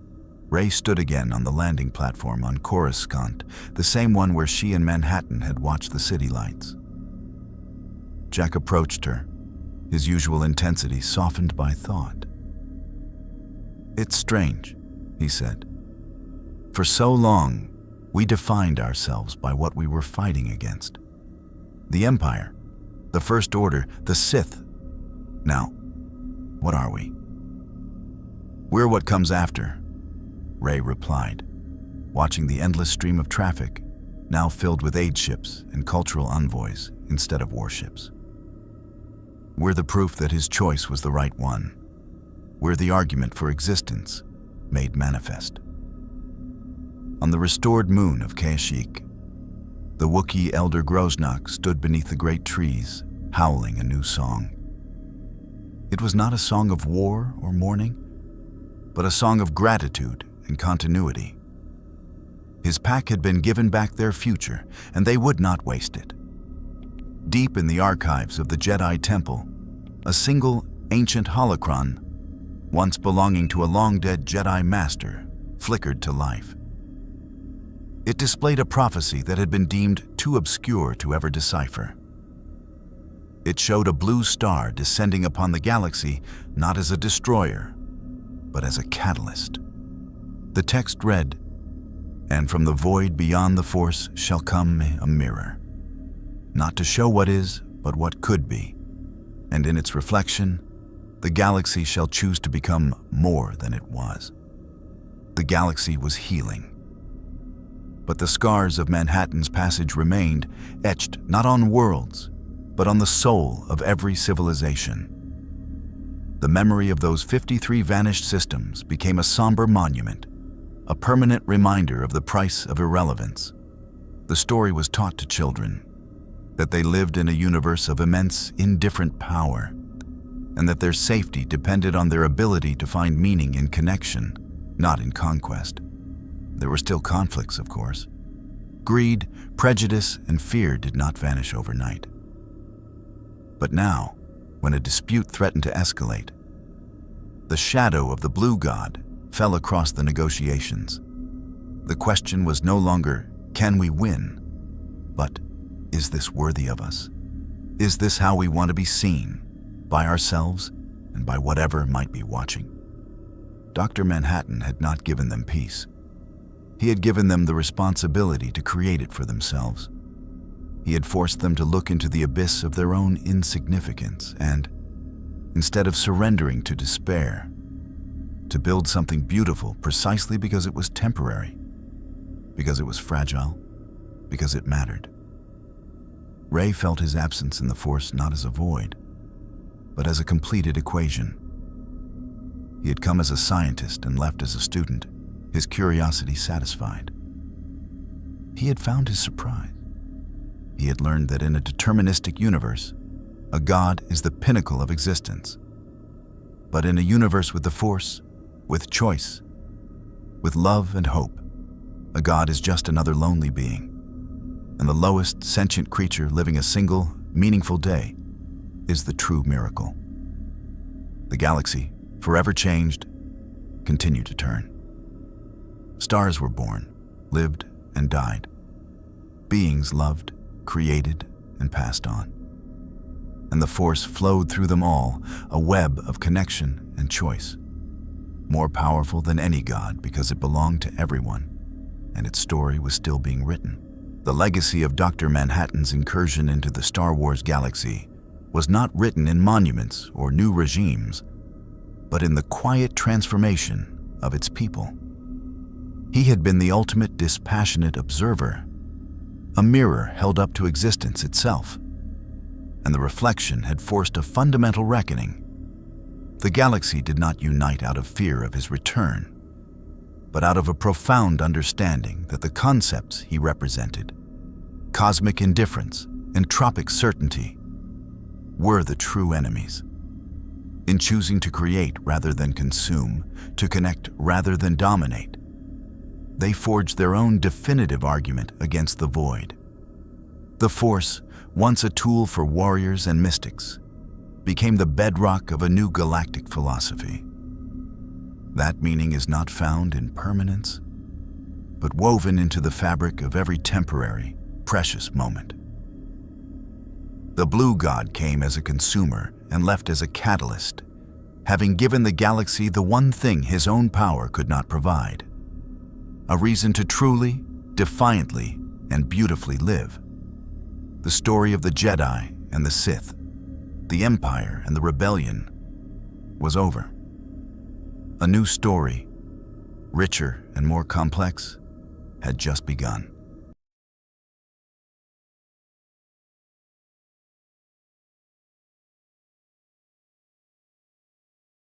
Rey stood again on the landing platform on Coruscant, the same one where she and Manhattan had watched the city lights. Jack approached her, his usual intensity softened by thought. "It's strange," he said. "For so long, we defined ourselves by what we were fighting against. The Empire, the First Order, the Sith. Now, what are we?" "We're what comes after," Rey replied, watching the endless stream of traffic, now filled with aid ships and cultural envoys instead of warships. "We're the proof that his choice was the right one. We're the argument for existence, made manifest." On the restored moon of Kashyyyk, the Wookiee elder Grosnak stood beneath the great trees, howling a new song. It was not a song of war or mourning, but a song of gratitude and continuity. His pack had been given back their future, and they would not waste it. Deep in the archives of the Jedi Temple, a single ancient holocron, once belonging to a long-dead Jedi master, flickered to life. It displayed a prophecy that had been deemed too obscure to ever decipher. It showed a blue star descending upon the galaxy not as a destroyer, but as a catalyst. The text read, "And from the void beyond the Force shall come a mirror, not to show what is, but what could be. And in its reflection, the galaxy shall choose to become more than it was." The galaxy was healing. But the scars of Manhattan's passage remained, etched not on worlds, but on the soul of every civilization. The memory of those 53 vanished systems became a somber monument, a permanent reminder of the price of irrelevance. The story was taught to children, that they lived in a universe of immense, indifferent power, and that their safety depended on their ability to find meaning in connection, not in conquest. There were still conflicts, of course. Greed, prejudice, and fear did not vanish overnight. But now, when a dispute threatened to escalate, the shadow of the Blue God fell across the negotiations. The question was no longer, can we win? But, is this worthy of us? Is this how we want to be seen, by ourselves and by whatever might be watching? Dr. Manhattan had not given them peace. He had given them the responsibility to create it for themselves. He had forced them to look into the abyss of their own insignificance and, instead of surrendering to despair, to build something beautiful precisely because it was temporary, because it was fragile, because it mattered. Rey felt his absence in the Force not as a void, but as a completed equation. He had come as a scientist and left as a student, his curiosity satisfied. He had found his surprise. He had learned that in a deterministic universe, a god is the pinnacle of existence. But in a universe with the Force, with choice, with love and hope, a god is just another lonely being, and the lowest sentient creature living a single, meaningful day is the true miracle. The galaxy, forever changed, continued to turn. Stars were born, lived, and died. Beings loved, created, and passed on. And the Force flowed through them all, a web of connection and choice. More powerful than any god because it belonged to everyone, and its story was still being written. The legacy of Dr. Manhattan's incursion into the Star Wars galaxy was not written in monuments or new regimes, but in the quiet transformation of its people. He had been the ultimate dispassionate observer, a mirror held up to existence itself, and the reflection had forced a fundamental reckoning. The galaxy did not unite out of fear of his return, but out of a profound understanding that the concepts he represented, cosmic indifference, entropic certainty, were the true enemies. In choosing to create rather than consume, to connect rather than dominate, they forged their own definitive argument against the void. The Force, once a tool for warriors and mystics, became the bedrock of a new galactic philosophy. That meaning is not found in permanence, but woven into the fabric of every temporary, precious moment. The blue god came as a consumer and left as a catalyst, having given the galaxy the one thing his own power could not provide: a reason to truly, defiantly, and beautifully live. The story of the Jedi and the Sith, the Empire and the Rebellion, was over. A new story, richer and more complex, had just begun.